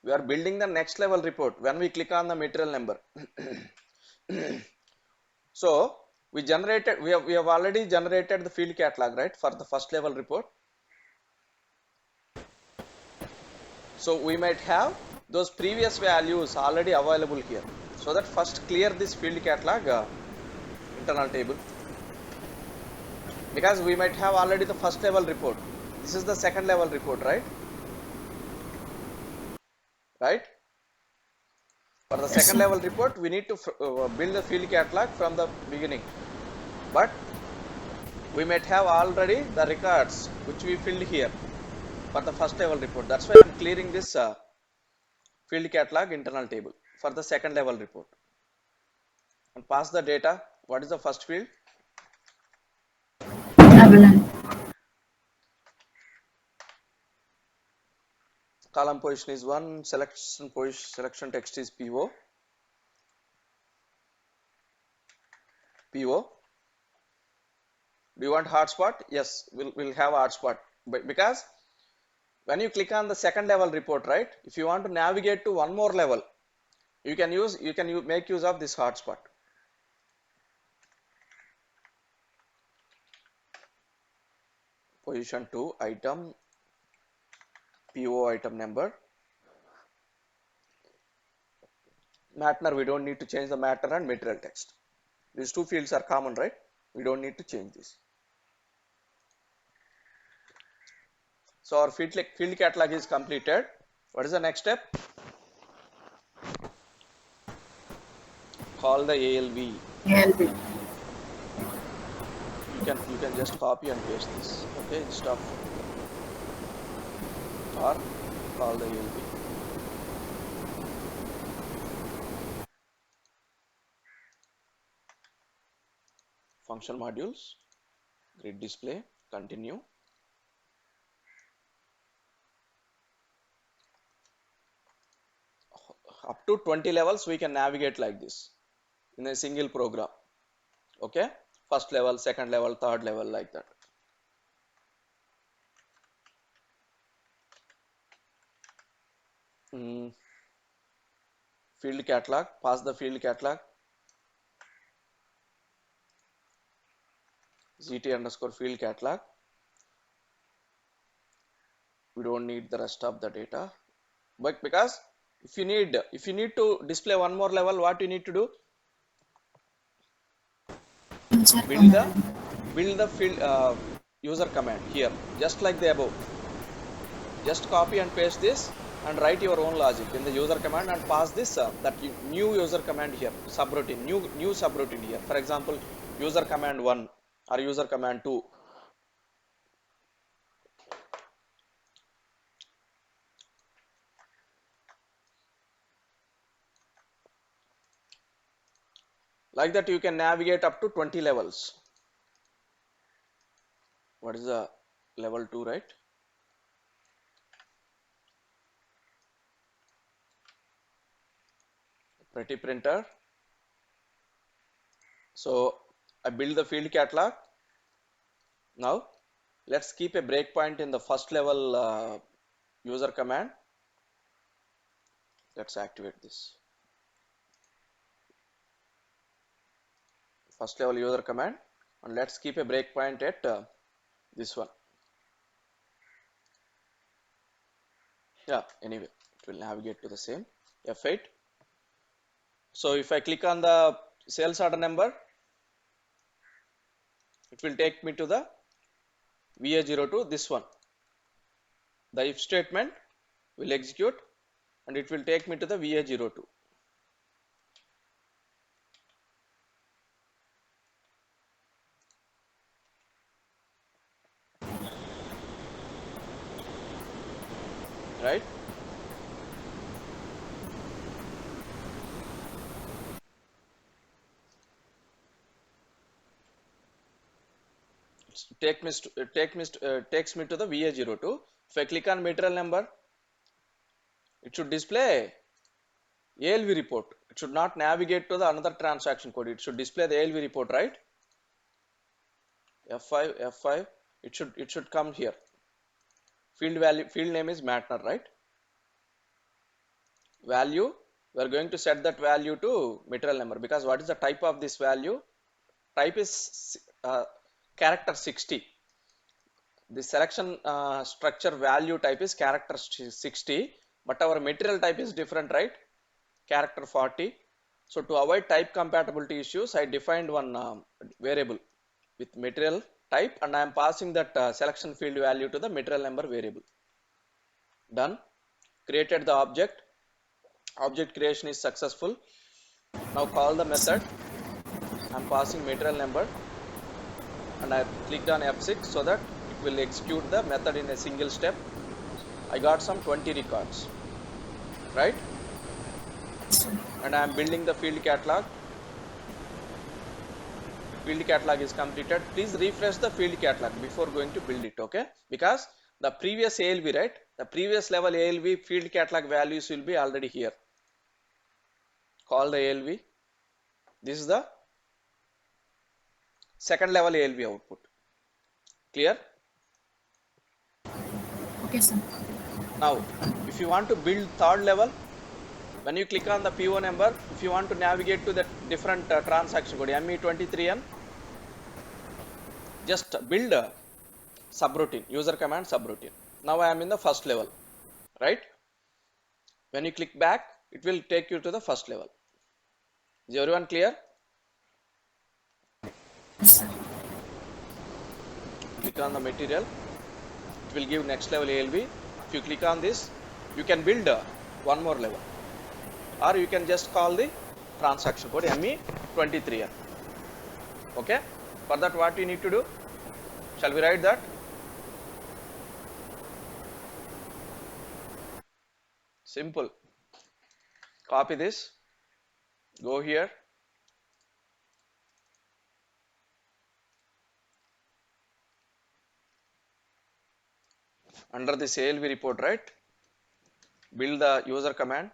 We are building the next level report when we click on the material number. So we have already generated the field catalog, right, for the first level report. So we might have those previous values already available here. So that first clear this field catalog internal table, because we might have already the first level report. This is the second level report, right? For the second level report, we need to build the field catalog from the beginning, but we might have already the records which we filled here for the first level report. That's why I'm clearing this field catalog internal table for the second level report, and pass the data. What is the first field? Avalanche. Column position is 1, selection text is PO. Do you want hotspot? Yes, we'll have hotspot, because when you click on the second level report, right, if you want to navigate to one more level, you can make use of this hotspot. Position 2, item, PO item number. Matner, we don't need to change the matter and material text. These two fields are common, right? We don't need to change this. So our field catalog is completed. What is the next step? Call the ALV. ALV. You can just copy and paste this. Okay, stop. Or call the ALV. Function modules, grid display, continue. Up to 20 levels we can navigate like this in a single program. Okay, first level, second level, third level, like that. Field catalog, pass the field catalog, ZT underscore field catalog. We don't need the rest of the data, but because if you need to display one more level, what you need to do? Build the field user command here, just like the above. Just copy and paste this and write your own logic in the user command and pass this that new user command here, subroutine, new subroutine here. For example, user command 1 or user command 2. Like that you can navigate up to 20 levels. What is the level 2, right? Pretty printer. So I build the field catalog. Now let's keep a breakpoint in the first level user command. Let's activate this. First level user command, and let's keep a breakpoint at this one. Yeah, anyway, it will navigate to the same F8. So if I click on the sales order number, it will take me to the VA02, this one. The if statement will execute and it will take me to the VA02. Right? Takes me to the VA02. If I click on material number, it should display ALV report. It should not navigate to the another transaction code. It should display the ALV report, right? F5. It should come here. Field name is Matner, right? Value, we are going to set that value to material number, because what is the type of this value? Type is character 60. The selection structure value type is character 60, but our material type is different, right? Character 40. So to avoid type compatibility issues, I defined one variable with material type, and I am passing that selection field value to the material number variable. Done. Created the object. Object creation is successful. Now call the method. I am passing material number, and I clicked on F6 so that it will execute the method in a single step. I got some 20 records, right? And I am building the field catalog. Field catalog is completed. Please refresh the field catalog before going to build it, okay? Because the previous ALV, right? The previous level ALV field catalog values will be already here. Call the ALV. This is the second level ALV output. Clear? Okay, sir. Now, if you want to build third level, when you click on the PO number, if you want to navigate to the different transaction code, ME23N, just build a subroutine, user command subroutine. Now I am in the first level, right? When you click back, it will take you to the first level. Is everyone clear? Yes, sir. Click on the material, it will give next level ALV. If you click on this, you can build one more level, or you can just call the transaction code ME23N. Okay, for that what you need to do? Shall we write that? Simple. Copy this, go here, under this ALV report, right? Build the user command.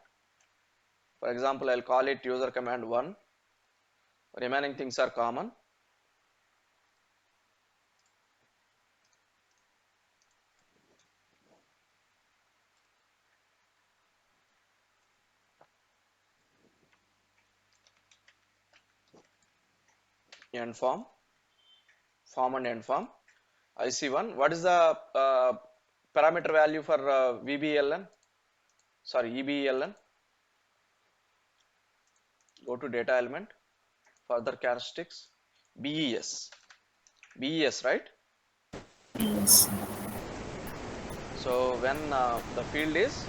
For example, I'll call it user command 1. Remaining things are common. End form and end form. IC1. What is the parameter value for EBELN? Go to data element, further characteristics, BES, right? Yes. So when the field is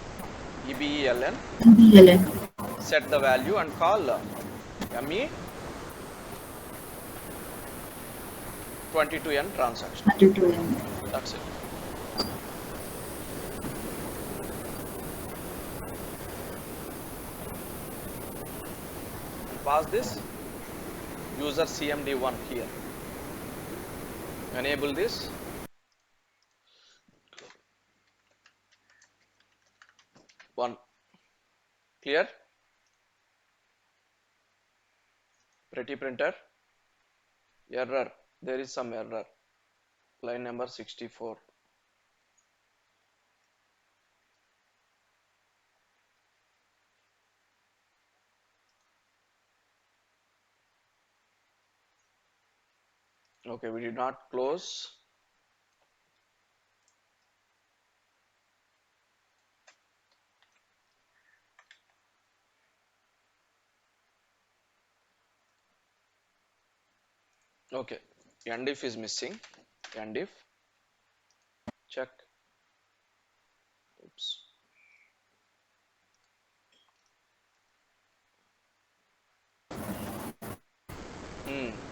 EBELN, BLN. set the value and call ME22N transaction. 22M. That's it. And pass this. user cmd1 here. Enable this. One. Clear? Pretty printer. Error. There is some error. Line number 64. Okay, we did not close. Okay, endif is missing. Endif. Check. Oops.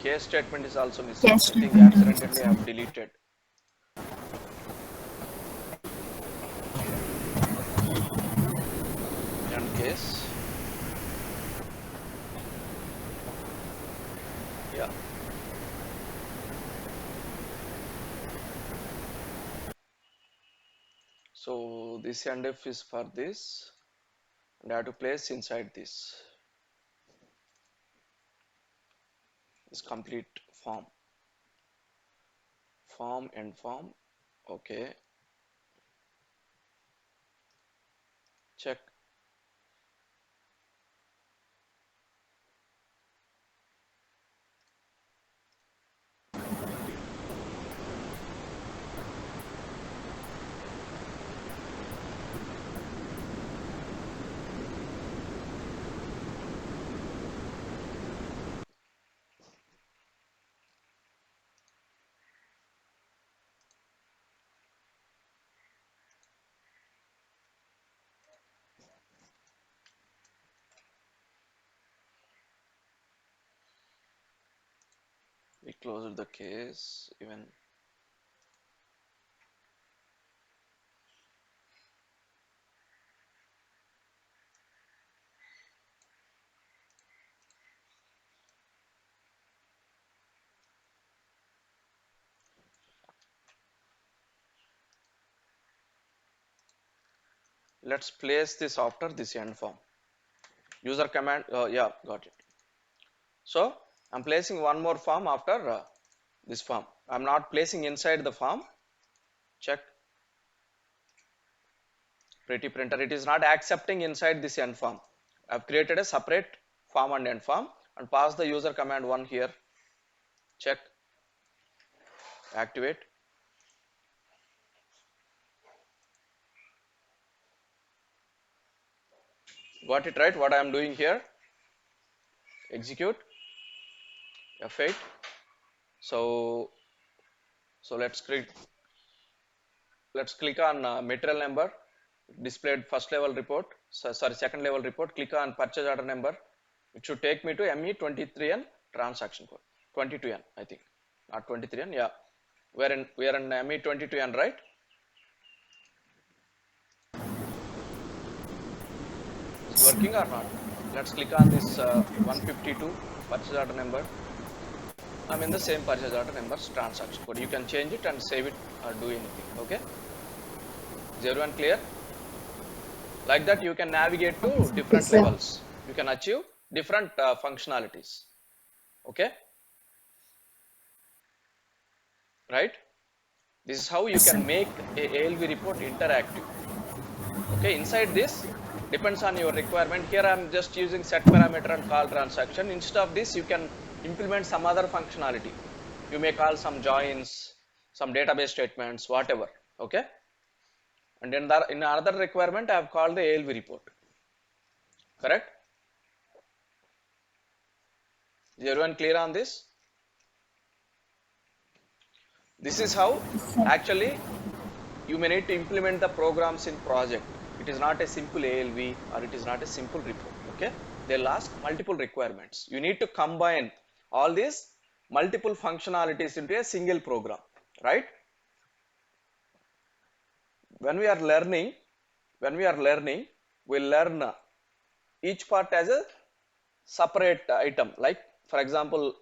Case statement is also missing. Case I think statement also accidentally I have deleted. And case. Yeah. So this endif is for this, and I have to place inside this complete form. Form and form. Okay. Check. We closed the case even. Let's place this after this end form. User command. Yeah, got it. So I'm placing one more form after this form. I'm not placing inside the form. Check. Pretty printer. It is not accepting inside this end form. I've created a separate form and end form and pass the user command one here. Check. Activate. Got it right? What I am doing here? Execute. F8. So let's click on material number. Displayed first level report. Sorry, second level report. Click on purchase order number. It should take me to ME23N transaction code. 22N, I think. Not 23N. Yeah. We are in ME22N, right? Is it working or not? Let's click on this 152 purchase order number. I'm in the same purchase order numbers transaction code. You can change it and save it or do anything. Okay. Is everyone clear? Like that, you can navigate to different levels. You can achieve different functionalities. Okay. Right. This is how you can make a ALV report interactive. Okay. Inside this, depends on your requirement. Here I am just using set parameter and call transaction. Instead of this, you can implement some other functionality. You may call some joins, some database statements, whatever. Okay. And then in another requirement, I have called the ALV report. Correct? Is everyone clear on this? This is how actually you may need to implement the programs in project. It is not a simple ALV or it is not a simple report. Okay. They'll ask multiple requirements. You need to combine all these multiple functionalities into a single program, right? When we are learning, we'll learn each part as a separate item. Like for example,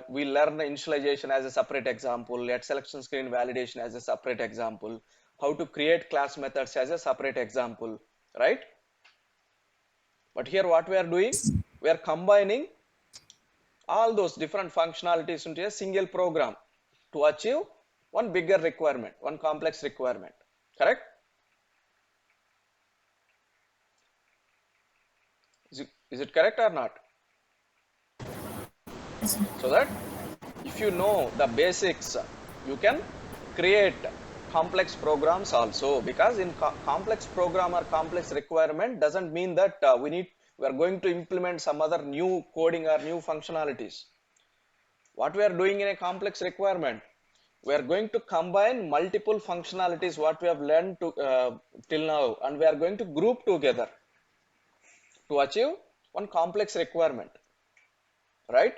we learn initialization as a separate example, at selection screen validation as a separate example, how to create class methods as a separate example, right? But here what we are doing, we are combining all those different functionalities into a single program to achieve one bigger requirement, one complex requirement, correct? Is it correct or not? Yes, sir. So that if you know the basics, you can create complex programs also, because in complex program or complex requirement doesn't mean that we are going to implement some other new coding or new functionalities. What we are doing in a complex requirement, we are going to combine multiple functionalities what we have learned till now, and we are going to group together to achieve one complex requirement, right?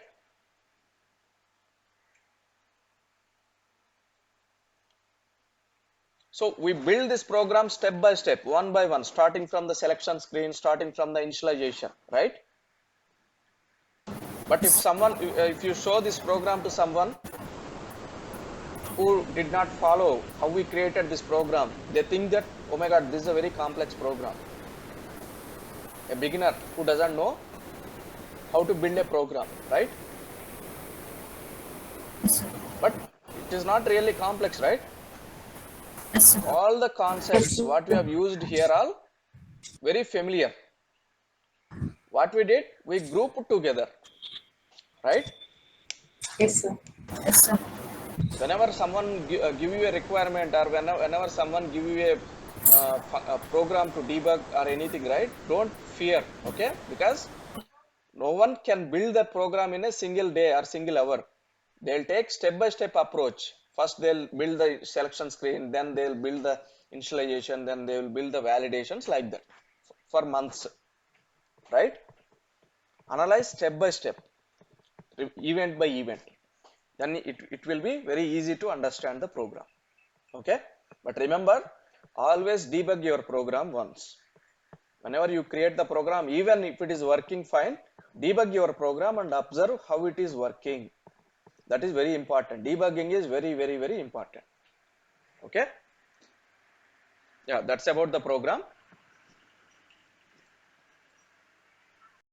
So we build this program step by step, one by one, starting from the selection screen, starting from the initialization, right? But if you show this program to someone who did not follow how we created this program, they think that, oh my God, this is a very complex program. A beginner who doesn't know how to build a program, right? Yes, sir. But it is not really complex, right? Yes, sir. All the concepts what we have used here are very familiar. What we did, we grouped together, right? Yes, sir. Yes, sir. Whenever someone give you a requirement, or whenever someone give you a program to debug or anything, right? Don't fear, okay? Because no one can build that program in a single day or single hour. They'll take step-by-step approach. First, they'll build the selection screen, then they'll build the initialization, then they will build the validations, like that for months, right? Analyze step by step, event by event. Then it will be very easy to understand the program, okay? But remember, always debug your program once. Whenever you create the program, even if it is working fine, debug your program and observe how it is working. That is very important. Debugging is very, very, very important. Okay? Yeah, that's about the program.